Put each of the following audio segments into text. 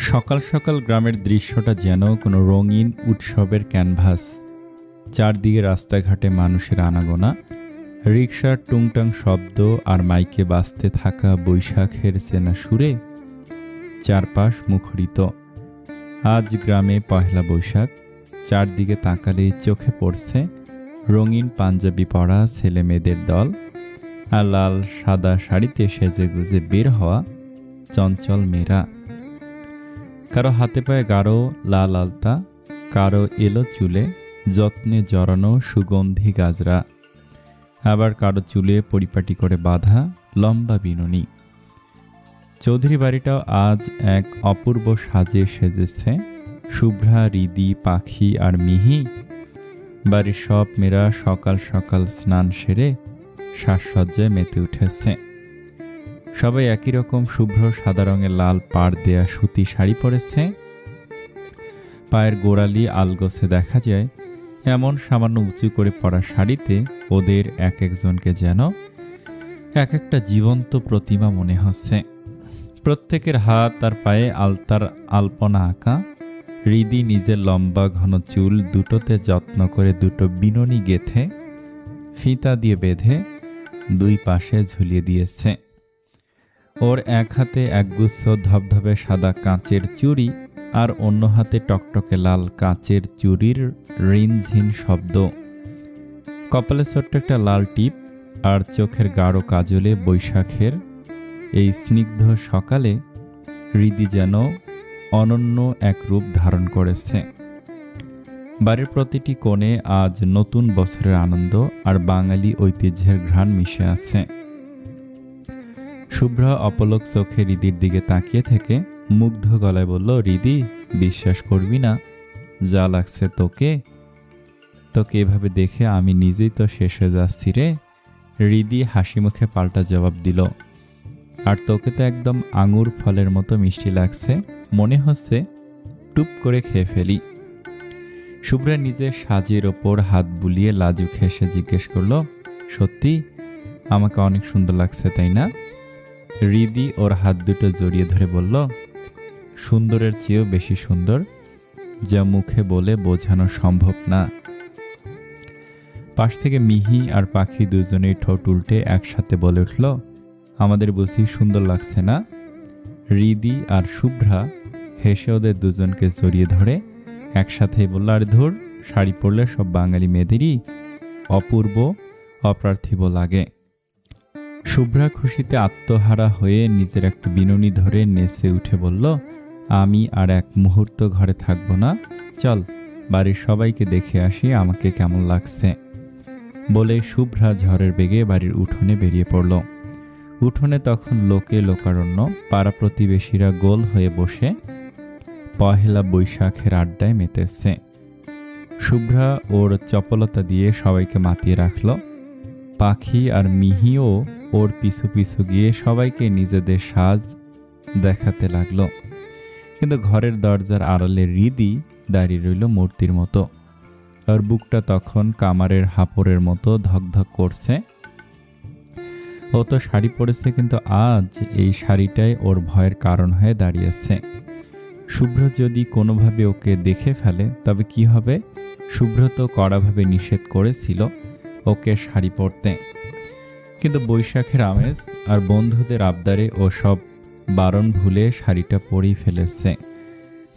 সকাল সকাল গ্রামের দৃশ্যটা যেন কোনো রঙিন উৎসবের ক্যানভাস। চারদিকে রাস্তাঘাটে মানুষের আনাগোনা, রিকশার টুংটাং শব্দ আর মাইকে বাজতে থাকা বৈশাখের চেনা সুরে চারপাশ মুখরিত। আজ গ্রামে পহেলা বৈশাখ। চারদিকে তাকালে চোখে পড়ছে রঙিন পাঞ্জাবি পরা ছেলে মেয়েদের দল আর লাল সাদা শাড়িতে সেজে গুজে বের হওয়া চঞ্চল মেয়েরা। কারো হাতে পায়ে গাঢ় লাল আলতা, কারো এলো চুলে যত্নে জড়ানো সুগন্ধি গাজরা, আবার কারো চুলে পরিপাটি করে বাঁধা লম্বা বিনুনি। চৌধুরী বাড়িটাও আজ এক অপূর্ব সাজে সেজেছে। শুভ্রা, রিদি, পাখি আর মিহি, বাড়ির সব মেয়েরা সকাল সকাল স্নান সেরে সাজসজ্জায় মেতে উঠেছে। সবাই একই রকম শুভ্র সাদা রঙের লাল পাড় দেয়া সুতি শাড়ি পরেছে। পায়ের গোড়ালি আলগোছে দেখা যায় এমন সামান্য উঁচু করে পরা শাড়িতে ওদের এক একজনকে যেন এক একটা জীবন্ত প্রতিমা মনে হচ্ছে। প্রত্যেকের হাত আর পায়ে আলতার আলপনা আঁকা। হৃদি নিজের লম্বা ঘন চুল দুটোতে যত্ন করে দুটো বিনুনি গেথে ফিতা দিয়ে বেঁধে দুই পাশে ঝুলিয়ে দিয়েছে। ওর এক হাতে একগুচ্ছ ধবধবে সাদা কাঁচের চুড়ি আর অন্য হাতে টকটকে লাল কাঁচের চুড়ির রিনঝিন শব্দ। কপালে ছোট্ট একটা লাল টিপ আর চোখের গাঢ় কাজলে বৈশাখের এই স্নিগ্ধ সকালে হৃদি যেন অনন্য এক রূপ ধারণ করেছে। বাড়ির প্রতিটি কোণে আজ নতুন বছরের আনন্দ আর বাঙালি ঐতিহ্যের ঘ্রাণ মিশে আছে। শুভ্রা অপলক চোখে হৃদির দিকে তাকিয়ে থেকে মুগ্ধ গলায় বলল, হৃদি, বিশ্বাস করবি না, যা লাগছে তোকে এভাবে দেখে আমি নিজেই তো শেষ হয়ে যাচ্ছি রে। হৃদি হাসি মুখে পাল্টা জবাব দিল, আর তোকে তো একদম আঙুর ফলের মতো মিষ্টি লাগছে, মনে হচ্ছে টুপ করে খেয়ে ফেলি। শুভ্রা নিজের সাজের ওপর হাত বুলিয়ে লাজুক হেসে জিজ্ঞেস করলো, সত্যি আমাকে অনেক সুন্দর লাগছে তাই না? হৃদি ওর হাত দুটো জড়িয়ে ধরে বলল, সুন্দরের চেয়েও বেশি সুন্দর, যা মুখে বলে বোঝানো সম্ভব না। পাশ থেকে মিহি আর পাখি দুজনেই ঠোঁট উল্টে একসাথে বলে উঠল, আমাদের বুঝি সুন্দর লাগছে না? হৃদি আর শুভ্রা হেসে ওদের দুজনকে জড়িয়ে ধরে একসাথেই বলল, আর ধুর, শাড়ি পরলে সব বাঙালি মেয়েদেরই অপূর্ব অপার্থিব লাগে। শুভ্রা খুশিতে আত্মহারা হয়ে নিজের একটা বিনুনি ধরে নেচে উঠে বলল, আমি আর এক মুহূর্ত ঘরে থাকবো না, চল বাড়ির সবাইকে দেখে আসি আমাকে কেমন লাগছে। বলে শুভ্রা ঝড়ের বেগে বাড়ির উঠোনে বেরিয়ে পড়ল। উঠোনে তখন লোকে লোকারণ্য, পাড়া প্রতিবেশীরা গোল হয়ে বসে পহেলা বৈশাখের আড্ডায় মেতেছে। শুভ্রা ওর চপলতা দিয়ে সবাইকে মাতিয়ে রাখল। পাখি আর মিহিও ওর পিছু পিছু গিয়ে সবাইকে নিজেদের সাজ দেখাতে লাগলো। কিন্তু ঘরের দরজার আড়ালে হৃদি দাঁড়িয়ে রইল মূর্তির মতো। ওর বুকটা তখন কামারের হাপড়ের মতো ধকধক করছে। ও তো শাড়ি পরেছে, কিন্তু আজ এই শাড়িটাই ওর ভয়ের কারণ হয়ে দাঁড়িয়েছে। শুভ্র যদি কোনোভাবে ওকে দেখে ফেলে তবে কি হবে? শুভ্র তো কড়াভাবে নিষেধ করেছিল ওকে শাড়ি পরতে, কিন্তু বৈশাখের আমেজ আর বন্ধুদের আবদারে ও সব বারণ ভুলে শাড়িটা পরেই ফেলেছে।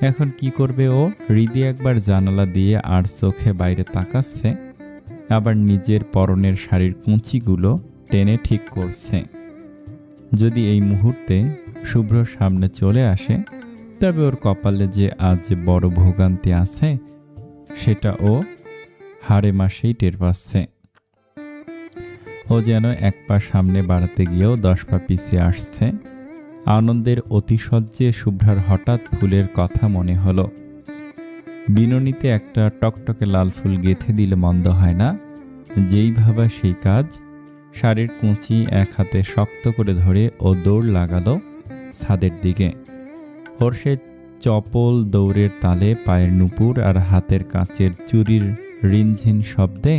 এখন কি করবে ও? হৃদি একবার জানালা দিয়ে আর চোখে বাইরে তাকাচ্ছে, আবার নিজের পরনের শাড়ির কুঁচিগুলো টেনে ঠিক করছে। যদি এই মুহূর্তে শুভ্র সামনে চলে আসে তবে ওর কপালে যে আজ বড় ভোগান্তি আছে সেটা ও হাড়ে মাসেই টের পাচ্ছে। ও যেন এক পা সামনে বাড়াতে গিয়েও 10 পা পিছিয়ে আসছে। আনন্দের অতিশয্যে শুভ্রার হঠাৎ ফুলের কথা মনে হলো। বিনুনিতে একটা টকটকে লাল ফুল গেঁথে দিলে মন্দ হয় না। যেই ভাবা সেই কাজ। শাড়ির কুঁচি এক হাতে শক্ত করে ধরে ও দৌড় লাগালো ছাদের দিকে। ওর সে চপল দৌড়ের তালে পায়ের নুপুর আর হাতের কাঁচের চুড়ির রিনঝিন শব্দে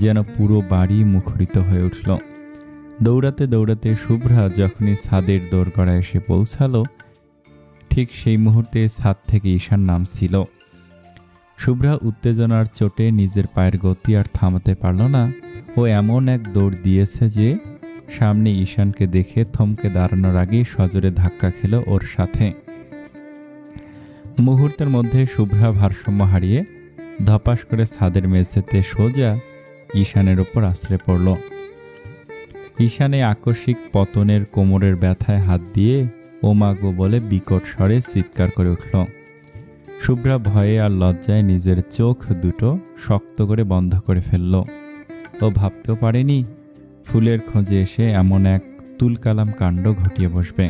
যেন পুরো বাড়ি মুখরিত হয়ে উঠল। দৌড়াতে দৌড়াতে শুভ্রা যখনই ছাদের দোরগড়ায় এসে পৌঁছালো ঠিক সেই মুহূর্তে ছাদ থেকে ঈশান নামছিল। শুভ্রা উত্তেজনার চোটে নিজের পায়ের গতি আর থামাতে পারল না। ও এমন এক দৌড় দিয়েছে যে সামনে ঈশানকে দেখে থমকে দাঁড়ানোর আগেই সজোরে ধাক্কা খেল ওর সাথে। মুহূর্তের মধ্যে শুভ্রা ভারসাম্য হারিয়ে ধপাস করে ছাদের মেঝেতে সোজা ঈশানের ওপর আছড়ে পড়ল। ঈশানে আকস্মিক পতনের কোমরের ব্যথায় হাত দিয়ে ও মাগো বলে বিকট স্বরে চিৎকার করে উঠল। শুভ্রা ভয়ে আর লজ্জায় নিজের চোখ দুটো শক্ত করে বন্ধ করে ফেলল। ও ভাবতেও পারেনি ফুলের খোঁজে এসে এমন এক তুলকালাম কাণ্ড ঘটিয়ে বসবে।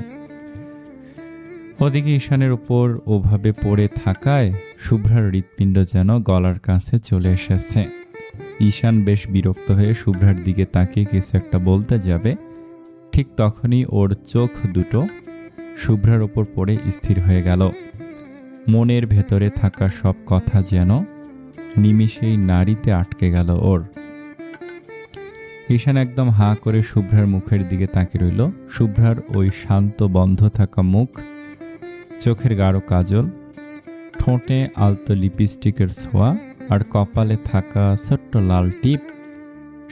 ওদিকে ঈশানের উপর ওভাবে পড়ে থাকায় শুভ্রার হৃৎপিণ্ড যেন গলার কাছে চলে এসেছে। ঈশান বেশ বিরক্ত হয়ে শুভ্রার দিকে তাকিয়ে কিছু একটা বলতে যাবে, ঠিক তখনই ওর চোখ দুটো শুভ্রার ওপর পড়ে স্থির হয়ে গেল। মনের ভেতরে থাকা সব কথা যেন নিমিষেই নাড়িতে আটকে গেল ওর। ঈশান একদম হাঁ করে শুভ্রার মুখের দিকে তাকিয়ে রইল। শুভ্রার ওই শান্ত বন্ধ থাকা মুখ, চোখের গাঢ় কাজল, ঠোঁটে আলতো লিপস্টিকের ছোঁয়া আর কপালে থাকা ছোট্ট লাল টিপ,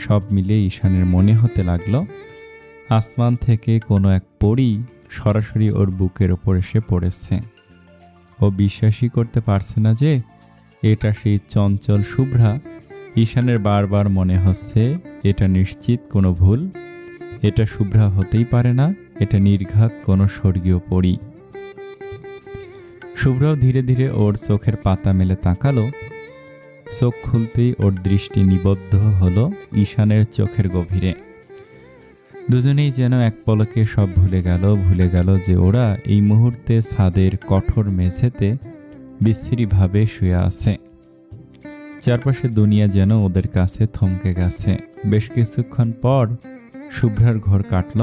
সব মিলে ঈশানের মনে হতে লাগলো আসমান থেকে কোনো এক পরী সরাসরি ওর বুকের ওপর এসে পড়েছে। ও বিশ্বাসই করতে পারছে না যে এটা সেই চঞ্চল শুভ্রা। ঈশানের বারবার মনে হচ্ছে এটা নিশ্চিত কোনো ভুল, এটা শুভ্রা হতেই পারে না, এটা নির্ঘাত কোনো স্বর্গীয় পরী। শুভ্রাও ধীরে ধীরে ওর চোখের পাতা মেলে তাকালো। চোখ খুলতেই ওর দৃষ্টি নিবদ্ধ হলো ঈশানের চোখের গভীরে। দুজনেই যেন এক পলকে সব ভুলে গেল যে ওরা এই মুহূর্তে ছাদের কঠোর মেঝেতে বিশ্রীভাবে শুয়ে আছে। চারপাশে দুনিয়া যেন ওদের কাছে থমকে গেছে। বেশ কিছুক্ষণ পর শুভ্রার ঘোর কাটল।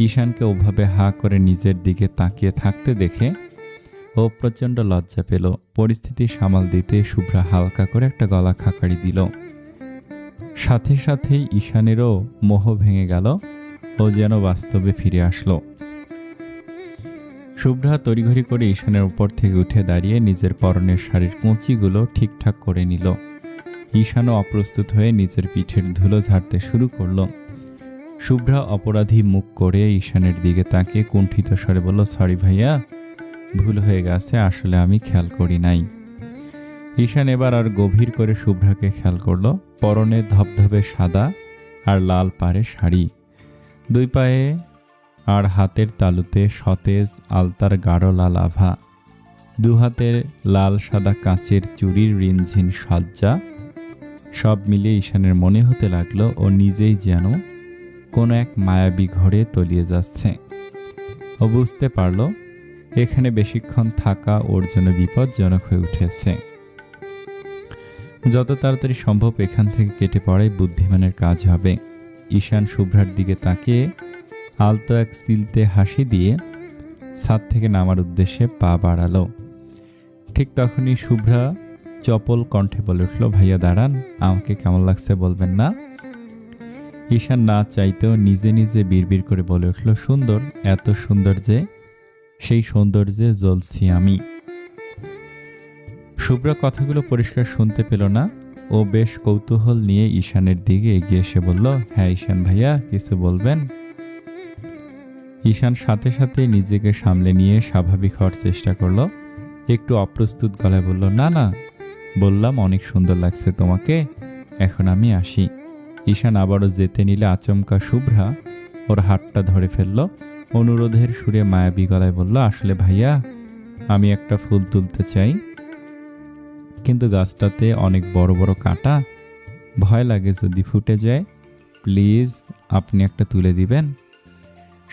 ঈশানকে ওভাবে হাঁ করে নিজের দিকে তাকিয়ে থাকতে দেখে ও প্রচণ্ড লজ্জা পেল। পরিস্থিতি সামাল দিতে শুভ্রা হালকা করে একটা গলা খাকারি দিল। সাথে সাথেই ঈশানেরও মোহ ভেঙে গেল। ও যেন বাস্তবে ফিরে আসলো। শুভ্রা তড়িঘড়ি করে ঈশানের উপর থেকে উঠে দাঁড়িয়ে নিজের পরনের শাড়ির কুঁচিগুলো ঠিকঠাক করে নিল। ঈশানও অপ্রস্তুত হয়ে নিজের পিঠের ধুলো ঝাড়তে শুরু করল। শুভ্রা অপরাধী মুখ করে ঈশানের দিকে তাকিয়ে কুণ্ঠিত স্বরে বলল, সরি ভাইয়া, ভুল হয়ে গেছে, আসলে আমি খেয়াল করি নাই। ঈশান এবার আর গভীর করে শুভ্রাকে খেয়াল করল। পরনে ধবধবে সাদা আর লাল পাড়ে শাড়ি, দুই পায়ে আর হাতের তালুতে সতেজ আলতার গাঢ় লাল আভা, দুহাতের লাল সাদা কাচের চুড়ির রিনঝিন সজ্জা, সব মিলিয়ে ঈশানের মনে হতে লাগলো ও নিজেই যেন কোনো এক মায়াবী ঘরে তলিয়ে যাচ্ছে। ও বুঝতে পারল এখানে বেশিক্ষণ থাকা ওর জন্য বিপজ্জনক হয়ে উঠেছে। যত তাড়াতাড়ি সম্ভব এখান থেকে কেটে পড়াই বুদ্ধিমানের কাজ হবে। ঈশান শুভ্রার দিকে তাকিয়ে আলতো এক সিলতে হাসি দিয়ে ছাদ থেকে নামার উদ্দেশ্যে পা বাড়ালো। ঠিক তখনই শুভ্রা চপল কণ্ঠে বলে উঠল, ভাইয়া দাঁড়ান, আমাকে কেমন লাগছে বলবেন না? ঈশান না চাইতেও নিজে নিজে বিড়বিড় করে বলে উঠল, সুন্দর, এত সুন্দর যে সেই সৌন্দর্যে জ্বলছি আমি। শুভ্রা কথাগুলো পরিষ্কার শুনতে পেল না। ও বেশ কৌতূহল নিয়ে ঈশানের দিকে এগিয়ে এসে বলল, হ্যাঁ ঈশান ভাইয়া, কিছু বলবেন? ঈশান সাথে সাথে নিজেকে সামলে নিয়ে স্বাভাবিক হওয়ার চেষ্টা করলো। একটু অপ্রস্তুত গলায় বলল, না না, বললাম অনেক সুন্দর লাগছে তোমাকে, এখন আমি আসি। ঈশান আবারও যেতে নিলে আচমকা শুভ্রা ওর হাতটা ধরে ফেলল। অনুরোধের সুরে মায়াবী গলায় বলল, আসলে ভাইয়া, আমি একটা ফুল তুলতে চাই, কিন্তু গাছটাতে অনেক বড় বড় কাঁটা, ভয় লাগে যদি ফুটে যায়, প্লিজ আপনি একটা তুলে দিবেন।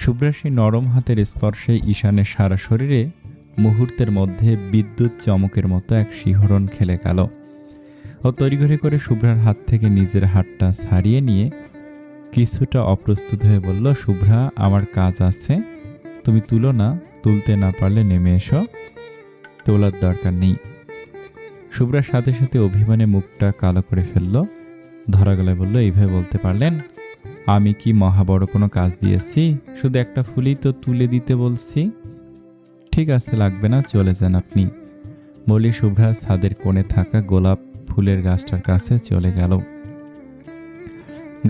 শুভ্রা সেই নরম হাতের স্পর্শে ঈশানের সারা শরীরে মুহূর্তের মধ্যে বিদ্যুৎ চমকের মতো এক শিহরণ খেলে গেল। ও তড়িঘড়ি করে শুভ্রার হাত থেকে নিজের হাতটা ছাড়িয়ে নিয়ে কিছুটা অপ্রস্তুত হয়ে বলল, শুভ্রা, আমার কাজ আছে, তুমি তুলো না, তুলতে না পারলে নেমে এসো, তোলার দরকার নেই। শুভ্রার সাথে সাথে অভিমানে মুখটা কালো করে ফেলল। ধরা গলায় বলল, এইভাবে বলতে পারলেন? আমি কি মহা বড় কোনো কাজ দিয়েছি? শুধু একটা ফুলই তো তুলে দিতে বলছি। ঠিক আছে, লাগবে না, চলে যান আপনি, বলি শুভ্রা ছাদের কোণে থাকা গোলাপ ফুলের গাছটার কাছে চলে গেল।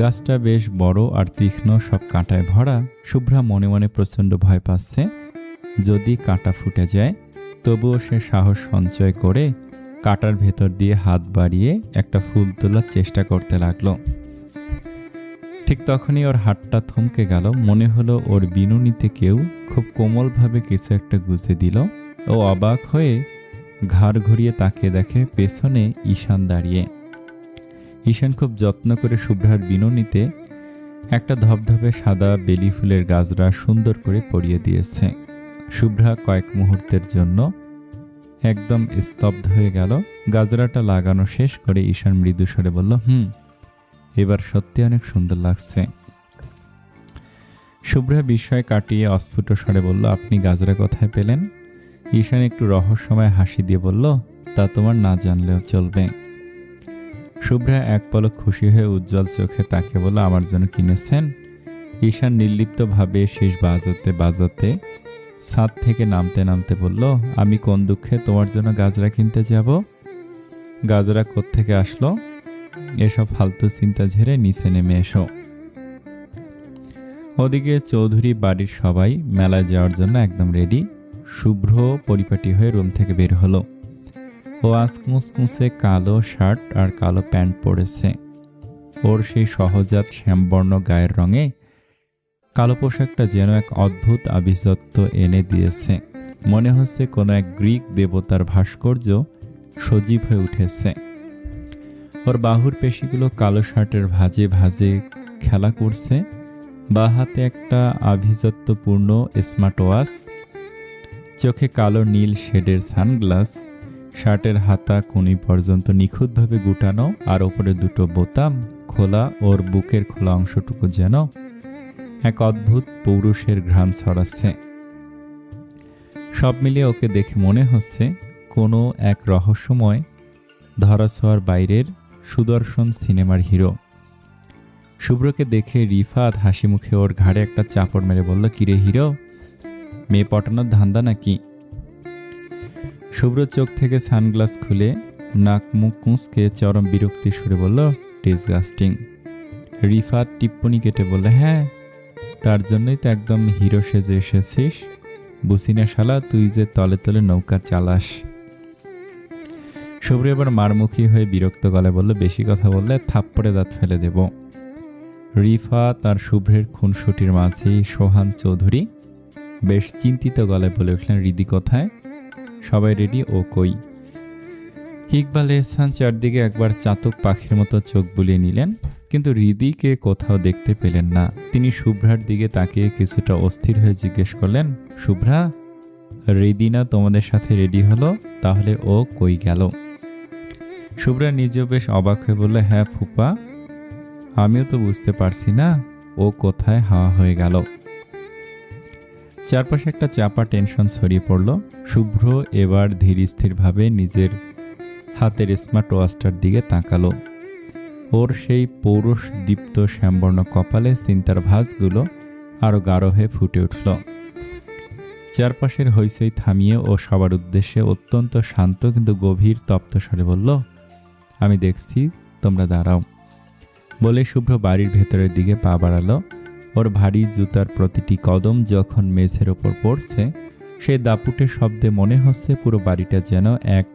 গাছটা বেশ বড় আর তীক্ষ্ণ, সব কাঁটায় ভরা। শুভ্রা মনে মনে প্রচণ্ড ভয় পাচ্ছে, যদি কাঁটা ফুটে যায়। তবুও সে সাহস সঞ্চয় করে কাঁটার ভেতর দিয়ে হাত বাড়িয়ে একটা ফুল তোলার চেষ্টা করতে লাগলো। ঠিক তখনই ওর হাতটা থমকে গেল। মনে হলো ওর বিনুনিতে কেউ খুব কোমলভাবে কিছু একটা গুজে দিল। ও অবাক হয়ে ঘাড় ঘুরিয়ে তাকিয়ে দেখে পেছনে ঈশান দাঁড়িয়ে। ঈশান খুব যত্ন করে শুভ্রার বিনুনিতে একটা ধবধবে সাদা বেলি ফুলের গাজরা সুন্দর করে পরিয়ে দিয়েছে। শুভ্রা কয়েক মুহূর্তের জন্য একদম স্তব্ধ হয়ে গেল। গাজরাটা লাগানো শেষ করে ঈশান মৃদু স্বরে বলল, এবার সত্যি অনেক সুন্দর লাগছে। শুভ্রা বিস্ময় কাটিয়ে অস্ফুট স্বরে বলল, আপনি গাজরা কোথায় পেলেন? ঈশান একটু রহস্যময় হাসি দিয়ে বলল, তা তোমার না জানলেও চলবে। শুভ্রা এক পলক খুশি হয়ে উজ্জ্বল চোখে তাকিয়ে বলল, আমার জন্য কিনেছেন? ঈশান নির্লিপ্তভাবে শেষ বাজাতে বাজাতে ছাদ থেকে নামতে নামতে বলল, আমি কোন দুঃখে তোমার জন্য গাজরা কিনতে যাব? গাজরা কোত্থেকে আসলো? এসব ফালতু চিন্তা ঝেড়ে নিচে নেমে এসো। ওদিকে চৌধুরী বাড়ির সবাই মেলায় যাওয়ার জন্য একদম রেডি। শুভ্র পরিপাটি হয়ে রুম থেকে বের হলো। ও আজ কুঁচকুঁচে কালো শার্ট আর কালো প্যান্ট পরেছে। ওর সেই সহজাত শ্যামবর্ণ গায়ের রঙে কালো পোশাকটা যেন এক অদ্ভুত আভিজাত্য এনে দিয়েছে। মনে হচ্ছে কোনো এক গ্রিক দেবতার ভাস্কর্য সজীব হয়ে উঠেছে। ওর বাহুর পেশিগুলো কালো শার্টের ভাঁজে ভাঁজে খেলা করছে। বাঁ হাতে একটা আভিজাত্যপূর্ণ স্মার্ট ওয়াচ, চোখে কালো নীল শেডের সানগ্লাস, শার্টের হাতা কোনি পর্যন্ত নিখুঁতভাবে গুটানো, আর ওপরে দুটো বোতাম খোলা। ওর বুকের খোলা অংশটুকু যেন এক অদ্ভুত পৌরুষের ঘ্রাণ ছড়াচ্ছে। সব মিলিয়ে ওকে দেখে মনে হচ্ছে কোনো এক রহস্যময় ধরাছোঁয়ার বাইরের সুদর্শন সিনেমার হিরো। শুভ্রকে দেখে রিফাত হাসি মুখে ওর ঘাড়ে একটা চাপড় মেরে বলল, কিরে হিরো, মেয়ে পটানোর ধান্দা নাকি? শুভ্র চোখ থেকে সানগ্লাস খুলে নাক মুখ কুঁচকে চরম বিরক্তি সুরে বলল, ডিসগাস্টিং। রিফাত টিপ্পনি কেটে বলল, হ্যাঁ, তার জন্যই তো একদম হিরো সেজে এসেছিস। বুসিনা শালা, তুই যে তলে তলে নৌকা চালাস। শুভ্র এবার মারমুখী হয়ে বিরক্ত গলায় বলল, বেশি কথা বললে থাপ্পড়ে দাঁত ফেলে দেব। রিফাত আর শুভ্রের খুনসুটির মাঝেই সোহান চৌধুরী বেশ চিন্তিত গলায় বলে উঠলেন, রিদি কোথায়? সবাই রেডি, ও কই? ইকবাল এহসান চারদিকে একবার চাতক পাখির মতো চোখ বুলিয়ে নিলেন, কিন্তু রিদিকে কোথাও দেখতে পেলেন না। তিনি শুভ্রার দিকে তাকিয়ে কিছুটা অস্থির হয়ে জিজ্ঞেস করলেন, শুভ্রা, রিদি না তোমাদের সাথে রেডি হলো? তাহলে ও কই গেল? শুভ্রা নিজেও বেশ অবাক হয়ে বলল, হ্যাঁ ফুপা, আমিও তো বুঝতে পারছি না ও কোথায় হাওয়া হয়ে গেল। চারপাশে একটা চাপা টেনশন ছড়িয়ে পড়ল। শুভ্র এবার ধীর স্থিরভাবে নিজের হাতের স্মার্ট ওয়াচটার দিকে তাকালো। ওর সেই পৌরুষ দীপ্ত শ্যামবর্ণ কপালে চিন্তার ভাঁজগুলো আরো গাঢ় হয়ে ফুটে উঠল। চারপাশের হইচই থামিয়ে ও সবার উদ্দেশ্যে অত্যন্ত শান্ত কিন্তু গভীর তপ্ত স্বরে বলল, আমি দেখছি, তোমরা দাঁড়াও। বলে শুভ্র বাড়ির ভেতরের দিকে পা বাড়ালো। ওর ভারী জুতার প্রতিটি কদম যখন মেঝের ওপর পড়ছে, সেই দাপুটের শব্দে মনে হচ্ছে পুরো বাড়িটা যেন এক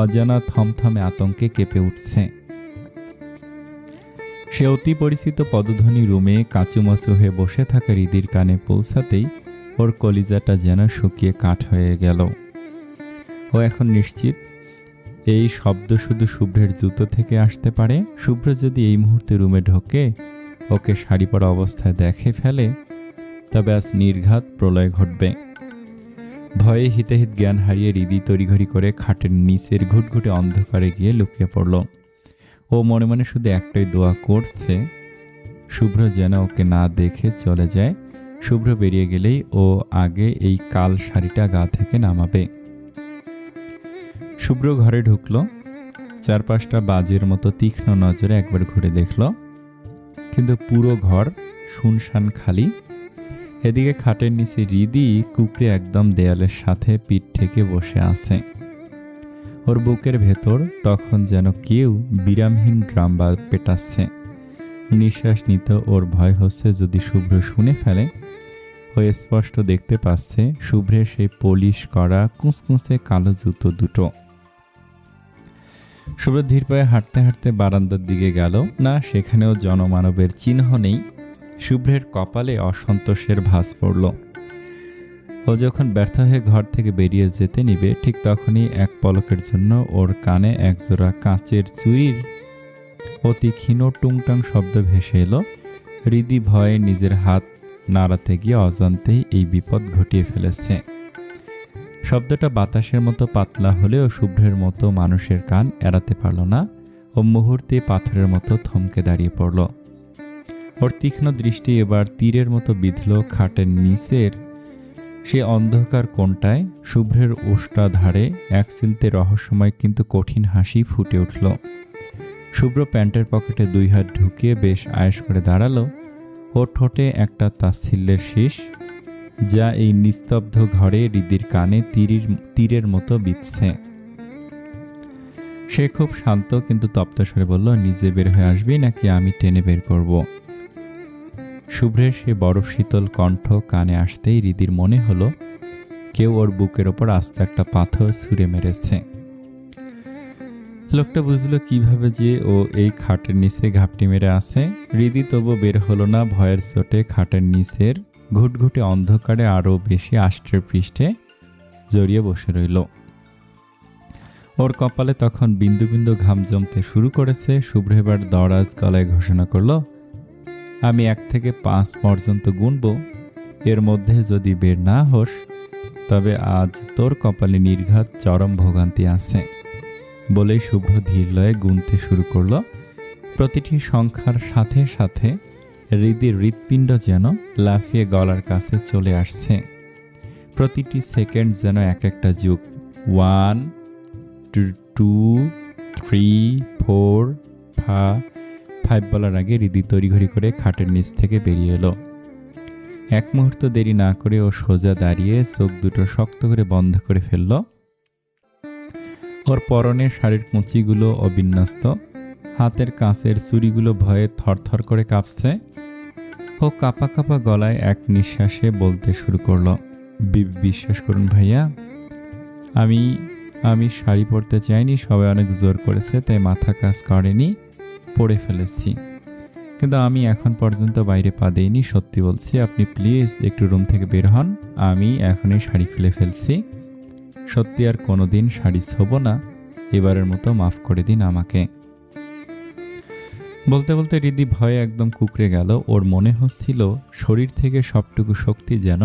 অজানা থমথমে আতঙ্কে কেঁপে উঠছে। সে অতি পরিচিত পদধ্বনি রুমে কাঁচুমাচু হয়ে বসে থাকা রিদির কানে পৌঁছাতেই ওর কলিজাটা যেন শুকিয়ে কাঠ হয়ে গেল। ও এখন নিশ্চিত এই শব্দ শুধু শুভ্রের জুতো থেকে আসতে পারে। শুভ্র যদি এই মুহূর্তে রুমে ঢোকে, ওকে শাড়ি পরা অবস্থায় দেখে ফেলে, তবে আজ নির্ঘাত প্রলয় ঘটবে। ভয়ে হিতাহিত জ্ঞান হারিয়ে রিদি তড়িঘড়ি করে খাটের নিচের ঘুটঘুটে অন্ধকারে গিয়ে লুকিয়ে পড়ল। ও মনে মনে শুধু একটাই দোয়া করছে, শুভ্র যেন ওকে না দেখে চলে যায়। শুভ্র বেরিয়ে গেলেই ও আগে এই কাল শাড়িটা গা থেকে নামাবে। শুভ্র ঘরে ঢুকলো। চারপাশটা বাজের মতো তীক্ষ্ণ নজরে একবার ঘুরে দেখল, কিন্তু পুরো ঘর শুনশান খালি। এদিকে খাটের নিচে রিদি কুকড়ে একদম দেয়ালের সাথে পিঠ থেকে বসে আছে। ওর বুকের ভেতর তখন যেন কেউ বিরামহীন ড্রাম পেটাচ্ছে। নিঃশ্বাস নিতে ওর ভয় হচ্ছে যদি শুভ্র শুনে ফেলে। ও স্পষ্ট দেখতে পাচ্ছে শুভ্রের সেই পলিশ করা কুঁচকুঁচে কালো জুতো দুটো। শুভ্র ধীর পায়ে হাঁটতে হাঁটতে বারান্দার দিকে গেল। না, সেখানেও জনমানবের চিহ্ন নেই। শুভ্রের কপালে অসন্তোষের ভাঁজ পড়ল। ও যখন ব্যর্থ হয়ে ঘর থেকে বেরিয়ে যেতে নিবে, ঠিক তখনই এক পলকের জন্য ওর কানে একজোড়া কাঁচের চুড়ির অতি ক্ষীণ টুংটাং শব্দ ভেসে এলো। হৃদি ভয়ে নিজের হাত নাড়াতে গিয়ে অজান্তেই এই বিপদ ঘটিয়ে ফেলেছে। শব্দটা বাতাসের মতো পাতলা হলেও শুভ্রের মতো মানুষের কান এড়াতে পারল না। ও মুহূর্তে পাথরের মতো থমকে দাঁড়িয়ে পড়ল। ওর তীক্ষ্ণ দৃষ্টি এবার তীরের মতো বিঁধল খাটের নিচের সে অন্ধকার কোণটায়। শুভ্রের ওষ্টা ধারে এক সিলতে রহস্যময় কিন্তু কঠিন হাসি ফুটে উঠল। শুভ্র প্যান্টের পকেটে দুই হাত ঢুকিয়ে বেশ আয়েশ করে দাঁড়ালো। ওর ঠোঁটে একটা তাচ্ছিল্যের শীষ, যা এই নিস্তব্ধ ঘরে হৃদির কানে তীরের মতো বিঁধছে। সে খুব শান্ত কিন্তু তপ্ত স্বরে বলল, নিজে বের হয়ে আসবি নাকি আমি টেনে বের করব? শুভ্রের সে বরফ শীতল কণ্ঠ কানে আসতেই হৃদির মনে হলো কেউ ওর বুকের ওপর আস্ত একটা পাথর ছুঁড়ে মেরেছে। লোকটা বুঝলো কিভাবে যে ও এই খাটের নিচে ঘাপটি মেরে আছে। হৃদি তবু বের হলো না। ভয়ের চোটে খাটের নিচের ঘুটঘুটে অন্ধকারে আরও বেশি আষ্ট্রে পৃষ্ঠে জড়িয়ে বসে রইল। ওর কপালে তখন বিন্দু বিন্দু ঘাম জমতে শুরু করেছে। শুভ্র এবার দরাজ গলায় ঘোষণা করলো, আমি 1 থেকে 5 পর্যন্ত গুনব। এর মধ্যে যদি বের না হোস তবে আজ তোর কপালে নির্ঘাত চরম ভোগান্তি আছে। বলেই শুভ্র ধীর লয়ে গুনতে শুরু করলো। প্রতিটি সংখ্যার সাথে সাথে হৃদির হৃৎপিণ্ড যেন লাফিয়ে গলার কাছে চলে আসছে। প্রতিটি সেকেন্ড যেন এক একটা যুগ। 1 2 3 4 5 বলার আগে হৃদি তড়িঘড়ি করে খাটের নিচ থেকে বেরিয়ে এলো। এক মুহূর্ত দেরি না করে ও সোজা দাঁড়িয়ে চোখ দুটো শক্ত করে বন্ধ করে ফেলল। ওর পরনের শাড়ির কুঁচিগুলো অবিন্যস্ত, হাতের কাঁচের চুড়িগুলো ভয়ে থরথর করে কাঁপছে। ও কাঁপা কাঁপা গলায় এক নিঃশ্বাসে বলতে শুরু করলো, বিশ্বাস করুন ভাইয়া, আমি শাড়ি পরতে চাইনি। সবাই অনেক জোর করেছে, তাই মাথা কাজ করেনি, পড়ে ফেলেছি। কিন্তু আমি এখন পর্যন্ত বাইরে পা দিইনি। সত্যি বলছি, আপনি প্লিজ একটু রুম থেকে বের হন। আমি এখনই শাড়ি খুলে ফেলছি। সত্যি আর কোনোদিন শাড়ি ছোব না। এবারের মতো মাফ করে দিন আমাকে। বলতে বলতে হৃদি ভয়ে একদম কুকড়ে গেল। ওর মনে হচ্ছিল শরীর থেকে সবটুকু শক্তি যেন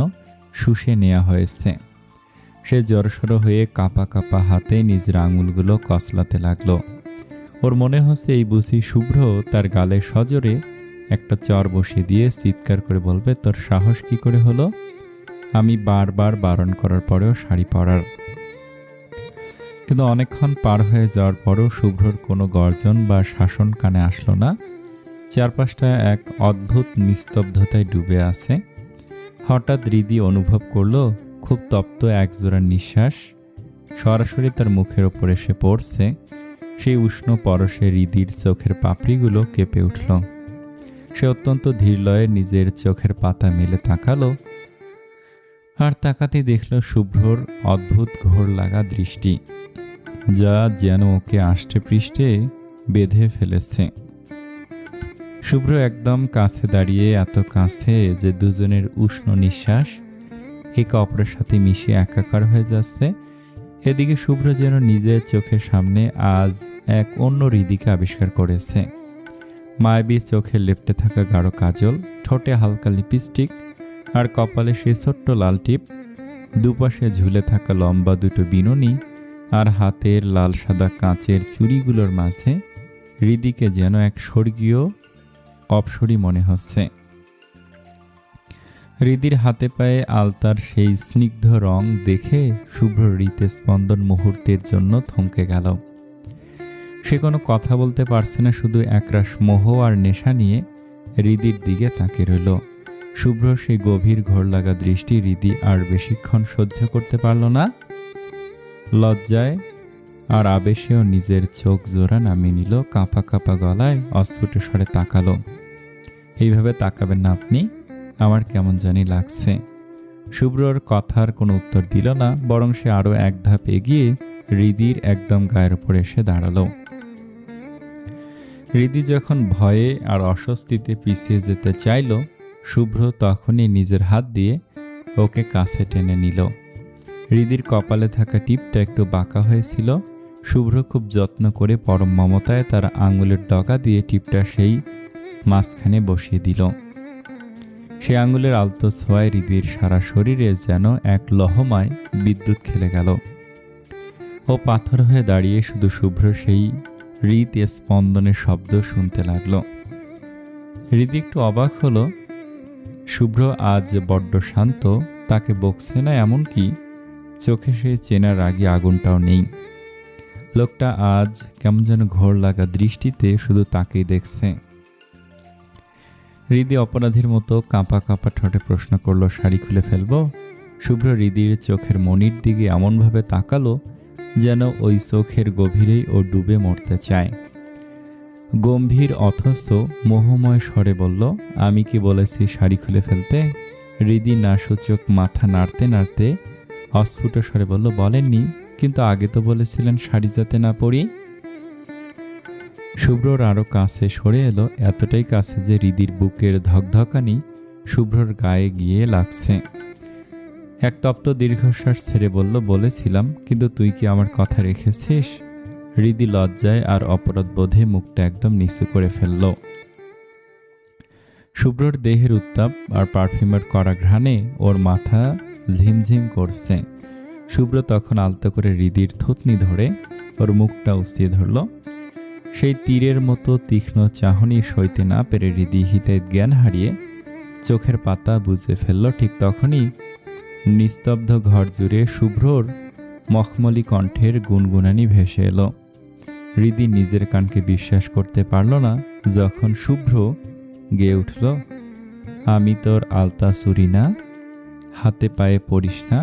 শুষে নেওয়া হয়েছে। সে জড়সড় হয়ে কাঁপা কাঁপা হাতে নিজের আঙুলগুলো কসলাতে লাগলো। ওর মনে হচ্ছে এই বুঝি শুভ্র তার গালে সজোরে একটা চর বসিয়ে দিয়ে চিৎকার করে বলবে, তোর সাহস কি করে হলো আমি বারবার বারণ করার পরেও শাড়ি পরার? কিন্তু অনেকক্ষণ পার হয়ে যাওয়ার পরও শুভ্রর কোনো গর্জন বা শাসন কানে আসলো না। চারপাশটা এক অদ্ভুত নিস্তব্ধতায় ডুবে আছে। হঠাৎ হৃদি অনুভব করলো খুব তপ্ত একজোড়া নিঃশ্বাস সরাসরি তার মুখের ওপর এসে পড়ছে। সেই উষ্ণ পরশে হৃদির চোখের পাপড়িগুলো কেঁপে উঠল। সে অত্যন্ত ধীর লয়ে নিজের চোখের পাতা মেলে তাকালো, আর তাকাতেই দেখল শুভ্রর অদ্ভুত ঘোর লাগা দৃষ্টি, যা যেন ওকে আষ্টে পৃষ্ঠে বেঁধে ফেলেছে। শুভ্র একদম কাছে দাঁড়িয়ে, এত কাছে যে দুজনের উষ্ণ নিঃশ্বাস একে অপরের সাথে মিশে একাকার হয়ে যাচ্ছে। এদিকে শুভ্র যেন নিজের চোখের সামনে আজ এক অন্য হৃদিকে আবিষ্কার করেছে। মায়াবী চোখে লেপ্টে থাকা গাঢ় কাজল, ঠোঁটে হালকা লিপস্টিক, আর কপালে সে ছোট্ট লাল টিপ, দুপাশে ঝুলে থাকা লম্বা দুটো বিনুনি, আর হাতের লাল সাদা কাঁচের চুড়িগুলোর মাঝে হৃদিকে যেন এক স্বর্গীয় অপসরী মনে হচ্ছে। হৃদির হাতে পায়ে আলতার সেই স্নিগ্ধ রং দেখে শুভ্র হৃৎস্পন্দন মুহূর্তের জন্য থমকে গেল। সে কোনো কথা বলতে পারছে না, শুধু একরাশ মোহ আর নেশা নিয়ে হৃদির দিকে তাকিয়ে রইল। শুভ্র সেই গভীর ঘোর লাগা দৃষ্টি হৃদি আর বেশিক্ষণ সহ্য করতে পারল না। লজ্জায় আর আবেশেও নিজের চোখ জোড়া নামিয়ে নিল, কাঁপা কাঁপা গলায় অস্ফুট স্বরে তাকালো। এইভাবে তাকাবেন না আপনি, আমার কেমন জানি লাগছে। শুভ্রর কথার কোনো উত্তর দিল না, বরং সে আরও এক ধাপ এগিয়ে হৃদির একদম গায়ের উপর এসে দাঁড়ালো। হৃদি যখন ভয়ে আর অস্বস্তিতে পিছিয়ে যেতে চাইল, শুভ্র তখনই নিজের হাত দিয়ে ওকে কাছে টেনে নিল। হৃদির কপালে থাকা টিপটা একটু বাঁকা হয়েছিল। শুভ্র খুব যত্ন করে পরম মমতায় তার আঙুলের ডগা দিয়ে টিপটা সেই মাঝখানে বসিয়ে দিল। সে আঙুলের আলতো ছোঁয়ায় হৃদির সারা শরীরে যেন এক লহমায় বিদ্যুৎ খেলে গেল। ও পাথর হয়ে দাঁড়িয়ে শুধু শুভ্র সেই হৃদ স্পন্দনের শব্দ শুনতে লাগলো। হৃদি একটু অবাক হলো, শুভ্র আজ বড্ড শান্ত, তাকে বকছে না, এমনকি চোখে সে চেনার রাগী আগুনটাও নেই। লোকটা আজ কেমন যেন ঘোর লাগা দৃষ্টিতে শুধু তাকেই দেখছে। হৃদি অপরাধীর মতো কাঁপা কাঁপা ঠোঁটে প্রশ্ন করলো, শাড়ি খুলে ফেলবো? শুভ্র হৃদির চোখের মনির দিকে এমনভাবে তাকালো যেন ওই চোখের গভীরেই ও ডুবে মরতে চায়। গম্ভীর অথচ মোহময় স্বরে বলল, আমি কি বলেছি শাড়ি খুলে ফেলতে? হৃদি নাসূচক মাথা নাড়তে নাড়তে অস্ফুট স্বরে বলল, বলেননি, কিন্তু আগে তো বলেছিলেন শাড়ি যাতে না পরি। শুভ্রর আরো কাছে সরে এলো, এতটাই কাছে যে হৃদির বুকের ধকধকানি শুভ্রর গায়ে গিয়ে লাগছে। এক তপ্ত দীর্ঘশ্বাস ছেড়ে বলল, বলেছিলাম, কিন্তু তুই কি আমার কথা রেখেছিস? হৃদি লজ্জায় আর অপরাধ বোধে মুখটা একদম নিচু করে ফেলল। শুভ্রর দেহের উত্তাপ আর পারফিউমের কড়া ঘ্রাণে ওর মাথা ঝিমঝিম করছে। শুভ্র তখন আলতো করে হৃদির থুতনি ধরে ওর মুখটা উঁচিয়ে ধরল। সেই তীরের মতো তীক্ষ্ণ চাহনি সইতে না পেরে হৃদি হিতাহিত জ্ঞান হারিয়ে চোখের পাতা বুঝে ফেলল। ঠিক তখনই নিস্তব্ধ ঘর জুড়ে শুভ্রর মখমলি কণ্ঠের গুনগুনানি ভেসে এলো। হৃদি নিজের কানকে বিশ্বাস করতে পারল না যখন শুভ্র গেয়ে উঠল, আমি তোর আলতা চুরি না, হাতে পায়ে পড়িস না,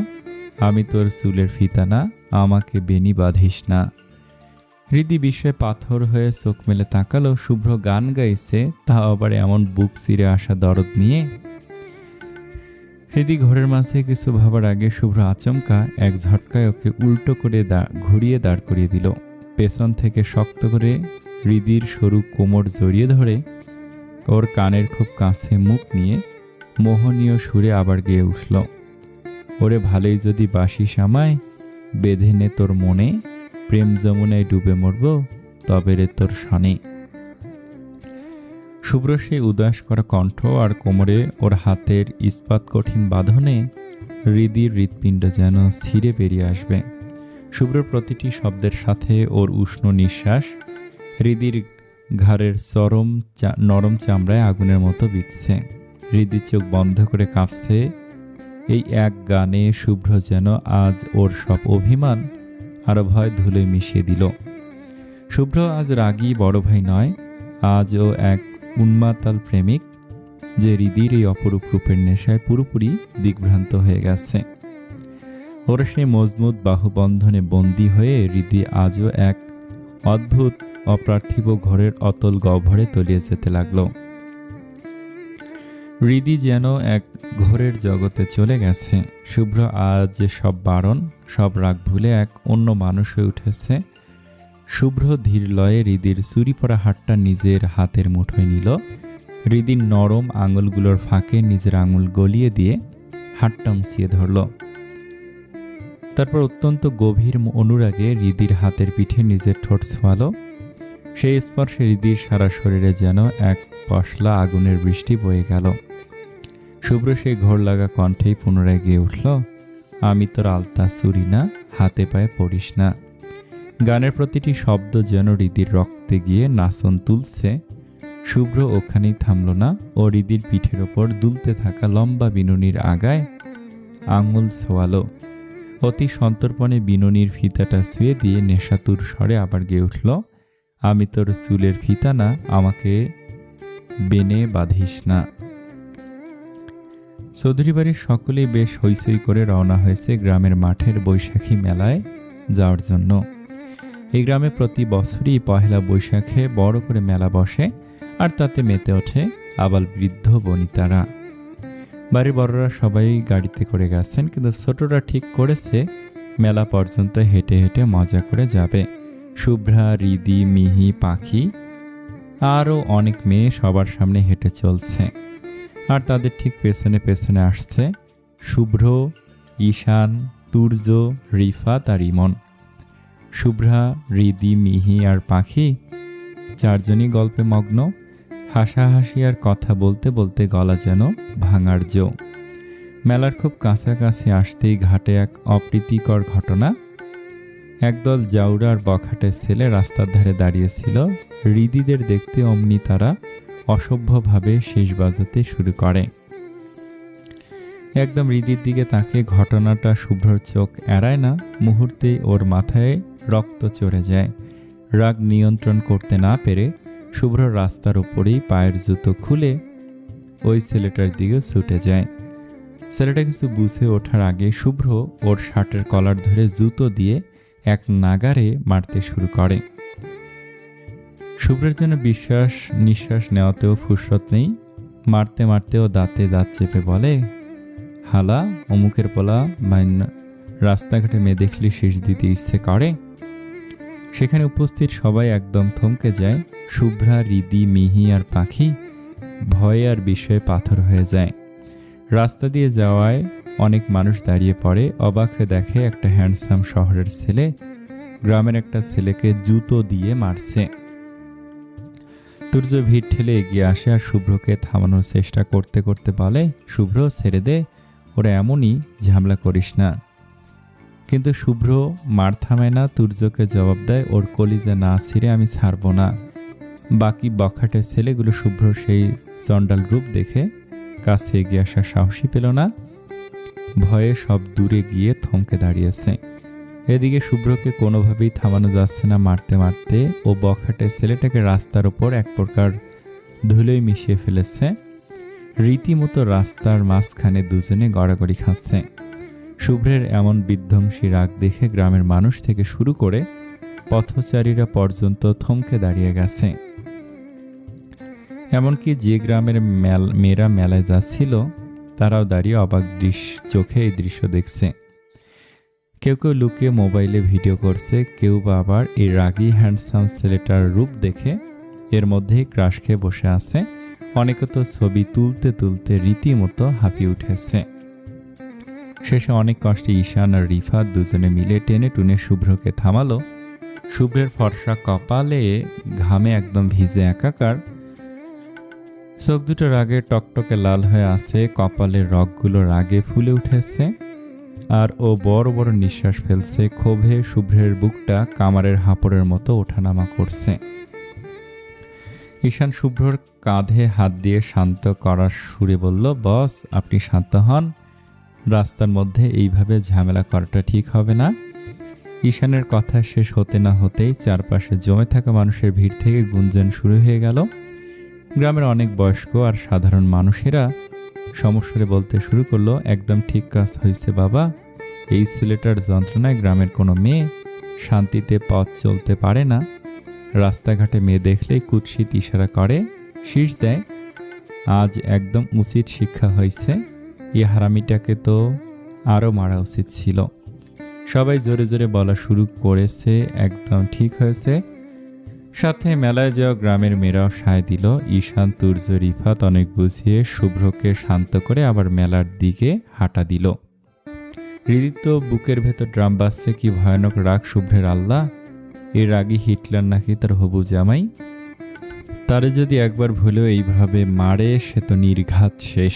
আমি তোর চুলের ফিতা না, আমাকে বেনি বাঁধিস না। হৃদি বিষয়ে পাথর হয়ে চোখ মেলে তাকালো। শুভ্র গান গাইছে, তা আবার এমন বুক চিরে আসা দরদ নিয়ে। হৃদি ঘরের মাঝে কিছু ভাবার আগে শুভ্র আচমকা এক ঝটকায় ওকে উল্টো করে ঘুরিয়ে দাঁড় করিয়ে দিল। পেছন থেকে শক্ত করে হৃদির সরু কোমর জড়িয়ে ধরে ওর কানের খুব কাছে মুখ নিয়ে মোহনীয় সুরে আবার গেয়ে উঠল, ওরে ভালোই যদি বাসি সামায়, বেঁধে নে তোর মনে, প্রেম যমুনায় ডুবে মরব তবে রে তোর শনে। শুভ্র সেই উদাস করা কণ্ঠ আর কোমরে ওর হাতের ইস্পাত কঠিন বাঁধনে হৃদির হৃৎপিণ্ড যেন ছিঁড়ে বেরিয়ে আসবে। শুভ্রর প্রতিটি শব্দের সাথে ওর উষ্ণ নিঃশ্বাস হৃদির ঘাড়ের নরম চামড়ায় আগুনের মতো বিঁধছে। হৃদির চোখ বন্ধ করে কাঁপছে। এই এক গানে শুভ্র যেন আজ ওর সব অভিমান আর ভয় ধুলে মিশিয়ে দিল। শুভ্র আজ রাগী বড় ভাই নয়, আজ ও এক উন্মাতাল প্রেমিক যে হৃদির এই অপরূপ রূপের নেশায় পুরোপুরি দিগ্ভ্রান্ত হয়ে গেছে। ওর সেই মজবুত বাহুবন্ধনে বন্দী হয়ে হৃদি আজও এক অদ্ভুত অপার্থিব ঘরের অতল গহ্বরে তলিয়ে যেতে লাগলো। হৃদি যেন এক ঘোরের জগতে চলে গেছে। শুভ্র আজ যে সব বারণ, সব রাগ ভুলে এক অন্য মানুষ হয়ে উঠেছে। শুভ্র ধীর লয়ে হৃদির চুরি পরা হাতটা নিজের হাতের মুঠোয় নিল। হৃদির নরম আঙুলগুলোর ফাঁকে নিজের আঙুল গলিয়ে দিয়ে হাতটা মুছিয়ে ধরল। তারপর অত্যন্ত গভীর অনুরাগে হৃদির হাতের পিঠে নিজের ঠোঁট ছোঁয়ালো। সেই স্পর্শে হৃদির সারা শরীরে যেন এক পশলা আগুনের বৃষ্টি বয়ে গেল। শুভ্র সেই ঘোর লাগা কণ্ঠেই পুনরায় গেয়ে উঠল, আমি তোর আলতা চুরি না, হাতে পায়ে পড়িস না। গানের প্রতিটি শব্দ যেন হৃদির রক্তে গিয়ে নাচন তুলছে। শুভ্র ওখানেই থামল না, ও হৃদির পিঠের ওপর দুলতে থাকা লম্বা বিনুনির আগায় আঙুল ছোয়ালো। অতি সন্তর্পণে বিনুনির ফিতাটা ছুঁয়ে দিয়ে নেশাতুর স্বরে আবার গেয়ে উঠল, আমি তোর চুলের ফিতা না, আমাকে বেনে বাঁধিস না। চৌধুরী বাড়ির সকলেই বেশ হইচই করে রওনা হয়েছে গ্রামের মাঠের বৈশাখী মেলায় যাওয়ার জন্য। এই গ্রামে প্রতি বছরই পহেলা বৈশাখে বড় করে মেলা বসে, আর তাতে মেতে ওঠে আবাল বৃদ্ধ বনিতারা। বাড়ির বড়রা সবাই গাড়িতে করে গেছেন, কিন্তু ছোটরা ঠিক করেছে মেলা পর্যন্ত হেঁটে হেঁটে মজা করে যাবে। শুভ্রা, রিদি, মিহি, পাখি আরও অনেক মেয়ে সবার সামনে হেঁটে চলছে, আর তাদের ঠিক পেছনে পেছনে আসছে শুভ্র, ঈশান, তুর্য, রিফাত আর ইমন। শুভ্রা, রিদি, মিহি আর পাখি চারজনই গল্পে মগ্ন। হাসাহাসি আর কথা বলতে বলতে গলা যেন ভাঙার জো। মেলার খুব কাছাকাছি আসতেই ঘাটে এক অপ্রীতিকর ঘটনা। একদল জাউরা আর বখাটের ছেলে রাস্তার ধারে দাঁড়িয়েছিল। রিদিদের দেখতে অমনি তারা অসভ্যভাবে শীষ বাজাতে শুরু করে। একদম রিদির দিকে তাকে ঘটনাটা শুভ্রর চোখ এড়ায় না। মুহূর্তেই ওর মাথায় রক্ত চড়ে যায়। রাগ নিয়ন্ত্রণ করতে না পেরে শুভ্র রাস্তার উপরেই পায়ের জুতো খুলে ওই ছেলেটার দিকে ছুটে যায়। ছেলেটা কিছু বুঝে ওঠার আগে শুভ্র ওর শার্টের কলার ধরে জুতো দিয়ে এক নাগারে মারতে শুরু করে। শুভ্রের জন্য নিঃশ্বাস নেওয়াতেও ফুরসত নেই। মারতে মারতেও দাঁতে দাঁত চেপে বলে, হালা, অমুকের পোলা, রাস্তাঘাটে মেয়ে দেখলে শীষ দিতে ইচ্ছে করে। সেখানে উপস্থিত সবাই একদম থমকে যায়। শুভ্রা, রিদি, মিহি আর পাখি ভয়ে আর বিষয়ে পাথর হয়ে যায়। রাস্তা দিয়ে যাওয়ায় অনেক মানুষ দাঁড়িয়ে পড়ে। অবাক হয়ে দেখে একটা হ্যান্ডসাম শহরের ছেলে গ্রামের একটা ছেলেকে জুতো দিয়ে মারছে। তুর্য ভিড় ঠেলে এগিয়ে আসে আর শুভ্রকে থামানোর চেষ্টা করতে করতে বলে, শুভ্র, ছেড়ে দে, ওরা এমনই, ঝামেলা করিস না। কিন্তু শুভ্র মার থামায় না। তুর্যকে জবাব দেয়, ওর কলিজা না ছিঁড়ে আমি ছাড়ব না। বাকি বখাটের ছেলেগুলো শুভ্র সেই চণ্ডাল রূপ দেখে কাছে এগিয়ে আসার সাহসই পেল না। ভয়ে সব দূরে গিয়ে থমকে দাঁড়িয়েছে। এদিকে শুভ্রকে কোনোভাবেই থামানো যাচ্ছে না। মারতে মারতে ও বখাটের ছেলেটাকে রাস্তার ওপর এক প্রকার ধুলোয় মিশিয়ে ফেলেছে। রীতিমতো রাস্তার মাঝখানে দুজনে গড়াগড়ি খাচ্ছে। শুভ্রের এমন বিধ্বংসী রাগ দেখে গ্রামের মানুষ থেকে শুরু করে পথচারীরা পর্যন্ত থমকে দাঁড়িয়ে গেছে। এমনকি যে গ্রামের মেয়েরা মেলায় যাচ্ছিল তারাও দাঁড়িয়ে অবাক চোখে এই দৃশ্য দেখছে। কেউ কেউ লুকিয়ে মোবাইলে ভিডিও করছে, কেউ বা আবার এই রাগী হ্যান্ডসাম ছেলেটার রূপ দেখে এর মধ্যেই ক্রাশ খেয়ে বসে আছে। অনেকে তো ছবি তুলতে তুলতে রীতিমতো হাঁপিয়ে উঠেছে। শেষে অনেক কষ্টে ঈশান আর রিফাত দুজনে মিলে টেনে টুনে শুভ্রকে থামালো। শুভ্রের ফর্সা কপালে ঘামে একদম ভিজে একাকার। চোখ দুটো রাগে টকটকে লাল হয়ে আছে, কপালের রগগুলো রাগে ফুলে উঠেছে, আর ও বড় বড় নিঃশ্বাস ফেলছে। ক্ষোভে শুভ্রের বুকটা কামারের হাঁপড়ের মতো ওঠানামা করছে। ঈশান শুভ্রর কাঁধে হাত দিয়ে শান্ত করার সুরে বলল, বস, আপনি শান্ত হন। রাস্তার মধ্যে এইভাবে ঝামেলা করাটা ঠিক হবে না। ঈশানের কথা শেষ হতে না হতেই চারপাশে জমে থাকা মানুষের ভিড় থেকে গুঞ্জন শুরু হয়ে গেল। গ্রামের অনেক বয়স্ক আর সাধারণ মানুষেরা সমস্যারে বলতে শুরু করলো, একদম ঠিক কাজ হয়েছে বাবা। এই ছেলেটার যন্ত্রণায় গ্রামের কোনো মেয়ে শান্তিতে পথ চলতে পারে না। রাস্তাঘাটে মেয়ে দেখলেই কুৎসিত ইশারা করে, শীষ দেয়। আজ একদম উচিত শিক্ষা হয়েছে। এই হারামিটাকে তো আরও মারা উচিত ছিল। সবাই জোরে জোরে বলা শুরু করেছে, একদম ঠিক হয়েছে। সাথে মেলায় যাওয়া গ্রামের মেয়েরাও সায় দিল। ঈশান, তুর্য, রিফাত অনেক বুঝিয়ে শুভ্রকে শান্ত করে আবার মেলার দিকে হাঁটা দিল। হৃদিত বুকের ভেতর ড্রাম বাজছে, কি ভয়ানক রাগ শুভ্রের। আল্লাহ, এই রাগী হিটলার নাকি তার হবু জামাই। তারে যদি একবার ভুলেও এইভাবে মারে সে তো নির্ঘাত শেষ।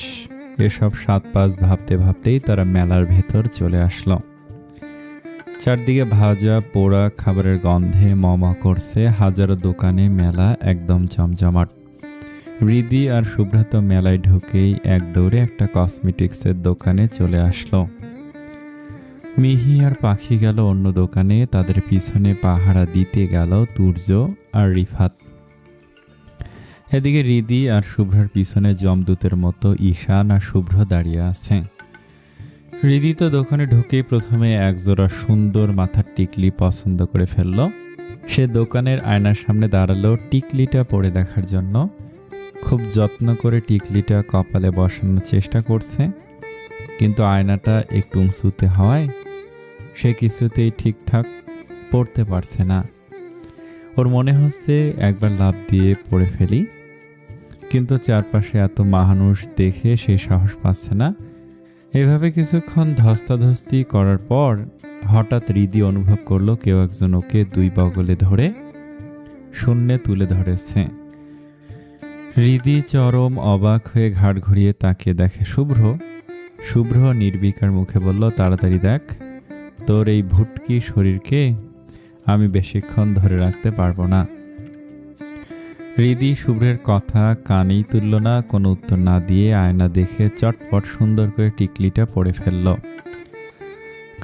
এসব 7-5 ভাবতে ভাবতেই তারা মেলার ভেতর চলে আসলো। চারদিকে ভাজা পোড়া খাবারের গন্ধে মমা করছে। হাজারো দোকানে মেলা একদম জমজমাট। রিদি আর শুভ্রাত মেলায় ঢুকেই এক দৌড়ে একটা কসমেটিক্সের দোকানে চলে আসলো। মিহি আর পাখি গেল অন্য দোকানে। তাদের পিছনে পাহারা দিতে গেল তুর্য আর রিফাত। এদিকে রিদি আর শুভ্রার পিছনে যমদূতের মতো ঈশান আর শুভ্র দাঁড়িয়ে আছে। রিদি তো দোকানে ঢুকেই প্রথমে একজোড়া সুন্দর মাথার টিকলি পছন্দ করে ফেলল। সে দোকানের আয়নার সামনে দাঁড়ালো টিকলিটা পরে দেখার জন্য। খুব যত্ন করে টিকলিটা কপালে বসানোর চেষ্টা করছে, কিন্তু আয়নাটা একটু উঁচুতে হওয়ায় সে কিছুতেই ঠিকঠাক পড়তে পারছে না। ওর মনে হচ্ছে একবার লাফ দিয়ে পড়ে ফেলি, কিন্তু চারপাশে এত মানুষ দেখে সে সাহস পাচ্ছে না। এভাবে কিছুক্ষণ ধস্তাধস্তি করার পর হঠাৎ রিদি অনুভব করলো কেউ একজন ওকে দুই বগলে ধরে শূন্যে তুলে ধরেছে। রিদি চরম অবাক হয়ে ঘাড় ঘুরিয়ে তাকিয়ে দেখে শুভ্র। শুভ্র নির্বিকার মুখে বলল, তাড়াতাড়ি দেখ, তোর এই ভুটকি শরীরকে আমি বেশিক্ষণ ধরে রাখতে পারবো না। রিদি শুভ্রের কথা কানেই তুলল না, কোনো উত্তর না দিয়ে আয়না দেখে চটপট সুন্দর করে টিকলিটা পরে ফেলল।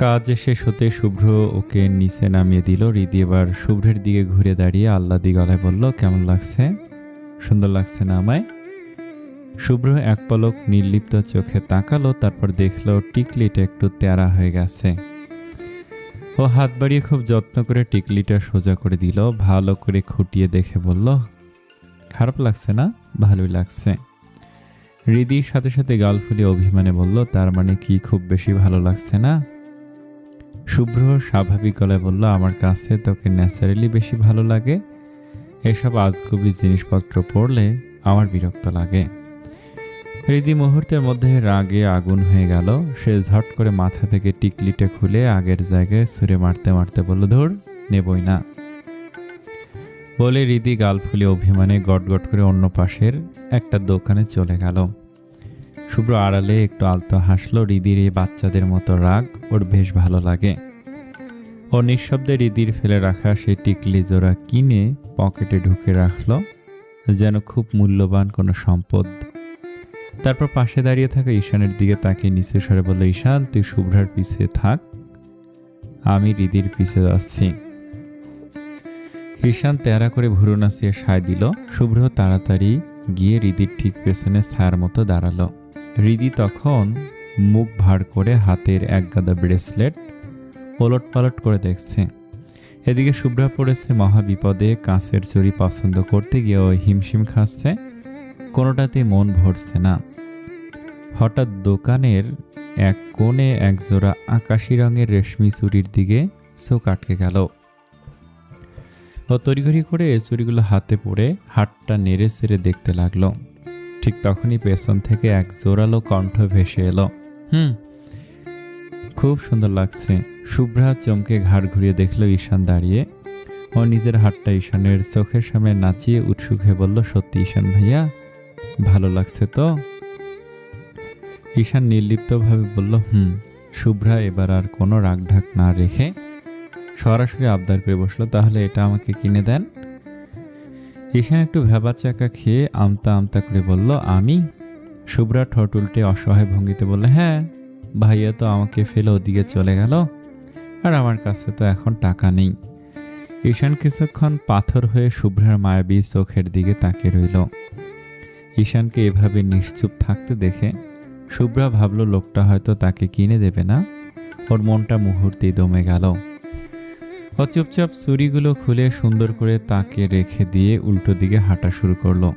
কাজ শেষ হতে শুভ্র ওকে নিচে নামিয়ে দিল। রিদি এবার শুভ্রের দিকে ঘুরে দাঁড়িয়ে আহ্লাদি গলায় বলল, কেমন লাগছে? সুন্দর লাগছে না আমায়? শুভ্র এক পলক নির্লিপ্ত চোখে তাকালো, তারপর দেখলো টিকলিটা একটু তেরা হয়ে গেছে। ও হাত বাড়িয়ে খুব যত্ন করে টিকলিটা সোজা করে দিল। ভালো করে খুঁটিয়ে দেখে বলল, খারাপ লাগছে না? ভালোই লাগছে। রিদির সাথে সাথে গাল ফুলিয়ে অভিমানে বলল, তার মানে কি খুব বেশি ভালো লাগছে না? শুভ্র স্বাভাবিক গলায় বলল, আমার কাছে তোকে ন্যাচারালি বেশি ভালো লাগে। এসব আজগুবি জিনিসপত্র পড়লে আমার বিরক্ত লাগে। রিদি মুহূর্তের মধ্যে রাগে আগুন হয়ে গেল। সে ঝট করে মাথা থেকে টিকলিটা খুলে আগের জায়গায় ছুঁড়ে মারতে মারতে বলল, ধুর, নেবই না। বলে রিদি গাল ফুলে অভিমানে গটগট করে অন্য পাশের একটা দোকানে চলে গেল। শুভ্র আড়ালে একটু আলতো হাসলো। রিদির এই বাচ্চাদের মতো রাগ ওর বেশ ভালো লাগে। ও নিঃশব্দে রিদির ফেলে রাখা সেই টিকলি জোড়া কিনে পকেটে ঢুকে রাখলো, যেন খুব মূল্যবান কোনো সম্পদ। তারপর পাশে দাঁড়িয়ে থাকা ঈশানের দিকে তাকিয়ে নিচে সরে বলল, ঈশান, তুই শুভ্রার পিছে থাক, আমি রিদির পিছে যাচ্ছি। ঈশান তেরা করে ভুরু নাচিয়ে সায় দিল। শুভ্র তাড়াতাড়ি গিয়ে রিদির ঠিক পেছনে ছায়ার মতো দাঁড়ালো। রিদি তখন মুখ ভার করে হাতের এক গাদা ব্রেসলেট ওলট পালট করে দেখছে। এদিকে শুভ্রা পড়েছে মহা বিপদে। কাঁচের চুড়ি পছন্দ করতে গিয়ে ওই হিমশিম খাচ্ছে, কোনোটাতে মন ভরছে না। হঠাৎ দোকানের এক কোণে একজোড়া আকাশি রঙের রেশমি চুড়ির দিকে চোখ আটকে গেল। ও তড়িঘড়ি করে চুড়িগুলো হাতে পড়ে হাতটা নেড়ে চেড়ে দেখতে লাগলো। ঠিক তখনই পেছন থেকে এক জোরালো কণ্ঠ ভেসে এলো, খুব সুন্দর লাগছে। শুভ্রা চমকে ঘাড় ঘুরিয়ে দেখলো ঈশান দাঁড়িয়ে। ও নিজের হাতটা ঈশানের চোখের সামনে নাচিয়ে উৎসুক হয়ে বলল, সত্যি ঈশান ভাইয়া, ভালো লাগছে তো? ঈশান নির্লিপ্তভাবে বলল, শুভ্রা এবার আর কোনো রাগঢাক না রেখে সরাসরি আবদার করে বসলো, তাহলে এটা আমাকে কিনে দেন। ঈশান একটু ভেবা চাকা খেয়ে আমতা আমতা করে বলল, আমি? শুভ্রা ঠোঁট উল্টে অসহায় ভঙ্গিতে বলল, হ্যাঁ, ভাইয়া তো আমাকে ফেলে ওদিকে চলে গেল, আর আমার কাছে তো এখন টাকা নেই। ঈশান কিছুক্ষণ পাথর হয়ে শুভ্রার মায়াবী চোখের দিকে তাকিয়ে রইল। ঈশানকে এভাবে নিশ্চুপ থাকতে দেখে শুভ্রা ভাবল লোকটা হয়তো তাকে কিনে দেবে না। ওর মনটা মুহূর্তেই দমে গেল। ও চুপচাপ চুড়িগুলো খুলে সুন্দর করে তাকে রেখে দিয়ে উল্টো দিকে হাঁটা শুরু করলো।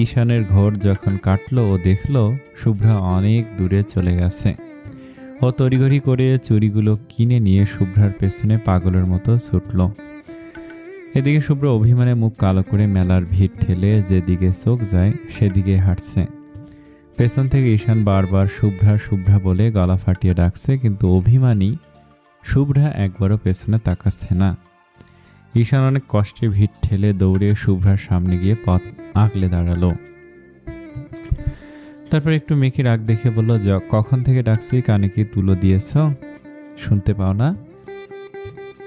ঈশানের ঘোর যখন কাটলো, ও দেখলো শুভ্রা অনেক দূরে চলে গেছে। ও তড়িঘড়ি করে চুড়িগুলো কিনে নিয়ে শুভ্রার পেছনে পাগলের মতো ছুটল। এদিকে শুভ্র অভিমানে মুখ কালো করে মেলার ভিড় ঠেলে যেদিকে চোখ যায় সেদিকে হাঁটছে। পেছন থেকে ঈশান বারবার শুভ্রা শুভ্রা বলে গলা ফাটিয়ে ডাকছে, কিন্তু অভিমানী শুভ্রা একবারও পেছনে তাকাচ্ছে না। ঈশান অনেক কষ্টে ভিড় ঠেলে দৌড়ে শুভ্রার সামনে গিয়ে পথ আগলে দাঁড়ালো। তারপর একটু মেকি রাগ দেখে বলল, কখন থেকে ডাকছি, কানে কি তুলো দিয়েছ, শুনতে পাও না?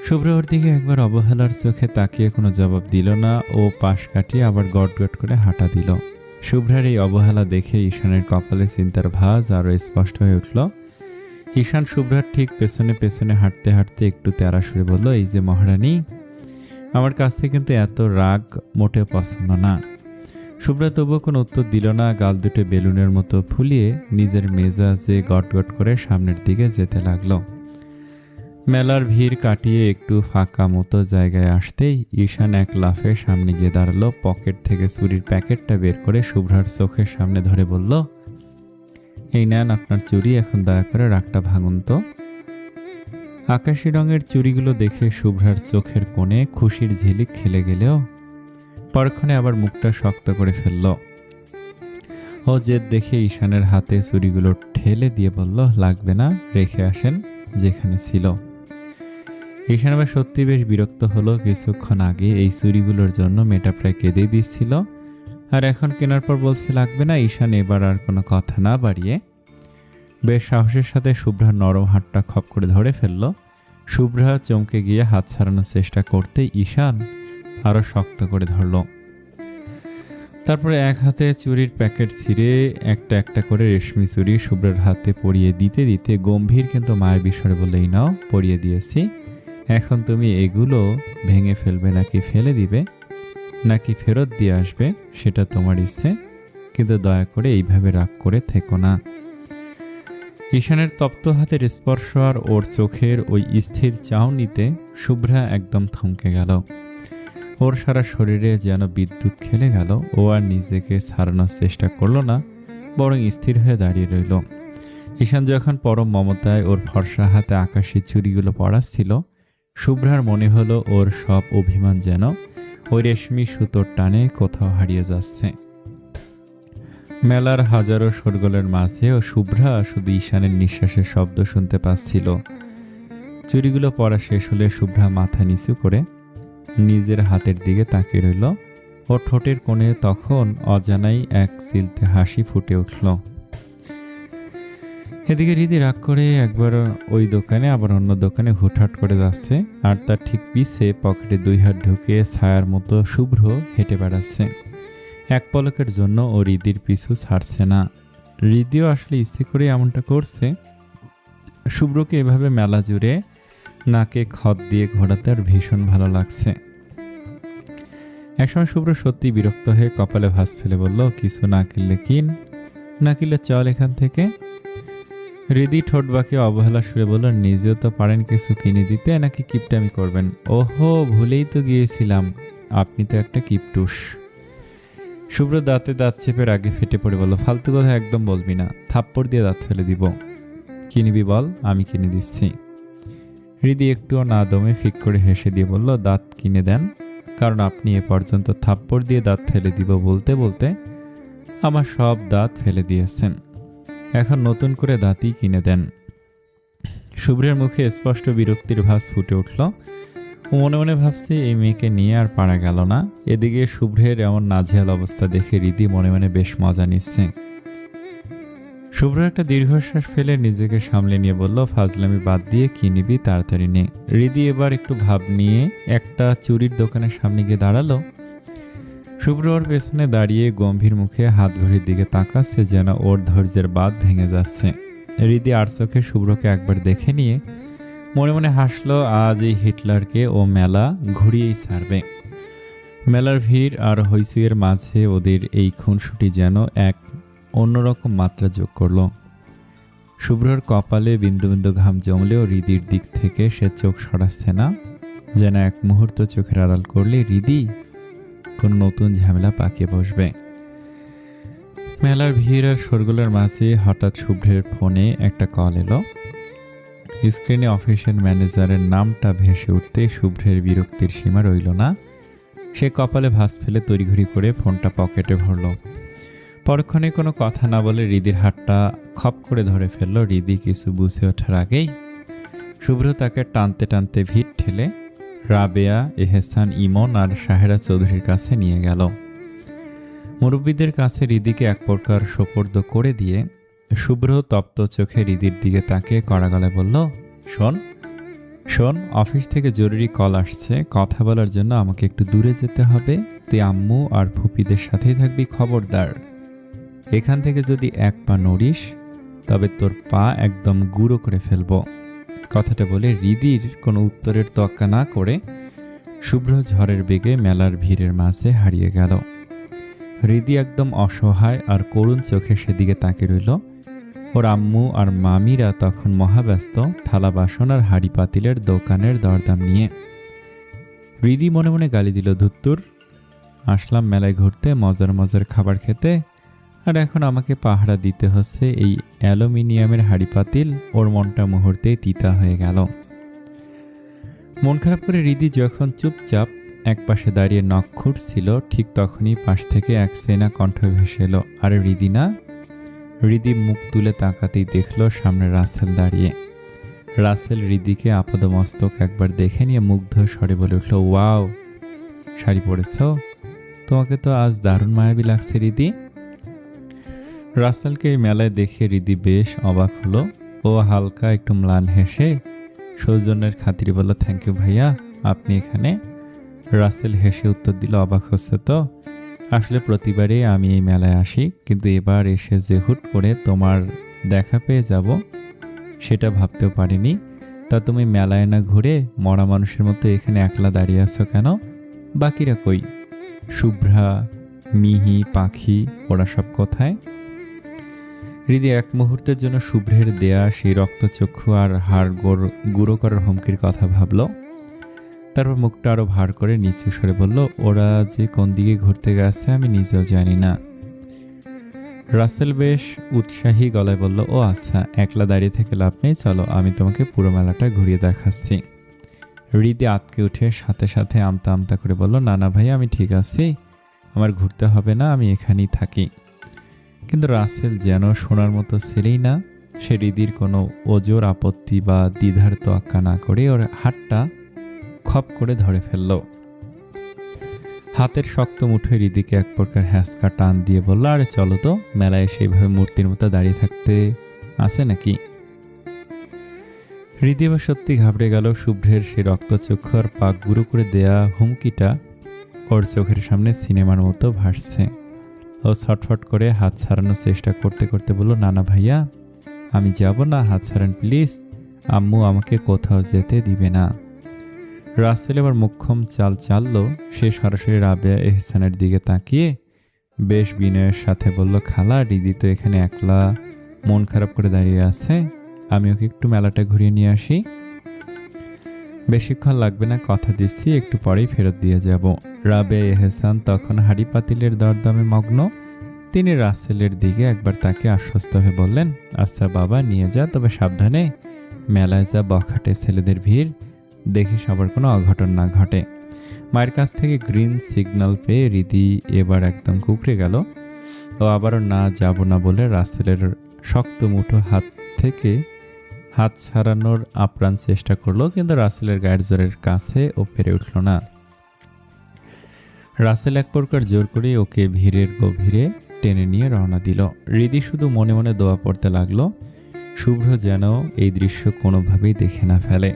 শুভ্র ওর দিকে একবার অবহেলার চোখে তাকিয়ে কোনো জবাব দিল না। ও পাশ কাটিয়ে আবার গটগট করে হাঁটা দিল। শুভ্রার এই অবহেলা দেখে ঈশানের কপালে চিন্তার ভাঁজ আরও স্পষ্ট হয়ে উঠল। ঈশান শুভ্রার ঠিক পেছনে পেছনে হাঁটতে হাঁটতে একটু তেরা সুরে বলল, এই যে মহারানী, আমার কাছ থেকে কিন্তু এত রাগ মোটেও পছন্দ না। শুভ্রা তবুও কোনো উত্তর দিল না। গাল দুটো বেলুনের মতো ফুলিয়ে নিজের মেজাজে গটগট করে সামনের দিকে যেতে লাগলো। মেলার ভিড় কাটিয়ে একটু ফাঁকা মতো জায়গায় আসতেই ঈশান এক লাফে সামনে গিয়ে দাঁড়ালো। পকেট থেকে চুরির প্যাকেটটা বের করে শুভ্রার চোখের সামনে ধরে বলল, এই নেন আপনার চুড়ি, এখন দয়া করে রাগটা ভাঙুন তো। আকাশি রঙের চুড়িগুলো দেখে শুভ্রার চোখের কোণে খুশির ঝিলিক খেলে গেলেও পরক্ষণে আবার মুখটা শক্ত করে ফেলল। ও জেদ দেখে ঈশানের হাতে চুড়িগুলো ঠেলে দিয়ে বলল, লাগবে না, রেখে আসেন যেখানে ছিল। ঈশান আবার সত্যি বেশ বিরক্ত হলো। কিছুক্ষণ আগে এই চুড়িগুলোর জন্য মেয়েটা প্রায় কেঁদেই দিচ্ছিল, আর এখন কেনার পর বলছে লাগবে না। ঈশান এবার আর কোনো কথা না বাড়িয়ে বেশ সাহসের সাথে শুভ্রার নরম হাতটা খপ করে ধরে ফেলল। শুভ্রা চমকে গিয়ে হাত ছাড়ানোর চেষ্টা করতেই ঈশান আরও শক্ত করে ধরল। তারপরে এক হাতে চুরির প্যাকেট ছিঁড়ে একটা একটা করে রেশমি চুড়ি শুভ্রার হাতে পরিয়ে দিতে দিতে গম্ভীর কিন্তু মায়াবী স্বরে বললে, এই নাও, পরিয়ে দিয়েছি, এখন তুমি এগুলো ভেঙে ফেলবে নাকি ফেলে দিবে নাকি ফেরত দিয়ে আসবে সেটা তোমার ইচ্ছে, কিন্তু দয়া করে এইভাবে রাগ করে থেকো না। ঈশানের তপ্ত হাতের স্পর্শ আর ওর চোখের ওই স্থির চাউনিতে শুভ্রা একদম থমকে গেল। ওর সারা শরীরে যেন বিদ্যুৎ খেলে গেল। ও আর নিজেকে ছাড়ানোর চেষ্টা করল না, বরং স্থির হয়ে দাঁড়িয়ে রইল। ঈশান যখন পরম মমতায় ওর ফর্সা হাতে আকাশি চুড়িগুলো পরাচ্ছিল, শুভ্রার মনে হলো ওর সব অভিমান যেন ওই রেশমি সুতোর টানে কোথাও হারিয়ে যাচ্ছে। মেলার হাজারো শোরগোলের মাঝে ও শুভ্রা শুধু ঈশানের নিঃশ্বাসের শব্দ শুনতে পাচ্ছিল। চুড়িগুলো পরা শেষ হলে শুভ্রা মাথা নিচু করে নিজের হাতের দিকে তাকিয়ে রইল। ও ঠোঁটের কোণে তখন অজানাই এক চিলতে হাসি ফুটে উঠল। এদিকে রীতি রাগ করে একবার ওই দোকানে আবার অন্য দোকানে হুটহাট করে যাচ্ছে, আর তার ঠিক পিছে পকেটে দুই হাত ঢুকিয়ে ছায়ার মতো শুভ্র হেঁটে বেড়াচ্ছে। এক পলকের জন্য ও হৃদির পিছু ছাড়ছে না। হৃদিও আসলে ইচ্ছে করে এমনটা করছে। শুভ্রকে এভাবে মেলা জুড়ে নাকে খত দিয়ে ঘোরাতে আর ভীষণ ভালো লাগছে। একসময় শুভ্র সত্যি বিরক্ত হয়ে কপালে ভাঁজ ফেলে বলল, কিছু না কিনলে কিন, না কিনলে চল এখান থেকে। হৃদি ঠোঁট বাঁকিয়ে অবহেলা সুরে বলল, নিজেও তো পারেন কিছু কিনে দিতে, নাকি কিপটামি করবেন? ওহো, ভুলেই তো গিয়েছিলাম, আপনি তো একটা কিপটুস। শুভ্র দাঁতে দাঁত চেপে রাগে ফেটে পড়ে বলল, ফালতু কথা একদম বলবি না, থাপ্পড় দিয়ে দাঁত ফেলে দিব। কিনবি বল, আমি কিনে দিচ্ছি। হৃদি একটুও না দমে ফিক করে হেসে দিয়ে বলল, দাঁত কিনে দেন, কারণ আপনি এ পর্যন্ত থাপ্পড় দিয়ে দাঁত ফেলে দিব বলতে বলতে আমার সব দাঁত ফেলে দিয়েছেন, এখন নতুন করে দাঁতই কিনে দেন। শুভ্রের মুখে স্পষ্ট বিরক্তির ভাঁজ ফুটে উঠল। ও মনে মনে ভাবছে এই মেয়েকে নিয়ে আর পারা গেল না। এদিকে শুভ্রের এমন নাজেহাল অবস্থা দেখে হৃদি মনে মনে বেশ মজা নিচ্ছে। শুভ্র একটা দীর্ঘশ্বাস ফেলে নিজেকে সামলে নিয়ে বলল, ফাজলামি বাদ দিয়ে কি নিবি তাড়াতাড়ি নে। হৃদি এবার একটু ভাব নিয়ে একটা চুরির দোকানের সামনে গিয়ে দাঁড়ালো। শুভ্র ওর পেছনে দাঁড়িয়ে গম্ভীর মুখে হাত ঘড়ির দিকে তাকাচ্ছে, যেন ওর ধৈর্যের বাঁধ ভেঙে যাচ্ছে। হৃদি আর চোখে শুভ্রকে একবার দেখে নিয়ে মনে মনে হাসলো, আজ এই হিটলারকে ও মেলা ঘুরিয়েই ছাড়বে। মেলার ভিড় আর হইচইয়ের মাঝে ওদের এই খুনসুটি যেন এক অন্যরকম মাত্রা যোগ করল। শুভ্রর কপালে বিন্দু বিন্দু ঘাম জমলেও হৃদির দিক থেকে সে চোখ সরাচ্ছে না, যেন এক মুহূর্ত চোখের আড়াল করলে হৃদি কোন নতুন ঝামেলা পাকিয়ে বসবে। মেলার ভিড় আর শোরগোলের মাঝে হঠাৎ শুভ্রের ফোনে একটা কল এলো। স্ক্রিনে অফিসের ম্যানেজারের নামটা ভেসে উঠতে শুভ্রের বিরক্তির সীমা রইল না। সে কপালে ভাঁজ ফেলে তড়িঘড়ি করে ফোনটা পকেটে ভরল। পরক্ষণে কোনো কথা না বলে হৃদির হাতটা খপ করে ধরে ফেলল। হৃদি কিছু বুঝে ওঠার আগেই শুভ্র তাকে টানতে টানতে ভিড় ঠেলে রাবেয়া, এহসান, ইমন আর শাহেরা চৌধুরীর কাছে নিয়ে গেল। মুরব্বীদের কাছে হৃদিকে এক প্রকার সোপর্দ করে দিয়ে শুভ্র তপ্ত চোখে হৃদির দিকে তাকিয়ে কড়া গলায় বলল, শোন শোন, অফিস থেকে জরুরি কল আসছে, কথা বলার জন্য আমাকে একটু দূরে যেতে হবে। তুই আম্মু আর ফুপিদের সাথেই থাকবি, খবরদার এখান থেকে যদি এক পা নড়িস তবে তোর পা একদম গুঁড়ো করে ফেলবো। কথাটা বলে হৃদির কোনো উত্তরের তোয়াক্কা না করে শুভ্র ঝড়ের বেগে মেলার ভিড়ের মাঝে হারিয়ে গেল। হৃদি একদম অসহায় আর করুণ চোখে সেদিকে তাকিয়ে রইল। ওর আম্মু আর মামিরা তখন মহাব্যস্ত থালা বাসন আর হাঁড়ি পাতিলের দোকানের দরদাম নিয়ে। হৃদি মনে মনে গালি দিল, ধুত্তুর, আসলাম মেলায় ঘুরতে, মজার মজার খাবার খেতে, আর এখন আমাকে পাহারা দিতে হচ্ছে এই অ্যালুমিনিয়ামের হাঁড়ি পাতিল। ওর মনটা মুহূর্তেই তিতা হয়ে গেল। মন খারাপ করে হৃদি যখন চুপচাপ একপাশে দাঁড়িয়ে নখ খুঁটছিল, ঠিক তখনই পাশ থেকে এক সেনা কণ্ঠ ভেসে এলো, আরে হৃদি না? হৃদি মুখ তুলে তাকাতেই দেখল সামনে রাসেল দাঁড়িয়ে। রাসেল হৃদিকে আপাদমস্তক একবার দেখে নিয়ে মুগ্ধ স্বরে বলে উঠল, ওয়াও, শাড়ি পরেছ? তোমাকে তো আজ দারুণ মায়াবী লাগছে হৃদি। রাসেলকে এই মেলায় দেখে হৃদি বেশ অবাক হলো। ও হালকা একটু ম্লান হেসে সৌজন্যের খাতিরে বলল, থ্যাংক ইউ ভাইয়া, আপনি এখানে? রাসেল হেসে উত্তর দিল, অবাক হচ্ছে তো? আসলে প্রতিবারই আমি এই মেলায় আসি, কিন্তু এবার এসে যে হুট করে তোমার দেখা পেয়ে যাব সেটা ভাবতেও পারিনি। তা তুমি মেলায় না ঘুরে মরা মানুষের মতো এখানে একলা দাঁড়িয়ে আছো কেন? বাকিরা কই? শুভ্রা, মিহি, পাখি, ওরা সব কোথায়? হৃদি এক মুহূর্তের জন্য শুভ্রের দেয়া সেই রক্তচক্ষু আর হাড় গুঁড়ো করার হুমকির কথা ভাবল। তারপর মুখটা আরো ভার করে নিচু সরে বলল, ওরা যে কোন দিকে ঘুরতে গেছে আমি নিজেও জানি না। রাসেল বেশ উৎসাহী গলায় বলল, ও আচ্ছা, একলা দাঁড়িয়ে থেকে লাভ নেই, চলো আমি তোমাকে পুরো মেলাটা ঘুরিয়ে দেখাচ্ছি। হৃদি আতকে উঠে সাথে সাথে আমতা আমতা করে বলল, না না ভাই, আমি ঠিক আছি, আমার ঘুরতে হবে না, আমি এখানেই থাকি। কিন্তু রাসেল যেন শোনার মতো ছেলেই না। সে হৃদির কোনো ওজোর আপত্তি বা দ্বিধার তোয়াক্কা না করে ওর হাতটা খপ করে ধরে ফেলল। হাতের শক্ত মুঠোয় হৃদিকে এক প্রকার হ্যাঁচকা টান দিয়ে বলল, আরে চলো তো, মেলায় সেইভাবে মূর্তির মতো দাঁড়িয়ে থাকতে আছে নাকি? হৃদি এবার সত্যি ঘাবড়ে গেল। শুভ্রের সে রক্তচক্ষু আর পাক গুঁড়ো করে দেয়া হুমকিটা ওর চোখের সামনে সিনেমার মতো ভাসছে। ও ছটফট করে হাত ছাড়ানোর চেষ্টা করতে করতে বলল, না না ভাইয়া, আমি যাব না, হাত ছাড়েন প্লিজ, আম্মু আমাকে কোথাও যেতে দিবে না। রাসেল এবার মুখ্যম চাল চাললো। সে সরাসরি রাবেয়া এহসানের দিকে তাকিয়ে বেশ বিনয়ের সাথে বলল, খালা, হৃদি তো এখানে একলা মন খারাপ করে দাঁড়িয়ে আছে, আমি ওকে একটু মেলাটা ঘুরিয়ে নিয়ে আসি। বেশিক্ষণ লাগবে না, কথা দিচ্ছি, একটু পরেই ফেরত দিয়ে যাব। রাবেয়া এহসান তখন হাঁড়ি পাতিলের দরদামে মগ্ন। তিনি রাসেলের দিকে একবার তাকে আশ্বস্ত হয়ে বললেন, আচ্ছা বাবা, নিয়ে যা, তবে সাবধানে, মেলায় যা বখাটে ছেলেদের ভিড়, দেখি সবার কোনো অঘটন না ঘটে। মায়ের কাছ থেকে গ্রিন সিগন্যাল পেয়ে হৃদি এবার একদম কুকড়ে গেল। ও আবারও না যাব না বলে রাসেলের শক্ত মুঠো হাত থেকে হাত ছাড়ানোর আপ্রাণ চেষ্টা করলো, কিন্তু রাসেলের গায়ের জোরের কাছে ও পেরে উঠল না। রাসেল এক প্রকার জোর করে ওকে ভিড়ের গভীরে টেনে নিয়ে রওনা দিল। হৃদি শুধু মনে মনে দোয়া পড়তে লাগলো, শুভ্র যেন এই দৃশ্য কোনোভাবেই দেখে না ফেলে।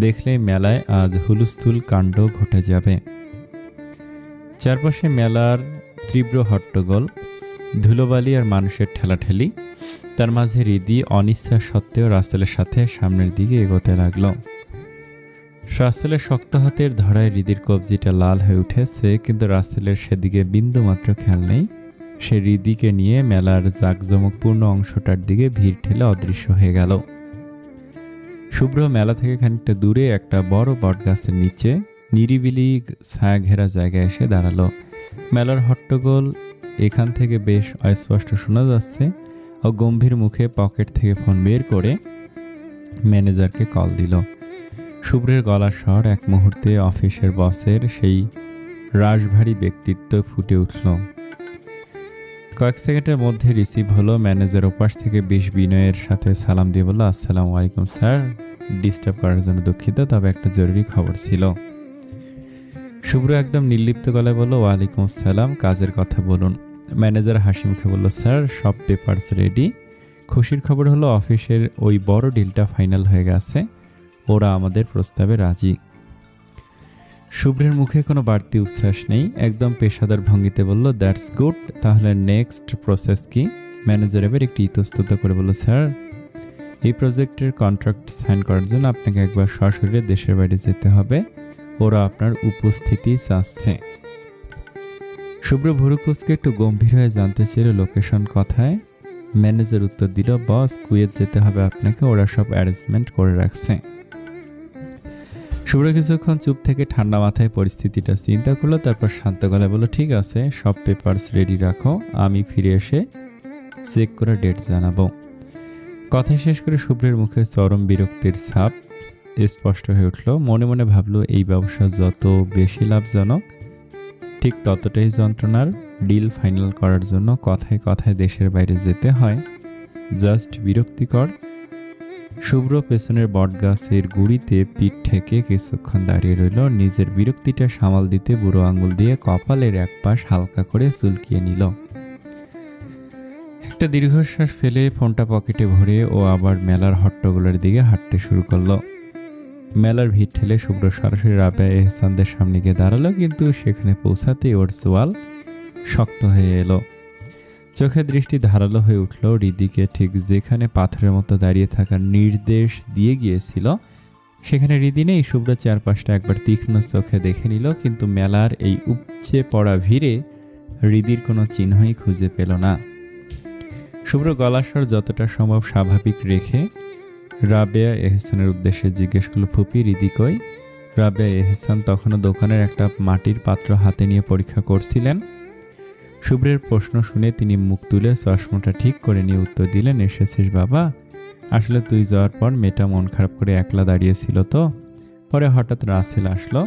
দেখলেই মেলায় আজ হুলস্থুল কাণ্ড ঘটে যাবে। চারপাশে মেলার তীব্র হট্টগোল, ধুলোবালি আর মানুষের ঠেলাঠেলি। তার মাঝে হৃদি অনিচ্ছা সত্ত্বেও রাসেলের সাথে সামনের দিকে এগোতে লাগলো। রাসেলের শক্ত হাতের ধরায় হৃদির কবজিটা লাল হয়ে উঠেছে, কিন্তু রাসেলের সেদিকে বিন্দুমাত্র খেয়াল নেই। সে হৃদিকে নিয়ে মেলার জাঁকজমকপূর্ণ অংশটার দিকে ভিড় ঠেলে অদৃশ্য হয়ে গেল। শুভ্র মেলা থেকে খানিকটা দূরে একটা বড় বটগাছের নিচে নিরিবিলি ছায়া ঘেরা জায়গায় এসে দাঁড়ালো। মেলার হট্টগোল এখান থেকে বেশ অস্পষ্ট শোনা যাচ্ছে। ও গম্ভীর মুখে পকেট থেকে ফোন বের করে ম্যানেজারকে কল দিল। শুভ্রের গলার স্বর এক মুহূর্তে অফিসের বসের সেই রাশভারী ব্যক্তিত্ব ফুটে উঠল। কয়েক সেকেন্ডের মধ্যে রিসিভ হলো। ম্যানেজার ওপাশ থেকে বেশ বিনয়ের সাথে সালাম দিয়ে বলল, আসসালামু আলাইকুম স্যার, ডিস্টার্ব করার জন্য দুঃখিত, তবে একটা জরুরি খবর ছিল। শুভ্র একদম নির্লিপ্ত গলায় বলল, ওয়ালাইকুম আসসালাম, কাজের কথা বলুন। ম্যানেজার হাসি মুখে বলল, স্যার সব পেপারস রেডি। খুশির খবর হলো অফিসের ওই বড় ডিলটা ফাইনাল হয়ে গেছে, ওরা আমাদের প্রস্তাবে রাজি। শুভ্রের মুখে কোনো বাড়তি উচ্ছ্বাস নেই, একদম পেশাদার ভঙ্গিতে বলল, দ্যাটস গুড, তাহলে নেক্সট প্রসেস কি? ম্যানেজার এবার একটু ইতস্তত করে বলল, স্যার এই প্রজেক্টের কন্ট্রাক্ট সাইন করার জন্য আপনাকে একবার সশরীরে দেশের বাইরে যেতে হবে, ওরা আপনার উপস্থিতি চাচ্ছে। শুভ্র ভুরুকুচকে একটু গম্ভীর হয়ে জানতে চেয়েছিল লোকেশন কথায়। ম্যানেজার উত্তর দিল, বস কুয়েত যেতে হবে আপনাকে, ওরা সব অ্যারেঞ্জমেন্ট করে রাখছে। শুভ্র কিছুক্ষণ চুপ থেকে ঠান্ডা মাথায় পরিস্থিতিটা চিন্তা করলো, তারপর শান্ত গলায় বলল, ঠিক আছে, সব পেপারস রেডি রাখো, আমি ফিরে এসে চেক করে ডেট জানাবো। কথা শেষ করে শুভ্রের মুখে চরম বিরক্তির ছাপ স্পষ্ট হয়ে উঠল। মনে মনে ভাবলো, এই ব্যবসা যত বেশি লাভজনক ঠিক ততটাই যন্ত্রণার। ডিল ফাইনাল করার জন্য কথায় কথায় দেশের বাইরে যেতে হয়, জাস্ট বিরক্তিকর। শুভ্র পেছনের বটগাছের গুড়িতে পিঠ ঠেকে কিছুক্ষণ দাঁড়িয়ে রইল। নিজের বিরক্তিটা সামাল দিতে বুড়ো আঙুল দিয়ে কপালের এক পাশ হালকা করে চুলকিয়ে নিল। একটা দীর্ঘশ্বাস ফেলে ফোনটা পকেটে ভরে ও আবার মেলার হট্টগোলের দিকে হাঁটতে শুরু করলো। মেলার ভিড় ঠেলে শুভ্র সরাসরি রাবেয়া এহসানদের সামনে গিয়ে দাঁড়ালো, কিন্তু সেখানে পৌঁছাতেই ওর চোয়াল শক্ত হয়ে এলো। চোখে দৃষ্টি ধারালো হয়ে উঠল। রিদিকে ঠিক যেখানে পাথরের মতো দাঁড়িয়ে থাকার নির্দেশ দিয়ে গিয়েছিল সেখানে রিদি নেই। শুভ্র চারপাশটা একবার তীক্ষ্ণ চোখে দেখে নিল, কিন্তু মেলার এই উপচে পড়া ভিড়ে রিদির কোনো চিহ্নই খুঁজে পেল না। শুভ্র গলাস্বর যতটা সম্ভব স্বাভাবিক রেখে রাবেয়া এহসানের উদ্দেশ্যে জিজ্ঞেস করল, ফুপি রিদি কই? রাবেয়া এহসান তখনও দোকানের একটা মাটির পাত্র হাতে নিয়ে পরীক্ষা করছিলেন। শুভ্রের প্রশ্ন শুনে তিনি মুখ তুলে চশমাটা ঠিক করে নিয়ে উত্তর দিলেন, এসেছিস বাবা? আসলে তুই যাওয়ার পর মেয়েটা মন খারাপ করে একলা দাঁড়িয়েছিল, তো পরে হঠাৎ রাসেল আসলো।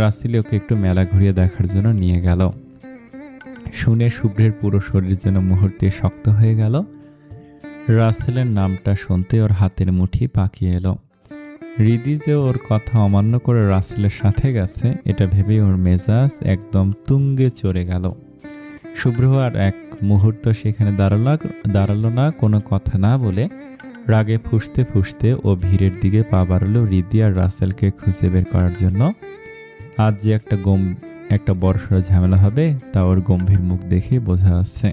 রাসেল ওকে একটু মেলা ঘুরিয়ে দেখার জন্য নিয়ে গেল। শুনে শুভ্রের পুরো শরীর যেন মুহূর্তে শক্ত হয়ে গেল। রাসেলের নামটা শুনতে ওর হাতের মুঠি পাকিয়ে এলো। রিদি যে ওর কথা অমান্য করে রাসেলের সাথে গেছে এটা ভেবেই ওর মেজাজ একদম তুঙ্গে চড়ে গেল। শুভ্র আর এক মুহূর্ত সেখানে দাঁড়ালো না, কোনো কথা না বলে রাগে ফুঁসতে ফুঁসতে ও ভিড়ের দিকে পা বাড়ালো রিদি আর রাসেলকে খুঁজে বের করার জন্য। আজ যে একটা বড়সড় ঝামেলা হবে তা ওর গম্ভীর মুখ দেখে বোঝা যাচ্ছে।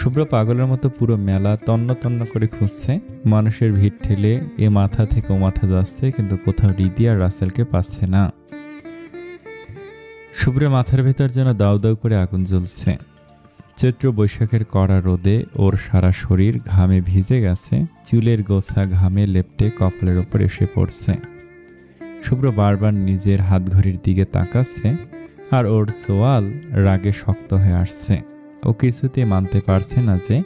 শুভ্র পাগলের মতো পুরো মেলা তন্ন তন্ন করে খুঁজছে। মানুষের ভিড় ঠেলে এ মাথা থেকে ও মাথা যাচ্ছে, কিন্তু কোথাও রিদি আর রাসেলকে পাচ্ছে না। শুভ্রের মাথার ভেতর যেন দাউ দাউ করে আগুন জ্বলছে। চৈত্র বৈশাখের কড়া রোদে ওর সারা শরীর ঘামে ভিজে গেছে, চুলের গোছা ঘামে লেপ্টে কপালের ওপর এসে পড়ছে। শুভ্র বারবার নিজের হাতঘড়ির দিকে তাকাচ্ছে আর ওর সোয়াল রাগে শক্ত হয়ে আসছে। ও কিছুতেই মানতে পারছে না যে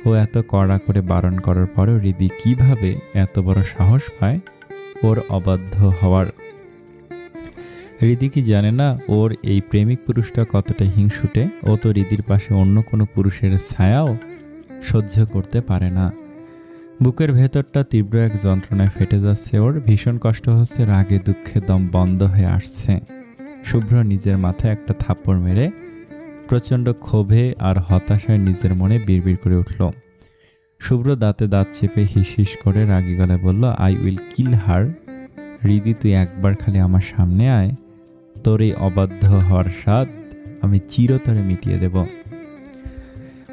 ও এত কড়া করে বারণ করার পরেও রিদি কিভাবে এত বড় সাহস পায় ওর অবাধ্য হওয়ার। রিদি কি জানে না ওর এই প্রেমিক পুরুষটা কতটা হিংসুটে? ও তো রিদির পাশে অন্য কোনো পুরুষের ছায়াও সহ্য করতে পারে না। বুকের ভেতরটা তীব্র এক যন্ত্রণায় ফেটে যাচ্ছে ওর। ভীষণ কষ্ট হচ্ছে, রাগে দুঃখে দম বন্ধ হয়ে আসছে। শুভ্র নিজের মাথায় একটা থাপ্পড় মেরে প্রচণ্ড ক্ষোভে আর হতাশায় নিজের মনে বিড়বিড় করে উঠল। শুভ্র দাঁতে দাঁত চেপে হিস হিস করে রাগী গলায় বলল, আই উইল কিল হার। রিদি তুই একবার খালি আমার সামনে আয়, তোর এই অবাধ্য হওয়ার স্বাদ আমি চিরতরে মিটিয়ে দেব।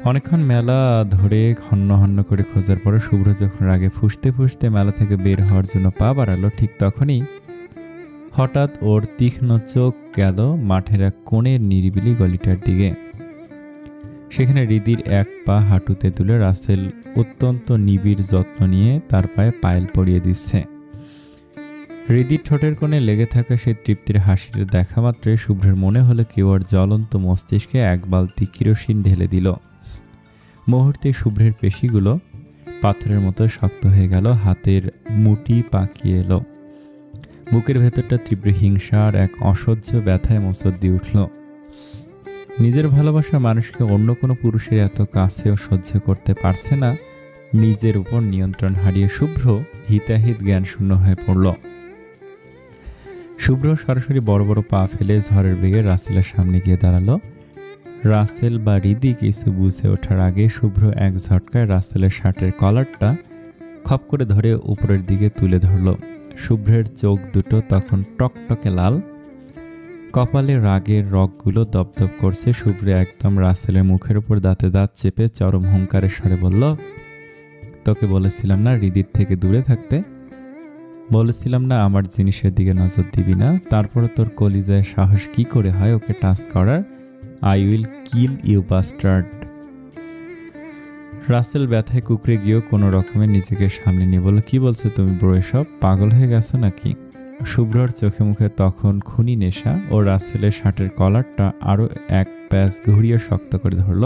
অনেকক্ষণ মেলা ধরে হন্য হন্য করে খোঁজার পরে শুভ্র যখন রাগে ফুঁসতে ফুঁসতে মেলা থেকে বের হওয়ার জন্য পা বাড়ালো, ঠিক তখনই হঠাৎ ওর তীক্ষ্ণ চোখ গেল মাঠের এক কোণের নিরিবিলি গলিটার দিকে। সেখানে রিদির এক পা হাঁটুতে তুলে রাসেল অত্যন্ত নিবিড় যত্ন নিয়ে তার পায়ে পায়েল পরিয়ে দিচ্ছে। রিদির ঠোঁটের কোণে লেগে থাকা সেই তৃপ্তির হাসিটা দেখা মাত্রই শুভ্রের মনে হলো কেউ ওর জ্বলন্ত মস্তিষ্কে এক বালতি কিরোসিন ঢেলে দিল। মুহূর্তে শুভ্রের পেশিগুলো পাথরের মতো শক্ত হয়ে গেল, হাতের মুঠি পাকিয়ে এলো। বুকের ভেতরটা তীব্র হিংসা আর এক অসহ্য ব্যথায় মোচড় দিয়ে উঠল। নিজের ভালোবাসার মানুষকে অন্য কোনো পুরুষের এত কাছেও সহ্য করতে পারছে না। নিজের উপর নিয়ন্ত্রণ হারিয়ে শুভ্র হিতাহিত জ্ঞান শূন্য হয়ে পড়ল। শুভ্র সরাসরি বড় বড় পা ফেলে ঝড়ের বেগে রাসেলের সামনে গিয়ে দাঁড়ালো। রাসেল বা রিদি কিছু বুঝে ওঠার আগে শুভ্র এক ঝটকায় রাসেলের শার্টের কলারটা খপ করে ধরে উপরের দিকে তুলে ধরল। শুভ্রের চোখ দুটো তখন টকটকে লাল, কপালে রাগের রগগুলো দপদপ করছে। শুভ্র একদম রাসেলের মুখের উপর দাঁতে দাঁত চেপে চরম হুঙ্কারের স্বরে বলল, তোকে বলেছিলাম না রিদির থেকে দূরে থাকতে? বলেছিলাম না আমার জিনিসের দিকে নজর দিবি না, তারপরে তোর কলিজায় সাহস কি করে হয় ওকে টাচ করার? I will kill you bastard. Russell ব্যথায় কুকড়ে গিয়েও কোনো রকমে নিজেকে সামনে নিয়ে বলল, কি বলছো তুমি ব্রো, এসব পাগল হয়ে গেছো নাকি? শুভ্রর চোখে মুখে তখন খুনি নেশা। ও রাসেলের শার্টের কলারটা আরও এক প্যাচ ঘুরিয়ে শক্ত করে ধরল,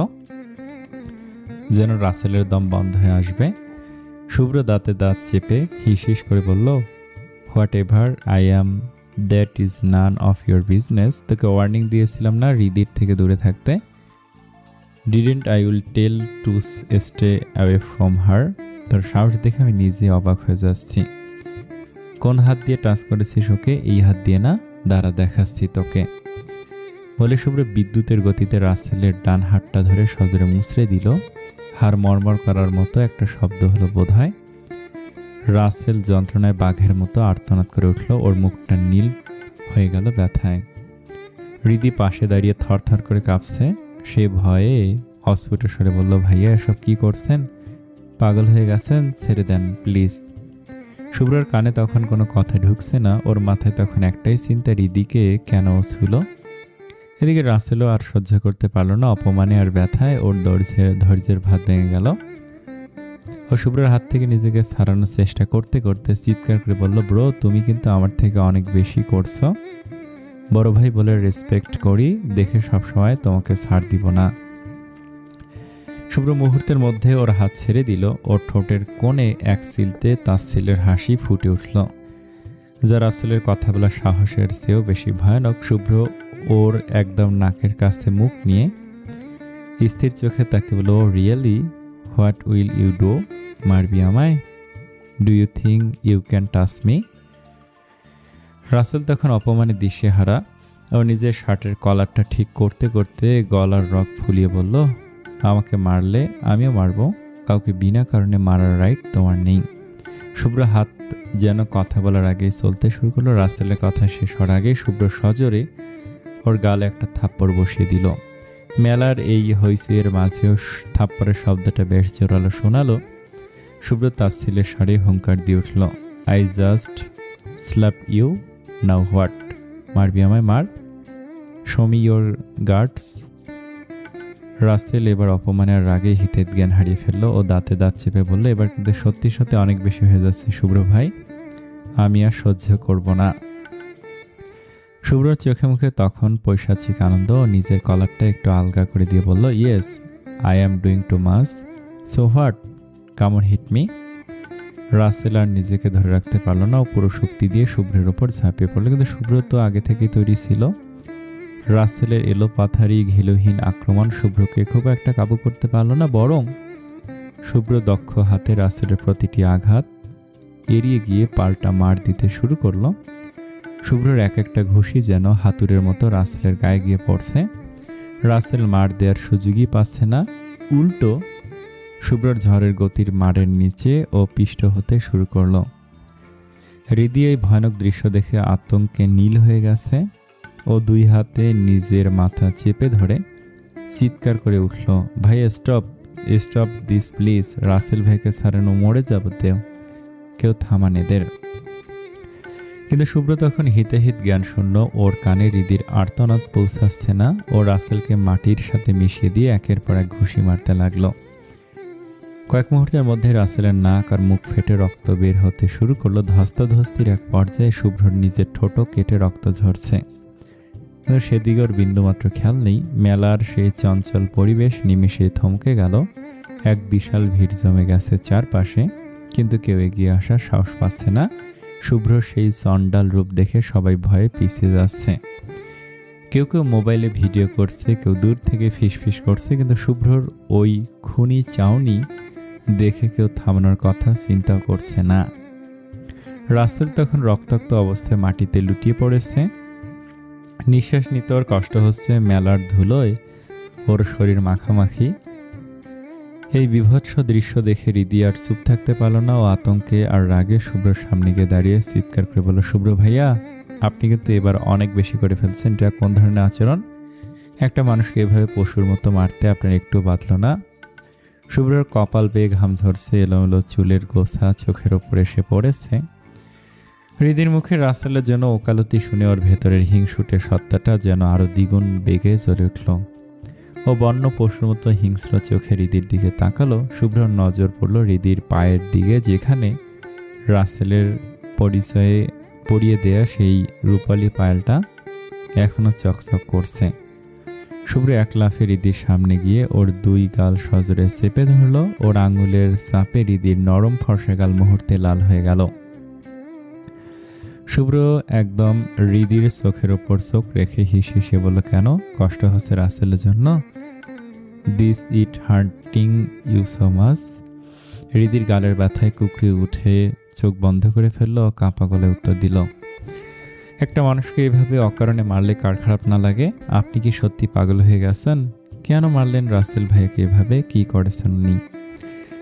যেন রাসেলের দম বন্ধ হয়ে আসবে। শুভ্র দাঁতে দাঁত চেপে হিস হিস করে বলল, whatever I am that is none of your business. তোকে ওয়ার্নিং দিয়েছিলাম না হৃদির থেকে দূরে থাকতে? Didn't I will tell to stay away from her. তোর সাহস দেখে আমি নিজে অবাক হয়ে যাচ্ছি। কোন হাত দিয়ে টাচ করেছিস ওকে? এই হাত দিয়ে না, দাঁড়া দেখাচ্ছি তোকে। বলে শুভ্র বিদ্যুতের গতিতে রাসেলের ডান হাতটা ধরে সজোরে মুচড়ে দিল। হাড় মরমর করার মতো একটা শব্দ হলো বোধহয়। রাসেল যন্ত্রণায় বাঘের মতো আর্তনাদ করে উঠল। ওর মুখটা নীল হয়ে গেল ব্যথায়। হৃদি পাশে দাঁড়িয়ে থরথর করে কাঁপছে। সে ভয়ে অস্ফুট স্বরে বলল, ভাইয়া এসব কি করছেন? পাগল হয়ে গেছেন? ছেড়ে দেন প্লিজ। শুভ্রর কানে তখন কোনো কথা ঢুকছে না। ওর মাথায় তখন একটাই চিন্তা, হৃদিকে কেন ছুলো। এদিকে রাসেলও আর সহ্য করতে পারল না। অপমানে আর ব্যথায় ওর ধৈর্যের ভাত ভেঙে গেল। ও শুভ্রর হাত থেকে নিজেকে ছাড়ানোর চেষ্টা করতে করতে চিৎকার করে বলল, ব্রো তুমি কিন্তু আমার থেকে অনেক বেশি করছো। বড় ভাই বলে রেসপেক্ট করি দেখে সবসময় তোমাকে ছাড় দিব না। শুভ্র মুহূর্তের মধ্যে ওর হাত ছেড়ে দিল। ওর ঠোঁটের কোণে এক সিলতে তাচ্ছিল্যের হাসি ফুটে উঠল, যা রাসেলের কথা বলার সাহসের চেয়েও বেশি ভয়ানক। শুভ্র ওর একদম নাকের কাছে মুখ নিয়ে স্থির চোখে তাকে বলল, really what will you do? মারবি আমায়? Do you think you can touch me? Russell তখন অপমানে দিশেহারা। ও নিজের শার্টের কলারটা ঠিক করতে করতে গলার রগ ফুলিয়ে বলল, আমাকে মারলে আমিও মারবো, কাউকে বিনা কারণে মারার রাইট তোমার নেই। শুভ্র হাত যেন কথা বলার আগেই চলতে শুরু করলো। রাসেলের কথা শেষ হওয়ার আগেই শুভ্র সজোরে ওর গালে একটা থাপ্পড় বসিয়ে দিল। মেলার এই হইচইয়ের মাঝেও থাপ্পড়ের শব্দটা বেশ জোরালো শোনালো। শুভ্র তাচ্ছিল্যের স্বরে হুঙ্কার দিয়ে উঠল, I just slap you, now what? মারবি আমায়? মার, show me your guards. Russell এবার অপমানের রাগে হিতের জ্ঞান হারিয়ে ফেললো। ও দাঁতে দাঁত চেপে বলল, এবার কিন্তু সত্যি সত্যি অনেক বেশি হয়ে যাচ্ছে শুভ্র ভাই, আমি আর সহ্য করব না। শুভ্রর চোখে মুখে তখন পৈশাচিক আনন্দ। ও নিজের কলারটা একটু আলগা করে দিয়ে বলল, yes I am doing too much, so what, come on hit me. Russell আর নিজেকে ধরে রাখতে পারল না। ও পুরো শক্তি দিয়ে শুভ্রের ওপর ঝাঁপিয়ে পড়লো। কিন্তু শুভ্র তো আগে থেকেই তৈরি ছিল। রাসেলের এলোপাথারি ঘিলুহীন আক্রমণ শুভ্রকে খুব একটা কাবু করতে পারল না, বরং শুভ্র দক্ষ হাতে রাসেলের প্রতিটি আঘাত এড়িয়ে গিয়ে পাল্টা মার দিতে শুরু করলো। শুভ্রর এক একটা ঘুষি যেন হাতুড়ের মতো রাসেলের গায়ে গিয়ে পড়ছে। রাসেল মার দেওয়ার সুযোগই পাচ্ছে না, উল্টো শুভ্রর ঝড়ের গতির মারের নিচে ও পিষ্ট হতে শুরু করলো। হৃদি এই ভয়ানক দৃশ্য দেখে আতঙ্কে নীল হয়ে গেছে। ও দুই হাতে নিজের মাথা চেপে ধরে চিৎকার করে উঠল, ভাই stop, stop this please, Russell ভাইকে ছাড়ানো, মরে যাব, দেও কেউ থামান এদের। কিন্তু শুভ্র তখন হিতাহিত জ্ঞান শূন্য। ওর কানে হৃদির আর্তনাদ পৌঁছাচ্ছে না। ও রাসেলকে মাটির সাথে মিশিয়ে দিয়ে একের পর এক ঘুষি মারতে লাগলো। কয়েক মুহূর্তের মধ্যে রাসেলের নাক আর মুখ ফেটে রক্ত বের হতে শুরু করলো। ধস্তাধস্তির এক পর্যায়ে শুভ্রর নিজের ঠোঁটও কেটে রক্ত ঝরছে। কিন্তু সেদিকে ওর বিন্দুমাত্র খেয়াল নেই। মেলার সেই চঞ্চল পরিবেশ নিমেষে থমকে গেল। এক বিশাল ভিড় জমে গেছে চারপাশে, কিন্তু কেউ এগিয়ে আসার সাহস পাচ্ছে না। শুভ্র সেই চণ্ডাল রূপ দেখে সবাই ভয়ে পিছিয়ে যাচ্ছে। কেউ কেউ মোবাইলে ভিডিও করছে, কেউ দূর থেকে ফিসফিস করছে, কিন্তু শুভ্রর ওই খুনি চাউনি দেখে কেউ থামানোর কথা চিন্তা করছে না। রাসেল তখন রক্তাক্ত অবস্থায় মাটিতে লুটিয়ে পড়েছে। নিঃশ্বাস নিতে ওর কষ্ট হচ্ছে। মেলার ধুলোয় ওর শরীর মাখামাখি। এই বিভৎস দৃশ্য দেখে হৃদি আর চুপ থাকতে পারল না। ও আতঙ্কে আর রাগে শুভ্রর সামনে গিয়ে দাঁড়িয়ে চিৎকার করে বলল, শুভ্র ভাইয়া আপনি কিন্তু এবার অনেক বেশি করে ফেলছেন। এটা কোন ধরনের আচরণ? একটা মানুষকে এভাবে পশুর মতো মারতে আপনার একটু বাঁধল না? শুভ্রর কপাল বেয়ে ঘাম ঝরছে। এলোমেলো চুলের গোছা চোখের ওপর এসে পড়েছে। হৃদির মুখে রাসেলের জন্য ওকালতি শুনে ওর ভেতরের হিংসুটে সত্তাটা যেন আরো দ্বিগুণ বেগে জ্বলে উঠল। ও বন্য পশুর মতো হিংস্র চোখে হৃদির দিকে তাকালো। শুভ্রর নজর পড়ল হৃদির পায়ের দিকে, যেখানে রাসেলের পরিচয়ে পরিয়ে দেয়া সেই রূপালী পায়েলটা এখনো চকচক করছে। শুভ্র এক লাফে হৃদির সামনে গিয়ে ওর দুই গাল সজোরে চেপে ধরল। ওর আঙুলের চাপে হৃদির নরম ফর্সা গাল মুহূর্তে লাল হয়ে গেল। শুভ্র একদম হৃদির চোখের ওপর চোখ রেখে হিসে বলল, কেন কষ্ট হচ্ছে রাসেলের জন্য? This it hurting you so much? হৃদির গালের ব্যথায় কুকড়ে উঠে চোখ বন্ধ করে ফেলল ও কাঁপা গলায় উত্তর দিল, একটা মানুষকে এভাবে অকারণে মারলে কার খারাপ না লাগে? আপনি কি সত্যি পাগল হয়ে গেছেন? কেন মারলেন রাসেল ভাইকে এভাবে? কি করেছেন উনি?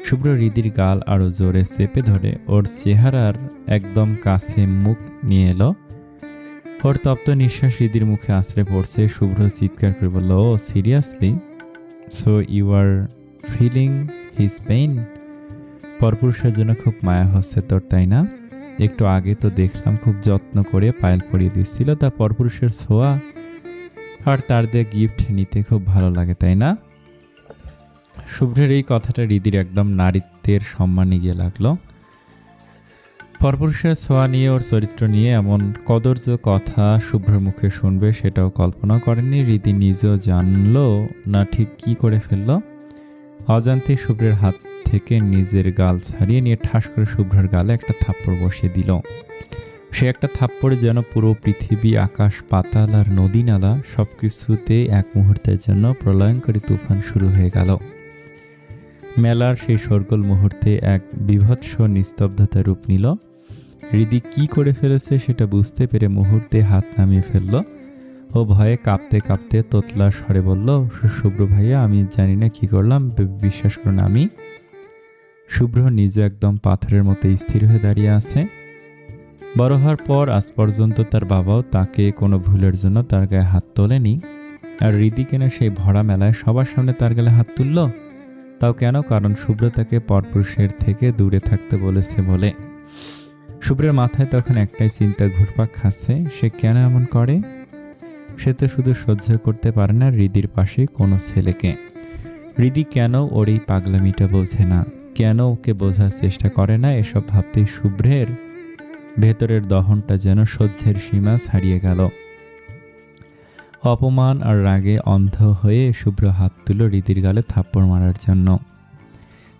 শুভ্র হৃদির গাল আরো জোরে চেপে ধরে ওর চেহারার একদম কাছে মুখ নিয়ে এলো। ওর তপ্ত নিঃশ্বাস হৃদির মুখে আছড়ে পড়ছে। শুভ্র চিৎকার করে বলল, oh seriously? So you are feeling his pain? পরপুরুষের জন্য খুব মায়া হচ্ছে তোর, তাই না? একটু আগে তো দেখলাম খুব যত্ন করে পায়েল পরিয়ে দিচ্ছিল, তা পরপুরুষের ছোঁয়া আর তার দিয়ে গিফট নিতে খুব ভালো লাগে, তাই না? শুভ্রের এই কথাটা হৃদির একদম নারীত্বের সম্মানে গিয়ে লাগলো। পরপুরুষের ছোঁয়া নিয়ে, ওর চরিত্র নিয়ে এমন কদর্য কথা শুভ্রের মুখে শুনবে সেটাও কল্পনা করেনি। হৃদি নিজেও জানলো না ঠিক কি করে ফেললো। অজান্তে শুভ্রের হাত থেকে নিজের গাল ছাড়িয়ে নিয়ে ঠাস করে শুভ্রের গালে একটা থাপ্পড় বসিয়ে দিল। সে একটা থাপ্পড়ে যেন পুরো পৃথিবী, আকাশ, পাতাল আর নদী নালা সবকিছুতে এক মুহূর্তের জন্য প্রলয়ঙ্করী তুফান শুরু হয়ে গেল। মেলার সেই শোরগোল মুহূর্তে এক বিভৎস নিস্তব্ধতা রূপ নিল। হৃদি কি করে ফেলেছে সেটা বুঝতে পেরে মুহূর্তে হাত নামিয়ে ফেলল। ও ভয়ে কাঁপতে কাঁপতে তোতলা স্বরে বলল, শুভ্র ভাইয়া, আমি জানি না কি করলাম, বিশ্বাস করুন আমি। শুভ্র নিজে একদম পাথরের মতো স্থির হয়ে দাঁড়িয়ে আছে। বড় হওয়ার পর আজ পর্যন্ত তার বাবাও তাকে কোনো ভুলের জন্য তার গায়ে হাত তোলেনি। আর হৃদি কেন সেই ভরা মেলায় সবার সামনে তার গালে হাত তুলল? তাও কেন? কারণ শুভ্র তাকে পরপুরুষের থেকে দূরে থাকতে বলেছে বলে। শুভ্রের মাথায় তখন একটাই চিন্তা ঘুরপাক খাচ্ছে, সে কেন এমন করে? সে তো শুধু সহ্য করতে পারে না হৃদির পাশে কোনো ছেলেকে। হৃদি কেন ওর এই পাগলামিটা বোঝে না? কেন ওকে বোঝার চেষ্টা করে না? এসব ভাবতেই শুভ্রের ভেতরের দহনটা যেন সহ্যের সীমা ছাড়িয়ে গেল। অপমান আর রাগে অন্ধ হয়ে শুভ্র হাত তুলো হৃদির গালে থাপ্পড় মারার জন্য।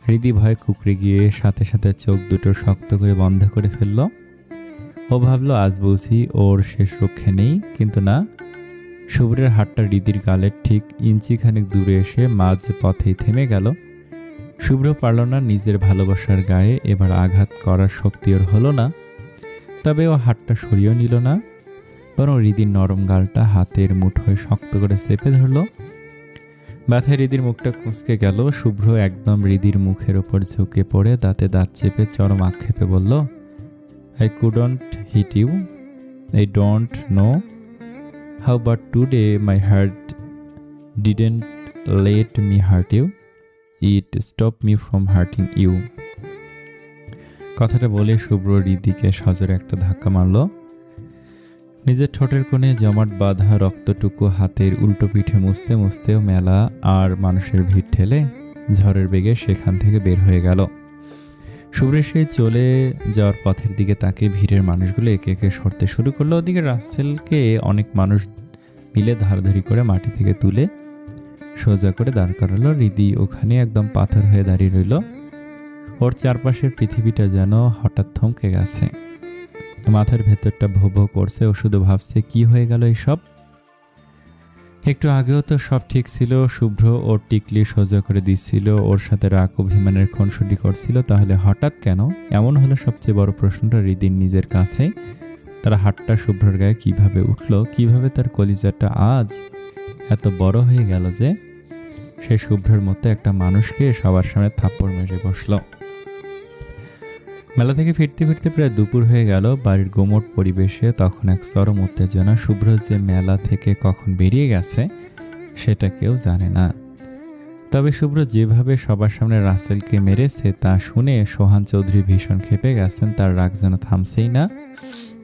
হৃদি ভয় কুকড়ে গিয়ে সাথে সাথে চোখ দুটো শক্ত করে বন্ধ করে ফেলল। ও ভাবলো আজ বুঝি ওর শেষ রক্ষে নেই, কিন্তু না। শুভ্রের হাতটা হৃদির গালের ঠিক ইঞ্চিখানেক দূরে এসে মাঝ পথেই থেমে গেল। শুভ্র পারল না নিজের ভালোবাসার গায়ে এবার আঘাত করার শক্তি ওর হলো না। তবে ও হাতটা সরিয়েও নিল না, বরং হৃদির নরম গালটা হাতের মুঠোয় শক্ত করে চেপে ধরল। ব্যথায় হৃদির মুখটা কুঁচকে গেল। শুভ্র একদম হৃদির মুখের ওপর ঝুঁকে পড়ে দাঁতে দাঁত চেপে চরম আক্ষেপে বলল, I couldn't hit you, I don't know how, but today my heart didn't let me hurt you, it stop me from hurting you. কথাটা বলে শুভ্র হৃদিকে সজোরে একটা ধাক্কা মারল। নিজের ঠোঁটের কোণে জমাট বাঁধা রক্তটুকু হাতের উল্টো পিঠে মুছতে মুছতেও মেলা আর মানুষের ভিড় ঠেলে ঝড়ের বেগে সেখান থেকে বের হয়ে গেল। শুভ্র সেই চলে যাওয়ার পথের দিকে তাকে ভিড়ের মানুষগুলো একে একে সরতে শুরু করলো। ওদিকে রাসেলকে অনেক মানুষ মিলে ধারাধারি করে মাটি থেকে তুলে সোজা করে দাঁড় করালো। হৃদি ওখানে একদম পাথর হয়ে দাঁড়িয়ে রইল। ওর চারপাশের পৃথিবীটা যেন হঠাৎ থমকে গেছে। মাথার ভেতরটা ভো ভো করছে। ও শুধু ভাবছে কি হয়ে গেল এইসব। একটু আগেও তো সব ঠিক ছিল। শুভ্র ওর টিকলি সোজা করে দিচ্ছিল, ওর সাথে রাগ অভিমানের খুনসুটি করছিল, তাহলে হঠাৎ কেন এমন হলো? সবচেয়ে বড় প্রশ্নটা হৃদির নিজের কাছে। তার হাতটা শুভ্রর গায়ে কিভাবে উঠলো? কিভাবে তার কলিজাটা আজ এত বড় হয়ে গেল যে সে শুভ্রের মতো একটা মানুষকে সবার সামনে থাপ্পড় মেরে বসলো। মেলা থেকে ফিরতে ফিরতে প্রায় দুপুর হয়ে গেল। বাড়ির গোমট পরিবেশে তখন এক চরম উত্তেজনা। শুভ্র যে মেলা থেকে কখন বেরিয়ে গেছে সেটা কেউ জানে না। তবে শুভ্র যেভাবে সবার সামনে রাসেলকে মেরেছে তা শুনে সোহান চৌধুরী ভীষণ ক্ষেপে গেছেন। তার রাগ যেন থামছেই না।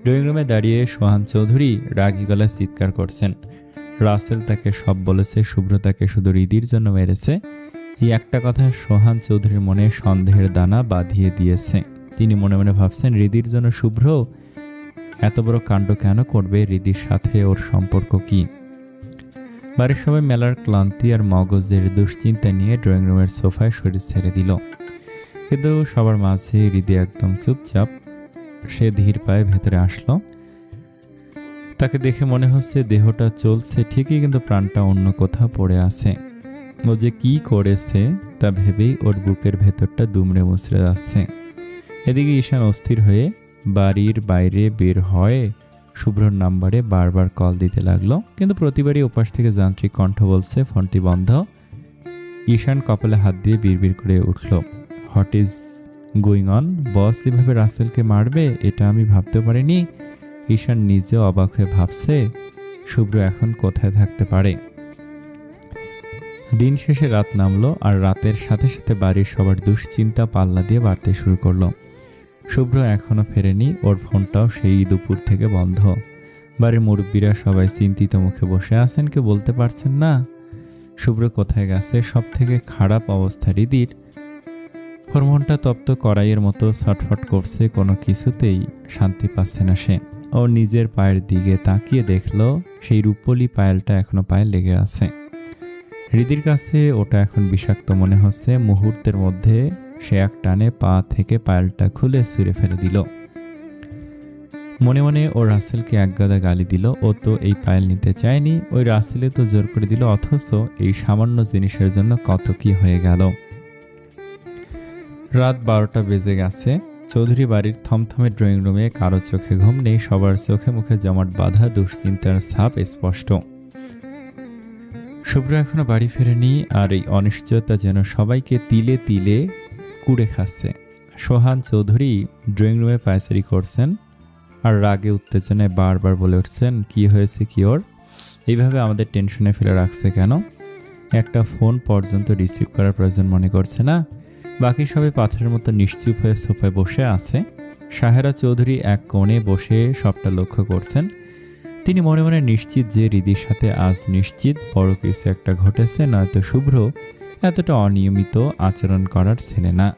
ড্রয়িং রুমে দাঁড়িয়ে সোহান চৌধুরী রাগী গলায় চিৎকার করছেন, রাসেল তাকে সব বলেছে, শুভ্র তাকে শুধু রিদির জন্য মেরেছে। এই একটা কথা সোহান চৌধুরীর মনে সন্দেহের দানা বাঁধিয়ে দিয়েছে। তিনি মনে মনে ভাবছেন, রিদির জন্য শুভ্র এত বড় কাণ্ড কেন করবে? রিদির সাথে ওর সম্পর্ক কি? বাড়ির সবাই মেলার ক্লান্তি আর মগজের দুশ্চিন্তা নিয়ে ড্রয়িং রুমের সোফায় শরীর ছেড়ে দিল। কিন্তু সবার মাঝে রিদি একদম চুপচাপ। সে ধীর পায়ে ভেতরে আসলো। তাকে দেখে মনে হচ্ছে দেহটা চলছে ঠিকই, কিন্তু প্রাণটা অন্য কোথাও পড়ে আছে। ও যে কি করেছে তা ভেবেই ওর বুকের ভেতরটা দুমড়ে মুচড়ে যাচ্ছে। এদিকে ঈশান অস্থির হয়ে বাড়ির বাইরে বের হয়ে শুভ্রর নাম্বারে বারবার কল দিতে লাগলো, কিন্তু প্রতিবারই ওপাশ থেকে যান্ত্রিক কণ্ঠ বলছে ফোনটি বন্ধ। ঈশান কপালে হাত দিয়ে বিড়বিড় করে উঠল, হোয়াট ইজ গোয়িং অন? বস এভাবে রাসেলকে মারবে এটা আমি ভাবতে পারিনি। ঈশান নিজেও অবাক হয়ে ভাবছে শুভ্র এখন কোথায় থাকতে পারে। দিন শেষে রাত নামলো, আর রাতের সাথে সাথে বাড়ির সবার দুশ্চিন্তা পাল্লা দিয়ে বাড়তে শুরু করলো। শুভ্র এখনো ফেরেনি, ওর ফোনটাও সেই দুপুর থেকে বন্ধ। বাড়ির মুরব্বীরা সবাই চিন্তিত মুখে বসে আছেন, কেউ বলতে পারছেন না শুভ্র কোথায় গেছে। সব থেকে খারাপ অবস্থা রিদির। ওর মনটা তপ্ত কড়াইয়ের মতো ছটফট করছে, কোনো কিছুতেই শান্তি পাচ্ছে না সে। ও নিজের পায়ের দিকে তাকিয়ে দেখলো সেই রূপলি পায়েলটা এখনো পায়ে লেগে আছে। রিদির কাছে ওটা এখন বিষাক্ত মনে হচ্ছে। মুহূর্তের মধ্যে সে এক টানে পা থেকে পায়েলটা খুলে ছুঁড়ে ফেলে দিল। মনে মনে ও রাসেলকে একগাদা গালি দিল। ও তো এই পায়েল নিতে চায়নি, ওই রাসেলে তো জোর করে দিল, অথচ এই সামান্য জিনিসের জন্য কত কি হয়ে গেল। রাত 12টা বেজে গেছে। চৌধুরী বাড়ির থমথমে ড্রয়িং রুমে কারো চোখে ঘুম নেই। সবার চোখে মুখে জমাট বাঁধা দুশ্চিন্তার ছাপ স্পষ্ট। শুভ্র এখনো বাড়ি ফেরেনি, আর এই অনিশ্চয়তা যেন সবাইকে তিলে তিলে কুড়ে খাচ্ছে। সোহান চৌধুরী ড্রয়িং রুমে পায়চারি করছেন আর রাগে উত্তেজনায় বারবার বলে উঠছেন, কি হয়েছে কি ওর? এইভাবে আমাদের টেনশনে ফেলে রাখছে কেন? একটা ফোন পর্যন্ত রিসিভ করার প্রয়োজন মনে করছে না। বাকি সবাই পাথরের মতো নিশ্চুপ হয়ে সোফায় বসে আছে। সাহেরা চৌধুরী এক কোণে বসে সবটা লক্ষ্য করছেন। তিনি মনে মনে নিশ্চিত যে রিদির সাথে আজ নিশ্চিত বড় কিছু একটা ঘটেছে, নয়তো শুভ্র এতটা অনিয়মিত আচরণ করার ছেলে না।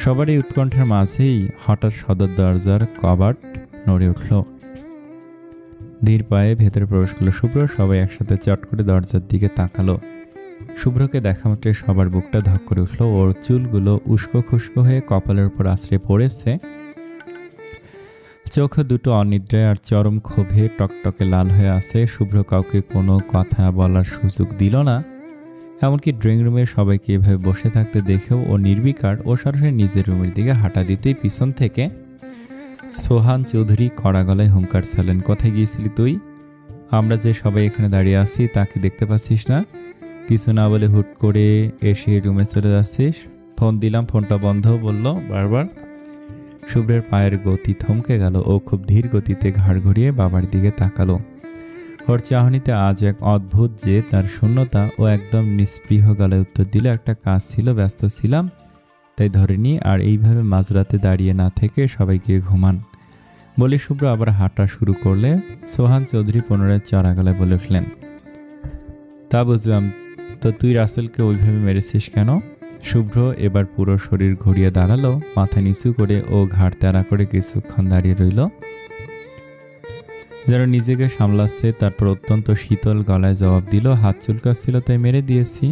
সবার এই উৎকণ্ঠার মাঝেই হঠাৎ সদর দরজার কবাট নড়ে উঠল। ধীর পায়ে ভেতরে প্রবেশ করলো শুভ্র। সবাই একসাথে চট করে দরজার দিকে তাকালো। শুভ্রকে দেখা মাত্র সবার বুকটা ধক করে উঠল। ওর চুলগুলো উস্কো খুস্কো হয়ে কপালের উপর আশ্রে পড়েছে। চোখ দুটো অনিদ্রায় আর চরম ক্ষোভে টকটকে লাল হয়ে আছে। শুভ্র কাউকে কোনো কথা বলার সুযোগ দিল না। এমনকি ড্রয়িং রুমে সবাইকে এভাবে বসে থাকতে দেখেও ও নির্বিকার। ও সরাসরি নিজের রুমের দিকে হাঁটা দিতেই পিছন থেকে সোহান চৌধুরী কড়া গলায় হুঙ্কার ছাড়লেন, কোথায় গিয়েছিলি তুই? আমরা যে সবাই এখানে দাঁড়িয়ে আছি তাকে দেখতে পাচ্ছিস না? কিছু না বলে হুট করে এসে রুমে চলে যাচ্ছিস। ফোন দিলাম, ফোনটা বন্ধ বলল বারবার। শুভ্রের পায়ের গতি থমকে গেল। ও খুব ধীর গতিতে ঘাড় ঘুরিয়ে বাবার দিকে তাকালো। ওর চাহনিতে আজ এক অদ্ভুত যে তার শূন্যতা। ও একদম নিস্পৃহ গলায় উত্তর দিল, একটা কাজ ছিল, ব্যস্ত ছিলাম তাই ধরেনি। আর এইভাবে মাঝরাতে দাঁড়িয়ে না থেকে সবাই গিয়ে ঘুমান বলে শুভ্র আবার হাঁটা শুরু করলে সোহান চৌধুরী পুনরায় চড়া গলায় বলে উঠলেন, তা বুঝলাম, তো তুই রাসেলকে ওইভাবে মেরেছিস কেন? শুভ্র এবার পুরো শরীর ঘুরিয়ে দাঁড়ালো। মাথা নিচু করে ও ঘাড় তেড়া করে কিছুক্ষণ দাঁড়িয়ে রইল, যেন নিজেকে সামলাচ্ছে। তারপর অত্যন্ত শীতল গলায় জবাব দিল, হাত চুলকাচ্ছিল তাই মেরে দিয়েছি।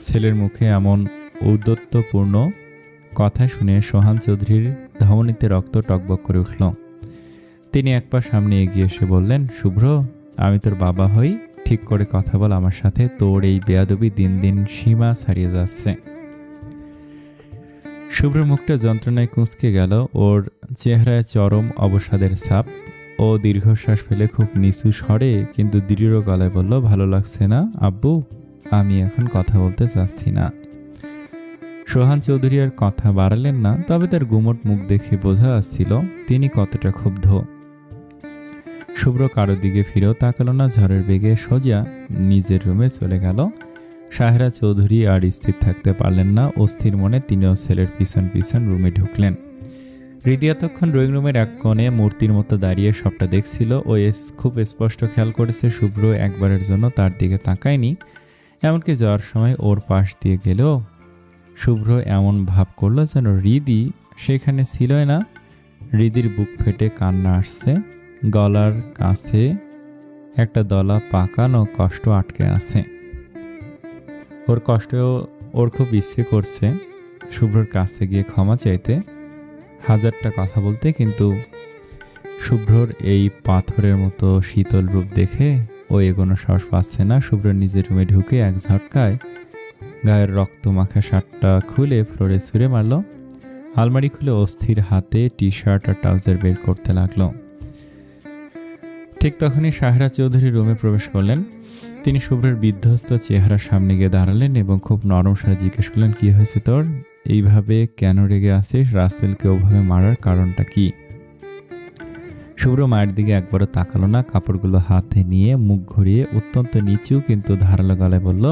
ছেলের মুখে এমন ঔদ্ধত্যপূর্ণ কথা শুনে সোহান চৌধুরীর ধমনীতে রক্ত টকবক করে উঠল। তিনি এক পা সামনে এগিয়ে এসে বললেন, শুভ্র, আমি তোর বাবা হই, ঠিক করে কথা বল আমার সাথে। তোর এই বেয়াদবি দিন দিন সীমা ছাড়িয়ে যাচ্ছে। শুভ্র মুখটা যন্ত্রণায় কুঁচকে গেল। ওর চেহারায় চরম অবসাদের ছাপ। ও দীর্ঘশ্বাস ফেলে খুব নিচু স্বরে কিন্তু দৃঢ় গলায় বলল, ভালো লাগছে না আব্বু, আমি এখন কথা বলতে চাচ্ছি না। সোহান চৌধুরী আর কথা বাড়ালেন না, তবে তার গুমট মুখ দেখে বোঝা যাচ্ছিল তিনি কতটা ক্ষুব্ধ। শুভ্র কারো দিকে ফিরেও তাকালো না, ঝড়ের বেগে সোজা নিজের রুমে চলে গেল। সাহেরা চৌধুরী আর স্থির থাকতে পারলেন না। অস্থির মনে তিনিও ছেলের পিছন পিছন রুমে ঢুকলেন। হৃদি এতক্ষণ ড্রয়িং রুমের এক কোণে মূর্তির মতো দাঁড়িয়ে সবটা দেখছিল। ও খুব স্পষ্ট খেয়াল করেছে শুভ্র একবারের জন্য তার দিকে তাকায়নি। এমনকি যাওয়ার সময় ওর পাশ দিয়ে গেলেও শুভ্র এমন ভাব করলো যেন হৃদি সেখানে ছিলই না। হৃদির বুক ফেটে কান্না আসছে। গলার কাছে একটা দলা পাকানো কষ্ট আটকে আছে। ওর কষ্টেও ওর খুব ইচ্ছে করছে শুভ্রর কাছে গিয়ে ক্ষমা চাইতে, হাজারটা কথা বলতে, কিন্তু শুভ্রর এই পাথরের মতো শীতল রূপ দেখে ও এগোনো সাহস পাচ্ছে না। শুভ্র নিজের রুমে ঢুকে এক ঝটকায় গায়ের রক্ত মাখা শার্টটা খুলে ফ্লোরে ছুঁড়ে মারল। আলমারি খুলে অস্থির হাতে টি শার্ট আর ট্রাউজার বের করতে লাগলো। ঠিক তখনই সাহেরা চৌধুরী রুমে প্রবেশ করলেন। তিনি শুভ্রের বিধ্বস্ত চেহারার সামনে গিয়ে দাঁড়ালেন এবং খুব নরম স্বরে জিজ্ঞেস করলেন, কি হয়েছে তোর? এইভাবে কেন রেগে আছিস? রাসেলকে ওভাবে মারার কারণটা কি? শুভ্র মায়ের দিকে একবারও তাকালো না। কাপড়গুলো হাতে নিয়ে মুখ ঘুরিয়ে অত্যন্ত নিচু কিন্তু ধারালো গলায় বলল,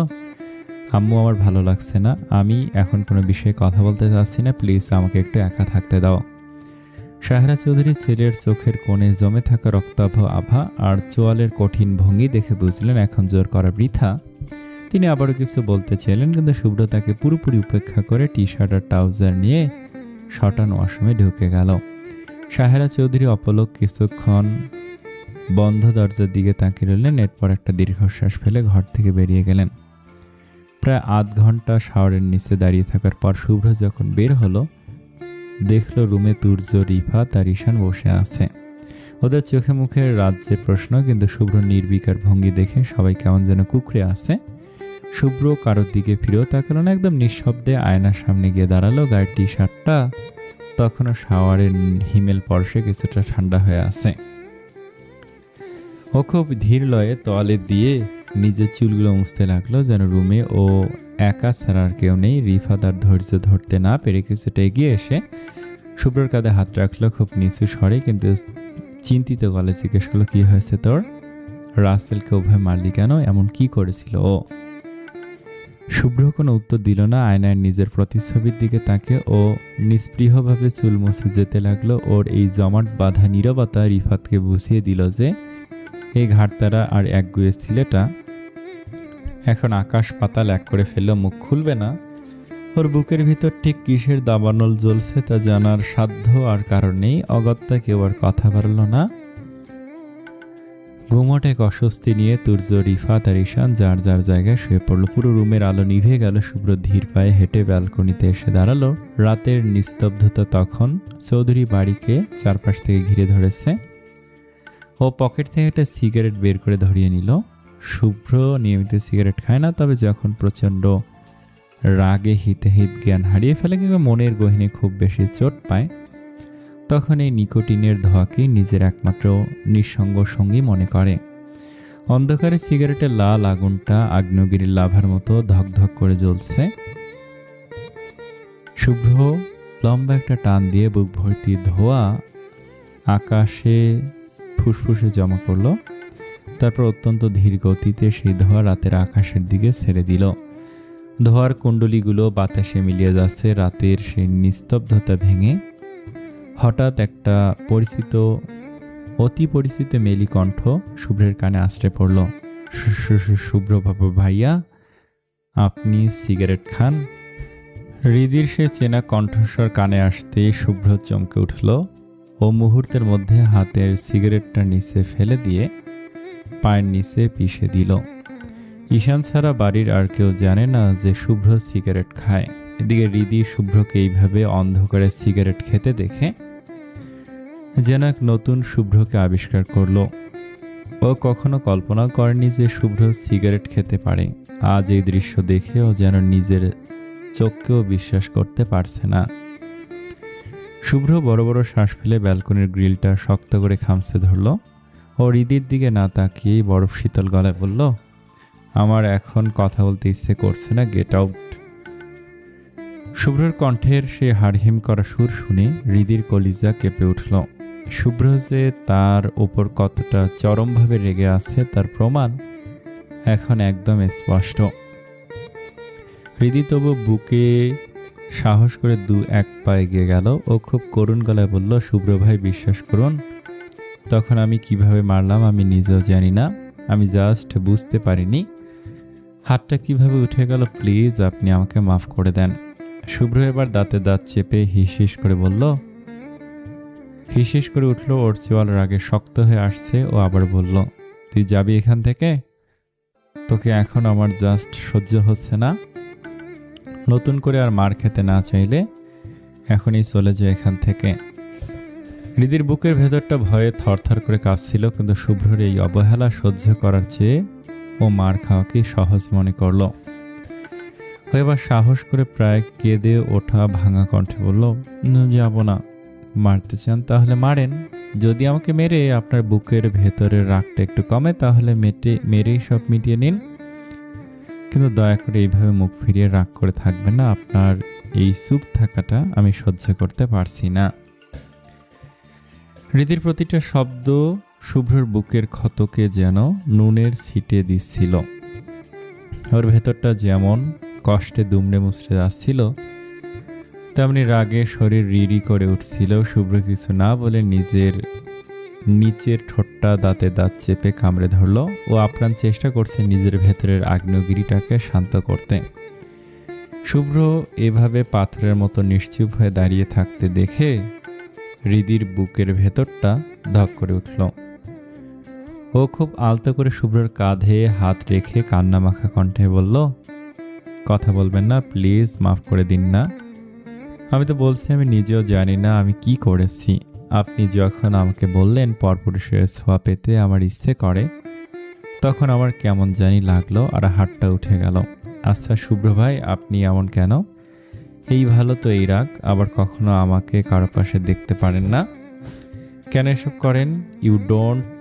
আম্মু, আমার ভালো লাগছে না। আমি এখন কোনো বিষয়ে কথা বলতে চাচ্ছি না। প্লিজ আমাকে একটু একা থাকতে দাও। সাহেরা চৌধুরী ছেলের চোখের কোণে জমে থাকা রক্তাভ আভা আর চোয়ালের কঠিন ভঙ্গি দেখে বুঝলেন এখন জোর করা বৃথা। তিনি আবারও কিছু বলতে চাইলেন, কিন্তু শুভ্র তাকে পুরোপুরি উপেক্ষা করে টি শার্ট আর ট্রাউজার নিয়ে শটান ওয়াশরুমে ঢুকে গেল। সাহেরা চৌধুরী অপলক কিছুক্ষণ বন্ধ দরজার দিকে তাকিয়ে রইলেন। এরপর একটা দীর্ঘশ্বাস ফেলে ঘর থেকে বেরিয়ে গেলেন। প্রায় আধ ঘন্টা শাওয়ারের নিচে দাঁড়িয়ে থাকার পর শুভ্র যখন বের হলো, দেখল রুমে তুর্য, রিফাত আর ঈশান বসে আছে। ওদের চোখে মুখে রাজ্যের প্রশ্ন, কিন্তু শুভ্র নির্বিকার ভঙ্গি দেখে সবাই কেমন যেন কুকড়ে আছে। শুভ্র কারোর দিকে ফিরেও তাকালো না, একদম নিঃশব্দে আয়নার সামনে গিয়ে দাঁড়ালো। গায়ের টি শার্টটা তখনও শাওয়ারের হিমেল পরশে কিছুটা ঠান্ডা হয়ে আছে। ও খুব ধীর লয়ে তোয়ালে দিয়ে নিজের চুলগুলো মুছতে লাগলো, যেন রুমে ও একা ছাড়া আর কেউ নেই। রিফাত আর ধৈর্য ধরতে না পেরে কিছুটা এগিয়ে এসে শুভ্রর কাঁধে হাত রাখলো খুব নিচু স্বরে, কিন্তু চিন্তিত গলে জিজ্ঞেস করলো, কি হয়েছে তোর? রাসেলকে ওভাবে মারলি কেন? এমন কি করেছিল ও? শুভ্র কোনো উত্তর দিল না। আয়নায় নিজের প্রতিচ্ছবির দিকে তাকে ও নিস্পৃহভাবে চুল মুছে যেতে লাগলো। ওর এই জমাট বাঁধা নীরবতা রিফাতকে বুঝিয়ে দিল যে এই ঘাটতারা আর একগুয়ে ছেলেটা এখন আকাশ পাতাল এক করে ফেললো, মুখ খুলবে না। ওর বুকের ভিতর ঠিক কিসের দাবানল জ্বলছে তা জানার সাধ্য আর কারণ নেই। অগত্যা কেউ আর কথা বাড়ল না। ঘুমট এক অস্বস্তি নিয়ে তুর্য, রিফাত আর ঈশান যার যার জায়গায় শুয়ে পড়লো। পুরো রুমের আলো নিভে গেল। শুভ্র ধীর পায়ে হেঁটে ব্যালকনিতে এসে দাঁড়ালো। রাতের নিস্তব্ধতা তখন চৌধুরী বাড়িকে চারপাশ থেকে ঘিরে ধরেছে। ও পকেট থেকে একটা সিগারেট বের করে ধরিয়ে নিল। শুভ্র নিয়মিত সিগারেট খায় না, তবে যখন প্রচণ্ড রাগে হিতে হিত জ্ঞান হারিয়ে ফেলে কিংবা মনের গহীনে খুব বেশি চোট পায়, তখন এই নিকোটিনের ধোঁয়াকেই নিজের একমাত্র নিঃসঙ্গ সঙ্গী মনে করে। অন্ধকারে সিগারেটের লাল আগুনটা আগ্নেয়গিরির লাভার মতো ধকধক করে জ্বলছে। শুভ্র লম্বা একটা টান দিয়ে বুক ভর্তি ধোঁয়া আকাশে ফুসফুসে জমা করলো। তারপর অত্যন্ত ধীর গতিতে সেই ধোঁয়া রাতের আকাশের দিকে ছেড়ে দিল। ধোঁয়ার কুণ্ডলীগুলো বাতাসে মিলিয়ে যাচ্ছে। রাতের সেই নিস্তব্ধতা ভেঙে হঠাৎ একটা অতি পরিচিত মেলি কণ্ঠ শুভ্রের কানে আশ্রে পড়ল। শুভ্র ভাইয়া, আপনি সিগারেট খান? হৃদির সে চেনা কণ্ঠস্বর কানে আসতেই শুভ্র চমকে উঠল। ও মুহূর্তের মধ্যে হাতের সিগারেটটা নিচে ফেলে দিয়ে পায়ের নিচে পিষে দিল। ঈশান ছাড়া বাড়ির আর কেউ জানে না যে শুভ্র সিগারেট খায়। এদিকে হৃদি শুভ্রকে এইভাবে অন্ধকারে সিগারেট খেতে দেখে যেন এক নতুন শুভ্রকে আবিষ্কার করলো। ও কখনো কল্পনা করেনি যে শুভ্র সিগারেট খেতে পারে। আজ এই দৃশ্য দেখে ও যেন নিজের চোখকেও বিশ্বাস করতে পারছে না। শুভ্র বড় বড় শ্বাস ফেলে ব্যালকনির গ্রিলটা শক্ত করে খামচে ধরল। ও হৃদির দিকে না তাকিয়েই বরফ শীতল গলায় বলল, আমার এখন কথা বলতে ইচ্ছে করছে না, গেট আউট। শুভ্রর কণ্ঠের সে হাড়হিম করা সুর শুনে হৃদির কলিজা কেঁপে উঠল। শুভ্র যে তার ওপর কতটা চরমভাবে রেগে আছে তার প্রমাণ এখন একদম স্পষ্ট। হৃদি তবু বুকে সাহস করে দু এক পা এগিয়ে গেল। ও খুব করুণ গলায় বলল, শুভ্র ভাই বিশ্বাস করুন, তখন আমি কিভাবে মারলাম আমি নিজেও জানি না, আমি জাস্ট বুঝতে পারিনি হাতটা কিভাবে উঠে গেল, প্লিজ আপনি আমাকে মাফ করে দেন। শুভ্র এবার দাঁতে দাঁত চেপে হিস করে বলল, হিস করে উঠল। ওর চোয়াল রাগে শক্ত হয়ে আসছে। ও আবার বলল, তুই যাবি এখান থেকে? তোকে এখন আমার জাস্ট সহ্য হচ্ছে না। নতুন করে আর মার খেতে না চাইলে এখনই চলে যায় এখান থেকে। হৃদির বুকের ভেতরটা ভয়ে থরথর করে কাঁপছিল, কিন্তু শুভ্রর এই অবহেলা সহ্য করার চেয়ে ও মার খাওয়াকে সহজ মনে করল। ও এবার সাহস করে প্রায় কেঁদে ওঠা ভাঙা কণ্ঠে বলল, যাব না। মারতে চান তাহলে মারেন, যদি আমাকে মেরে আপনার বুকের ভেতরের রাগটা একটু কমে তাহলে মেরেই সব মিটিয়ে নিন, কিন্তু দয়া করে এইভাবে মুখ ফিরিয়ে রাগ করে থাকবেন না। আপনার এই চুপ থাকাটা আমি সহ্য করতে পারছি না। হৃদির প্রতিটা শব্দ শুভ্রর বুকের ক্ষতকে যেন নুনের ছিটে দিচ্ছিল। ওর ভেতরটা যেমন কষ্টে দুমড়ে মুচড়ে যাচ্ছিল, তেমনি রাগে শরীর রিরি করে উঠছিল। শুভ্র কিছু না বলে নিজের নিচের ঠোঁটটা দাঁতে দাঁত চেপে কামড়ে ধরল। ও আপ্রাণ চেষ্টা করছে নিজের ভেতরের আগ্নেয়গিরিটাকে শান্ত করতে। শুভ্র এভাবে পাথরের মতো নিশ্চুপ হয়ে দাঁড়িয়ে থাকতে দেখে হৃদির বুকের ভেতরটা ধক করে উঠল। ও খুব আলতো করে শুভ্রর কাঁধে হাত রেখে কান্না মাখা কণ্ঠে বলল, কথা বলবেন না প্লিজ, মাফ করে দিন না। আমি তো বলছি আমি নিজেও জানি না আমি কি করেছি। আপনি যখন আমাকে বললেন পরপুরুষের ছোঁয়া পেতে আমার ইচ্ছে করে, তখন আমার কেমন জানি লাগলো আর হাতটা উঠে গেল। আচ্ছা শুভ্র ভাই, আপনি এমন কেন? এই ভালো তো এই রাগ, আবার কখনো আমাকে কারো পাশে দেখতে পারেন না কেন? এসব করেন? You don't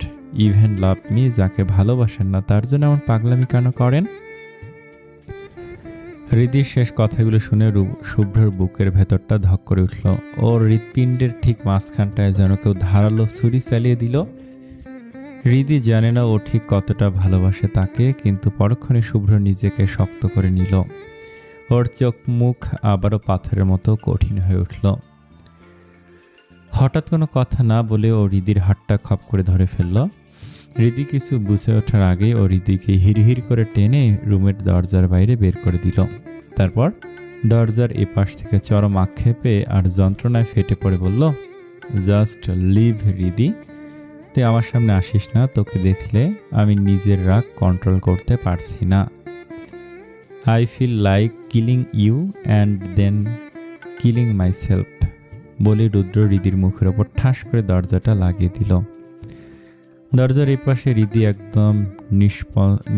even love me, যাকে ভালোবাসেন না তার জন্য এমন পাগলামি কেন করেন? হৃদির শেষ কথাগুলো শুনে শুভ্রর বুকের ভেতরটা ধক করে উঠল। ওর হৃৎপিণ্ডের ঠিক মাঝখানটায় যেন কেউ ধারালো ছুরি চালিয়ে দিল। হৃদি জানে না ও ঠিক কতটা ভালোবাসে তাকে, কিন্তু পরক্ষণে শুভ্র নিজেকে শক্ত করে নিল। ওর চোখ মুখ আবারও পাথরের মতো কঠিন হয়ে উঠল। হঠাৎ কোনো কথা না বলে ও হৃদির হাতটা খপ করে ধরে ফেলল। হৃদি কিছু বুঝে ওঠার আগে ও হৃদিকে হিড়হিড় করে টেনে রুমের দরজার বাইরে বের করে দিল। তারপর দরজার এপাশ থেকে চরম আক্ষেপে আর যন্ত্রণায় ফেটে পড়ে বলল, জাস্ট লিভ হৃদি, তুই আমার সামনে আসিস না। তোকে দেখলে আমি নিজের রাগ কন্ট্রোল করতে পারছি না। I feel like killing you and then killing myself, বলে রুদ্র হৃদির মুখের ওপর ঠাস করে দরজাটা লাগিয়ে দিল। দরজার এই পাশে হৃদি একদম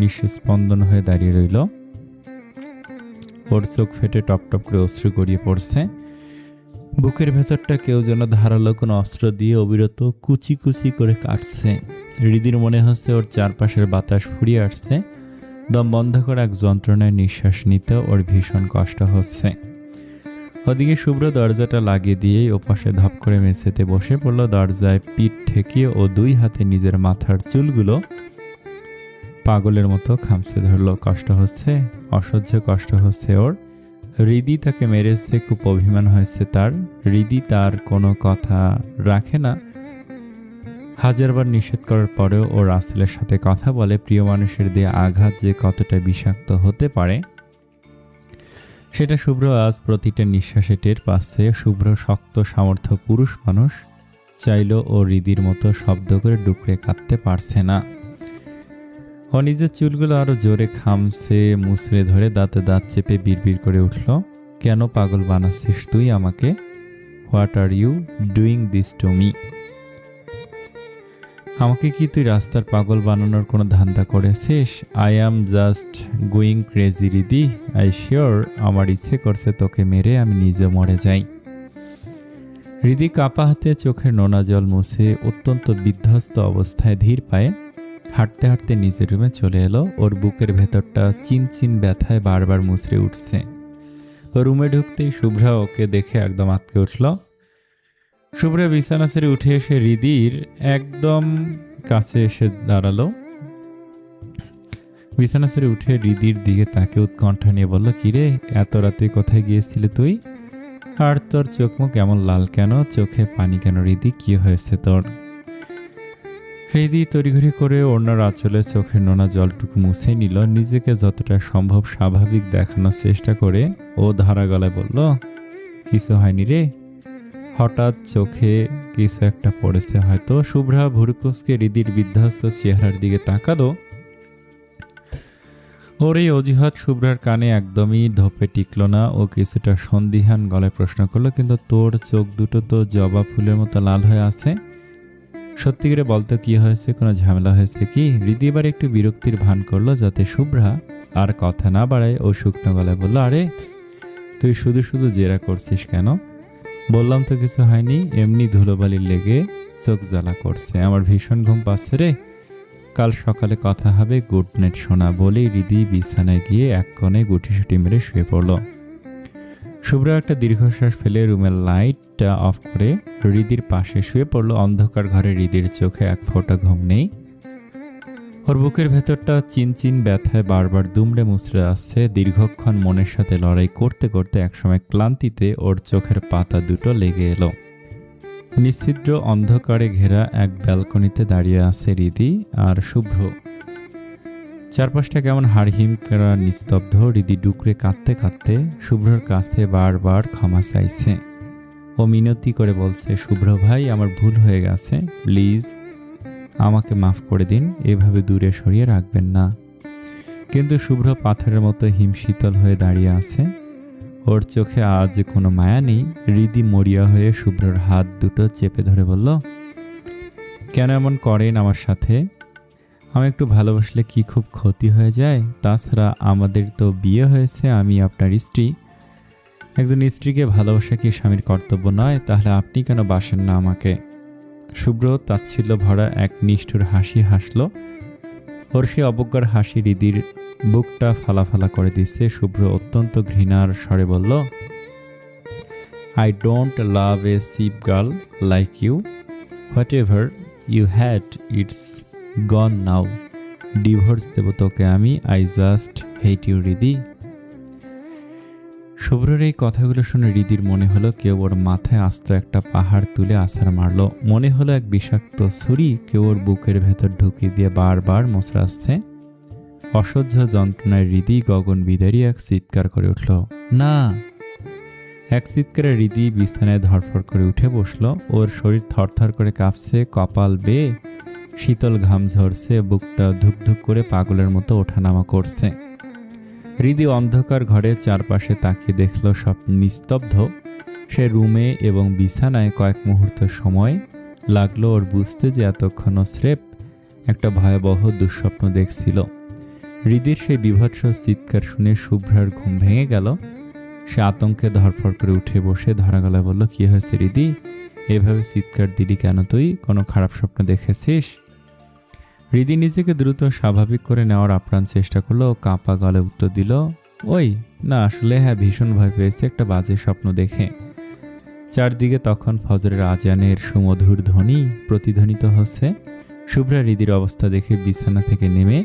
নিঃস্পন্দন হয়ে দাঁড়িয়ে রইল। ওর চোখ ফেটে টপ টপ করে অশ্রু গড়িয়ে পড়ছে। বুকের ভেতরটা কেউ যেন ধারালো কোনো অস্ত্র দিয়ে অবিরত কুচি কুচি করে কাটছে। হৃদির মনে হচ্ছে ওর চারপাশের বাতাস ফুরিয়ে আসছে। দম বন্ধ করে এক যন্ত্রণায় নিঃশ্বাস নিতে ওর ভীষণ কষ্ট হচ্ছে। ওদিকে শুভ্র দরজাটা লাগিয়ে দিয়েই ওপাশে ধপ করে মেঝেতে বসে পড়ল। দরজায় পিঠ ঠেকিয়ে ও দুই হাতে নিজের মাথার চুলগুলো পাগলের মতো খামচে ধরল। কষ্ট হচ্ছে, অসহ্য কষ্ট হচ্ছে ওর। হৃদি তাকে মেরেছে, খুব অভিমান হয়েছে তার। হৃদি তার কোনো কথা রাখে না। হাজারবার নিষেধ করার পরেও ও রাসেলের সাথে কথা বলে। প্রিয় মানুষের দিয়ে আঘাত যে কতটা বিষাক্ত হতে পারে সেটা শুভ্র আজ প্রতিটা নিঃশ্বাসে টের পাচ্ছে। শুভ্র শক্ত সামর্থ্য পুরুষ মানুষ, চাইলেও ও হৃদির মতো শব্দ করে ডুকরে কাঁদতে পারছে না। ও নিজের চুলগুলো আরো জোরে খামছে মুছড়ে ধরে দাঁতে দাঁত চেপে বিড়বিড় করে উঠল, কেন পাগল বানাচ্ছিস তুই আমাকে? What are you doing this to me? আমাকে কি তুই রাস্তার পাগল বানানোর কোনো ধান্দা করেছিস? I am just going crazy Hridi. I sure আমার ইচ্ছে করছে তোকে মেরে আমি নিজে মরে যাই। হৃদি কাপা হাতে চোখের নোনা জল মুছে অত্যন্ত বিধ্বস্ত অবস্থায় ধীর পায়ে হাঁটতে হাঁটতে নিজের রুমে চলে এলো। ওর বুকের ভেতরটা চিনচিন ব্যথায় বারবার মুচড়ে উঠছে। ও রুমে ঢুকতেই শুভ্রা ওকে দেখে একদম আটকে উঠল। শুভ্রা বিছানা ছেড়ে উঠে এসে হৃদির একদম কাছে এসে দাঁড়ালো। বিছানা ছেড়ে উঠে হৃদির দিকে তাকে উৎকণ্ঠা নিয়ে বলল, কিরে, এত রাতে কোথায় গিয়েছিলি তুই? আর তোর চোখ মুখ এমন লাল কেন? চোখে পানি কেন হৃদি? কি হয়েছে তোর? হৃদি তড়িঘড়ি করে ওড়নার আঁচলে চোখের নোনা জলটুকু মুছে নিল। নিজেকে যতটা সম্ভব স্বাভাবিক দেখানোর চেষ্টা করে ও ধারা গলায় বলল, কিছু হয়নি রে, হঠাৎ চোখে কিছু একটা পড়েছে হয়তো। শুভ্রা ভুরুকুচকে হৃদির বিধ্বস্ত চেহারার দিকে তাকালো। ওর এই অজুহাত শুভ্রার কানে একদমই ঢোপে টিকল না। ও কিছুটা সন্দিহান গলায় প্রশ্ন করলো, কিন্তু তোর চোখ দুটো তো জবা ফুলের মতো লাল হয়ে আছে, সত্যি করে বলতো কি হয়েছে? কোনো ঝামেলা হয়েছে কি? হৃদি এবার একটু বিরক্তির ভান করলো যাতে শুভ্রা আর কথা না বাড়ায়। ও শুকনো গলায় বলল, আরে তুই শুধু শুধু জেরা করছিস কেন? বললাম তো কিছু হয়নি, এমনি ধুলোবালির লেগে চোখ জ্বালা করছে। আমার ভীষণ ঘুম পাচ্ছে রে, কাল সকালে কথা হবে, গুড নাইট সোনা। বলেই হৃদি বিছানায় গিয়ে এক কোণে গুটিসুটি মেরে শুয়ে পড়ল। শুভ্রা একটা দীর্ঘশ্বাস ফেলে রুমের লাইটটা অফ করে হৃদির পাশে শুয়ে পড়ল। অন্ধকার ঘরে হৃদির চোখে এক ফোঁটা ঘুম নেই। ওর বুকের ভেতরটা চিনচিন ব্যথায় বারবার দুমড়ে মুচড়ে আসছে। দীর্ঘক্ষণ মনের সাথে লড়াই করতে করতে একসময় ক্লান্তিতে ওর চোখের পাতা দুটো লেগে এলো। নিশ্ছিদ্র অন্ধকারে ঘেরা এক ব্যালকনিতে দাঁড়িয়ে আছে হৃদি আর শুভ্র। চারপাশটা কেমন হাড়হিম করা নিস্তব্ধ। হৃদি ডুকরে কাঁদতে কাঁদতে শুভ্রর কাছে বারবার ক্ষমা চাইছে। ও মিনতি করে বলছে, শুভ্র ভাই, আমার ভুল হয়ে গেছে, প্লিজ আমাকে মাফ করে দিন, এভাবে দূরে সরিয়ে রাখবেন না। কিন্তু শুভ্র পাথরের মতো হিমশীতল হয়ে দাঁড়িয়ে আছে। ওর চোখে আজ কোনো মায়া নেই। হৃদি মরিয়া হয়ে শুভ্রর হাত দুটো চেপে ধরে বলল, কেন এমন করেন আমার সাথে? আমি একটু ভালোবাসলে কি খুব ক্ষতি হয়ে যায়? তাছাড়া আমাদের তো বিয়ে হয়েছে, আমি আপনার স্ত্রী। একজন স্ত্রীকে ভালোবাসা কি স্বামীর কর্তব্য নয়? তাহলে আপনি কেন বাসেন না আমাকে? শুভ্র তাচ্ছিল্য ভরা এক নিষ্ঠুর হাসি হাসল। ওর সে অবজ্ঞার হাসি হৃদির বুকটা ফালাফালা করে দিচ্ছে। শুভ্র অত্যন্ত ঘৃণার স্বরে বলল, I don't love a cheap girl like you. Whatever you had, it's gone now. Divorce দেব তোকে আমি। I just hate you Hridi. শুভ্রর এই কথাগুলো শুনে হৃদির মনে হলো কেউ ওর মাথায় আস্ত একটা পাহাড় তুলে আছাড় মারল। মনে হলো এক বিষাক্ত ছুরি কেউ ওর বুকের ভেতর ঢুকিয়ে দিয়ে বারবার মোচড়াচ্ছে। অসহ্য যন্ত্রণায় হৃদি গগন বিদারী এক চিৎকার করে উঠল, না! এক চিৎকারে হৃদি বিছানায় ধরফর করে উঠে বসলো। ওর শরীর থরথর করে কাঁপছে, কপাল বেয়ে শীতল ঘাম ঝরছে, বুকটা ধুকধুক করে পাগলের মতো ওঠানামা করছে। হৃদি অন্ধকার ঘরের চারপাশে তাকিয়ে দেখল সব নিস্তব্ধ। সে রুমে এবং বিছানায় কয়েক মুহূর্ত সময় লাগলো ওর বুঝতে যে এতক্ষণও স্রেফ একটা ভয়াবহ দুঃস্বপ্ন দেখছিল। হৃদির সেই বীভৎস চিৎকার শুনে শুভ্রার ঘুম ভেঙে গেল। সে আতঙ্কে ধরফর করে উঠে বসে ধরা গলায় বলল, কি হয়েছে হৃদি? এভাবে চিৎকার দিলি কেন তুই? কোনো খারাপ স্বপ্ন দেখেছিস? হৃদি নিজেকে দ্রুত স্বাভাবিক করে নেওয়ার আপ্রাণ চেষ্টা করলো। ও কাঁপা গলায় উত্তর দিল, ওই না, আসলে হ্যাঁ, ভীষণ ভয় পেয়েছে একটা বাজে স্বপ্ন দেখে। চারদিকে তখন ফজরের আজানের সুমধুর ধ্বনি প্রতিধ্বনিত হচ্ছে। শুভ্রা হৃদির অবস্থা দেখে বিছানা থেকে নেমে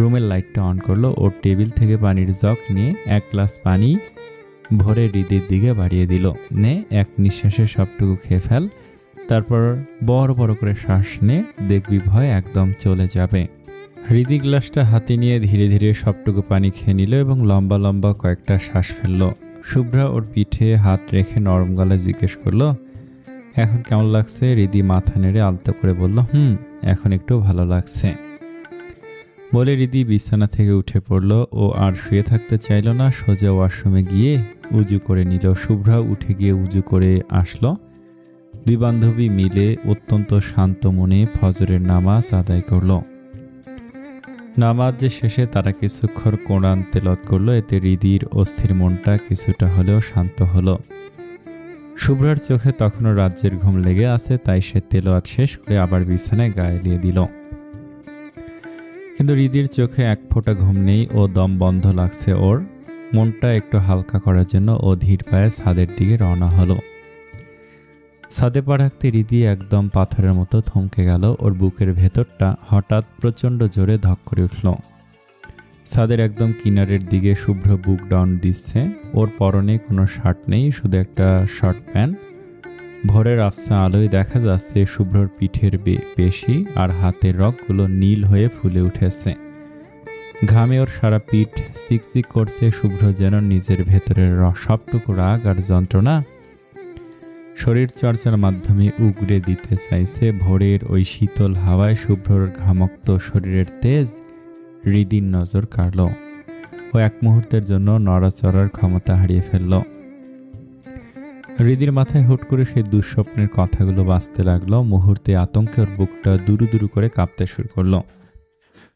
রুমের লাইটটা অন করলো। ওর টেবিল থেকে পানির জগ নিয়ে এক গ্লাস পানি ভরে হৃদির দিকে বাড়িয়ে দিল। নে, এক নিঃশ্বাসে সবটুকু খেয়ে ফেল, তারপর বড় বড় করে শ্বাস নে, দেখবি ভয় একদম চলে যাবে। হৃদি গ্লাসটা হাতে নিয়ে ধীরে ধীরে সবটুকু পানি খেয়ে নিল এবং লম্বা লম্বা কয়েকটা শ্বাস ফেলল। শুভ্রা ওর পিঠে হাত রেখে নরম গলায় জিজ্ঞেস করলো, এখন কেমন লাগছে? হৃদি মাথা নেড়ে আলতো করে বলল, এখন একটু ভালো লাগছে। বলে হৃদি বিছানা থেকে উঠে পড়ল। ও আর শুয়ে থাকতে চাইল না, সোজা ওয়াশরুমে গিয়ে উজু করে নিল। শুভ্রা উঠে গিয়ে উজু করে আসলো। দুই বান্ধবী মিলে অত্যন্ত শান্ত মনে ফজরের নামাজ আদায় করল। নামাজ শেষে তারা কিছুক্ষণ কোরআন তেলাওয়াত করলো। এতে হৃদির অস্থির মনটা কিছুটা হলেও শান্ত হলো। শুভ্রার চোখে তখনও রাজ্যের ঘুম লেগে আছে, তাই সে তেলাওয়াত শেষ করে আবার বিছানায় গায়ে দিয়ে দিল। কিন্তু হৃদির চোখে এক ফোঁটা ঘুম নেই। ও দম বন্ধ লাগছে ওর। মনটা একটু হালকা করার জন্য ও ধীর পায়ে ছাদের দিকে রওনা হলো। ছাদে পা রাখতে হৃদি একদম পাথরের মতো থমকে গেল। ওর বুকের ভেতরটা হঠাৎ প্রচণ্ড জোরে ধক করে উঠল। ছাদের একদম কিনারের দিকে শুভ্র বুক ডাউন দিচ্ছে। ওর পরনে কোনো শার্ট নেই, শুধু একটা শর্ট প্যান্ট। ভোরের আফসা আলোয় দেখা যাচ্ছে শুভ্রর পিঠের পেশি আর হাতের রগগুলো নীল হয়ে ফুলে উঠেছে। ঘামে ওর সারা পিঠ চিকচিক করছে। শুভ্র যেন নিজের ভেতরের সবটুকু রাগ আর যন্ত্রণা শরীর চর্চার মাধ্যমে উগরে দিতে চাইছে। ভোরের ওই শীতল হাওয়ায় শুভ্রর ঘামক্ত শরীরের তেজ হৃদির নজর কাড়ল। ও এক মুহূর্তের জন্য নড়াচড়ার ক্ষমতা হারিয়ে ফেলল। হৃদির মাথায় হুট করে সেই দুঃস্বপ্নের কথাগুলো বাজতে লাগলো। মুহূর্তে আতঙ্কে ওর বুকটা দুরু দুরু করে কাঁপতে শুরু করলো।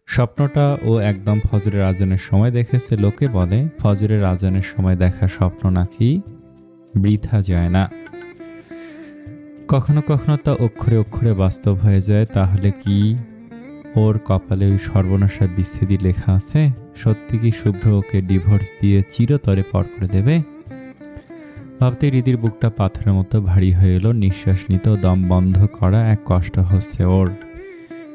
স্বপ্নটা ও একদম ফজরের আজানের সময় দেখেছে। লোকে বলে ফজরের আজানের সময় দেখা স্বপ্ন নাকি বৃথা যায় না, কখনো কখনো তা অক্ষরে অক্ষরে বাস্তব হয়ে যায়। তাহলে কি ওর কপালে ওই সর্বনাশা বিচ্ছেদী লেখা আছে? সত্যি কি শুভ্র ওকে ডিভোর্স দিয়ে চিরতরে পর করে দেবে? ভাবতে হৃদির বুকটা পাথরের মতো ভারী হয়ে এলো। নিঃশ্বাস নিতে দম বন্ধ করা এক কষ্ট হচ্ছে ওর।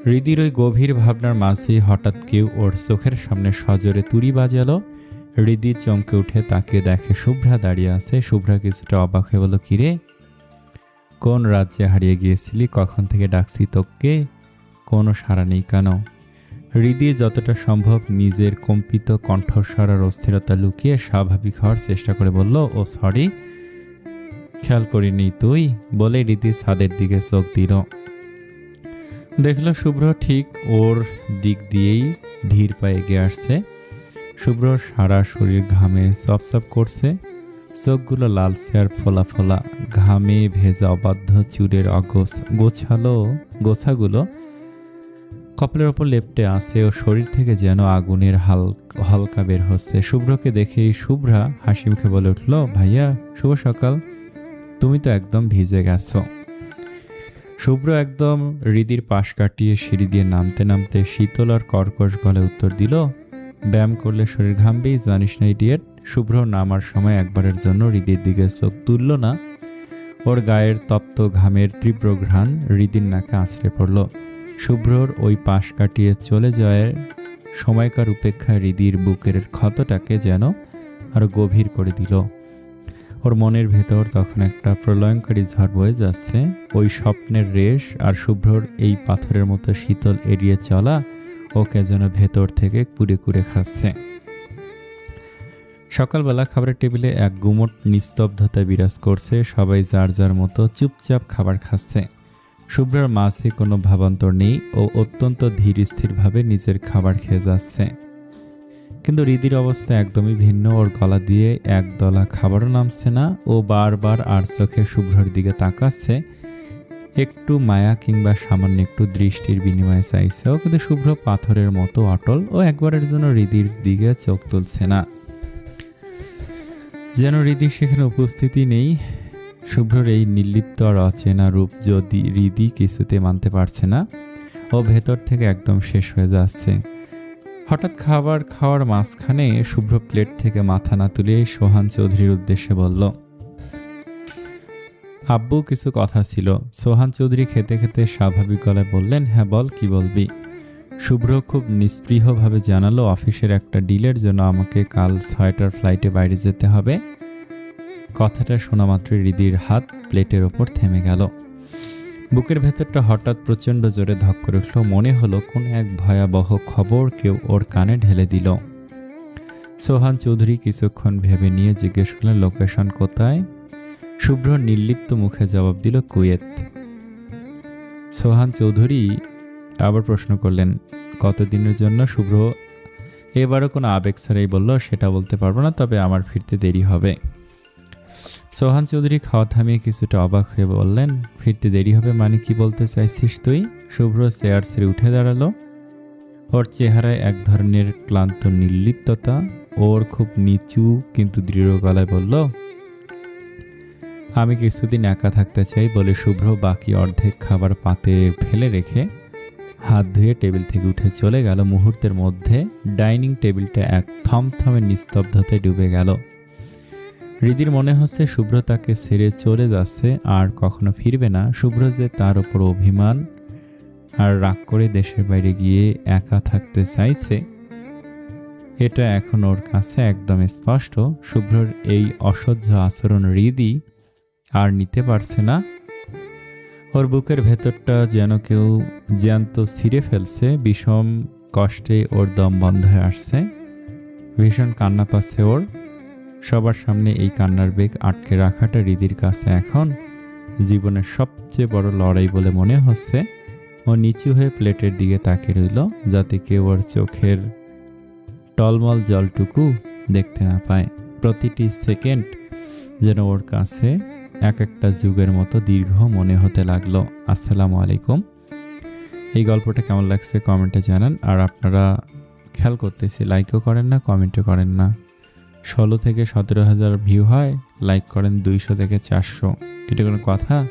হৃদির ওই গভীর ভাবনার মাঝেই হঠাৎ কেউ ওর চোখের সামনে সজোরে তুড়ি বাজালো। হৃদি চমকে উঠে তাকে দেখে শুভ্রা দাঁড়িয়ে আছে। শুভ্রা কিছুটা অবাক হয়ে বলল, কিরে, কোন রাজ্যে হারিয়ে গিয়েছিলি? কখন থেকে ডাকছি তোকে, কোনো সাড়া নেই কেন? হৃদি যতটা সম্ভব নিজের কম্পিত কণ্ঠস্বর আর অস্থিরতা লুকিয়ে স্বাভাবিক হওয়ার চেষ্টা করে বলল, ও সরি, খেয়াল করিনি তুই, বলে হৃদি ছাদের দিকে চোখ দিল। দেখল শুভ্র ঠিক ওর দিক দিয়েই ধীর পায়ে এগিয়ে আসছে। শুভ্র সারা শরীর ঘামে চপচপ করছে, চোখগুলো লালচে আর ফোলা ফোলা। ঘামে ভেজা অবাধ্য চুলের গোছাগুলো কপালের ওপর লেপ্টে আছে ও শরীর থেকে যেন আগুনের হালকা বের হচ্ছে। শুভ্রকে দেখেই শুভ্রা হাসি মুখে বলে উঠল, ভাইয়া শুভ সকাল, তুমি তো একদম ভিজে গেছো। শুভ্র একদম হৃদির পাশ কাটিয়ে সিঁড়ি দিয়ে নামতে নামতে শীতল আর কর্কশ গলায় উত্তর দিল, ব্যায়াম করলে শরীর ঘামবেই, জানিস না ইডিয়েট। শুভ্র নামার সময় একবারের জন্য হৃদির দিকে চোখ তুলল না। ওর গায়ের তপ্ত ঘামের তীব্র ঘ্রাণ হৃদির নাকে আছড়ে পড়ল। শুভ্রর ওই পাশ কাটিয়ে চলে যাওয়ার সময়কার উপেক্ষা হৃদির বুকের ক্ষতটাকে যেন আরো গভীর করে দিল। ওর মনের ভেতর তখন একটা প্রলয়ঙ্কারী ঝড় বয়ে যাচ্ছে। ওই স্বপ্নের রেশ আর শুভ্রর এই পাথরের মতো শীতল এড়িয়ে চলা ওকে যেন ভেতর থেকে কুড়ে কুড়ে খাচ্ছে। সকালবেলা খাবারের টেবিলে এক গুমোট নিস্তব্ধতা বিরাজ করছে। সবাই যার যার মতো চুপচাপ খাবার খাচ্ছে। শুভ্রার মাঝে কোনো ভাবান্তর নেই, ও অত্যন্ত ধীর স্থিরভাবে নিজের খাবার খেয়ে যাচ্ছে। কিন্তু হৃদির অবস্থা একদমই ভিন্ন। ওর গলা দিয়ে এক দলা খাবারও নামছে না। ও বারবার আর চোখে শুভ্রর দিকে তাকাচ্ছে, একটু মায়া কিংবা সামান্য একটু দৃষ্টির বিনিময়ে চাইছে ও, কিন্তু শুভ্র পাথরের মতো অটল। ও একবারের জন্য হৃদির দিকে চোখ তুলছে না, যেন হৃদির সেখানে উপস্থিতি নেই। শুভ্রর এই নির্লিপ্ত আর অচেনা রূপ যদি হৃদি কিছুতে মানতে পারছে না, ও ভেতর থেকে একদম শেষ হয়ে যাচ্ছে। হঠাৎ খাবার খাওয়ার মাঝখানে শুভ্র প্লেট থেকে মাথা না তুলে সোহান চৌধুরীর উদ্দেশ্যে বলল, আব্বু কিছু কথা ছিল। সোহান চৌধুরী খেতে খেতে স্বাভাবিক গলায় বললেন, হ্যাঁ বল, কি বলবি? শুভ্র খুব নিস্পৃহভাবে জানালো, অফিসের একটা ডিলের জন্য আমাকে কাল 6টার ফ্লাইটে বাইরে যেতে হবে। কথাটা শোনা মাত্র হৃদির হাত প্লেটের ওপর থেমে গেল। বুকের ভেতরটা হঠাৎ প্রচণ্ড জোরে ধক করে উঠল। মনে হলো কোন এক ভয়াবহ খবর কেউ ওর কানে ঢেলে দিল। সোহান চৌধুরী কিছুক্ষণ ভেবে নিয়ে জিজ্ঞেস করলেন, লোকেশন কোথায়? শুভ্র নির্লিপ্ত মুখে জবাব দিল, কুয়েত। সোহান চৌধুরী আবার প্রশ্ন করলেন, কতদিনের জন্য? শুভ্র এবারও কোনো আবেগ ছাড়াই বলল, সেটা বলতে পারবো না, তবে আমার ফিরতে দেরি হবে। সোহান চৌধুরী খাওয়া থামিয়ে কিছুটা অবাক হয়ে বললেন, ফিরতে দেরি হবে মানে কি বলতে চাইছিস তুই? শুভ্র চেয়ার ছেড়ে উঠে দাঁড়ালো। ওর চেহারায় এক ধরনের ক্লান্ত নির্লিপ্ততা। ওর খুব নিচু কিন্তু দৃঢ় গলায় বলল, আমি কিছুদিন একা থাকতে চাই। বলে শুভ্র বাকি অর্ধেক খাবার পাতে ফেলে রেখে হাত ধুয়ে টেবিল থেকে উঠে চলে গেল। মুহূর্তের মধ্যে ডাইনিং টেবিলটা এক থমথমে নিস্তব্ধতায় ডুবে গেল। হৃদির মনে হচ্ছে শুভ্র তাকে ছেড়ে চলে যাচ্ছে, আর কখনো ফিরবে না। শুভ্র যে তার ওপর অভিমান আর রাগ করে দেশের বাইরে গিয়ে একা থাকতে চাইছে, এটা এখন ওর কাছে একদম স্পষ্ট। শুভ্রর এই অসহ্য আচরণ হৃদি আর নিতে পারছে না। ওর বুকের ভেতরটা যেন কেউ জ্যান্ত ছিঁড়ে ফেলছে। বিষম কষ্টে ওর দম বন্ধ হয়ে আসছে। ভীষণ কান্না পাচ্ছে ওর। সবার সামনে এই কান্নার বেগ আটকে রাখাটা হৃদির কাছে এখন জীবনের সবচেয়ে বড় লড়াই বলে মনে হচ্ছে। ও নিচু হয়ে প্লেটের দিকে তাকিয়ে রইল, যাতে কেউ ওর চোখের টলমল জলটুকু দেখতে না পায়। প্রতিটি সেকেন্ড যেন ওর কাছে এক একটা যুগের মতো দীর্ঘ মনে হতে লাগলো। আসসালামু আলাইকুম। এই গল্পটা কেমন লাগছে কমেন্টে জানান। আর আপনারা খেয়াল করতেছি লাইকও করেন না, কমেন্টও করেন না। 16 থেকে 17,000 ভিউ হয়, লাইক করেন 200 থেকে 400। এটা কোনো কথা?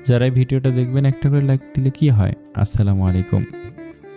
যারা এই ভিডিওটা দেখবেন একটা করে লাইক দিলে কি হয়? আসসালামু আলাইকুম।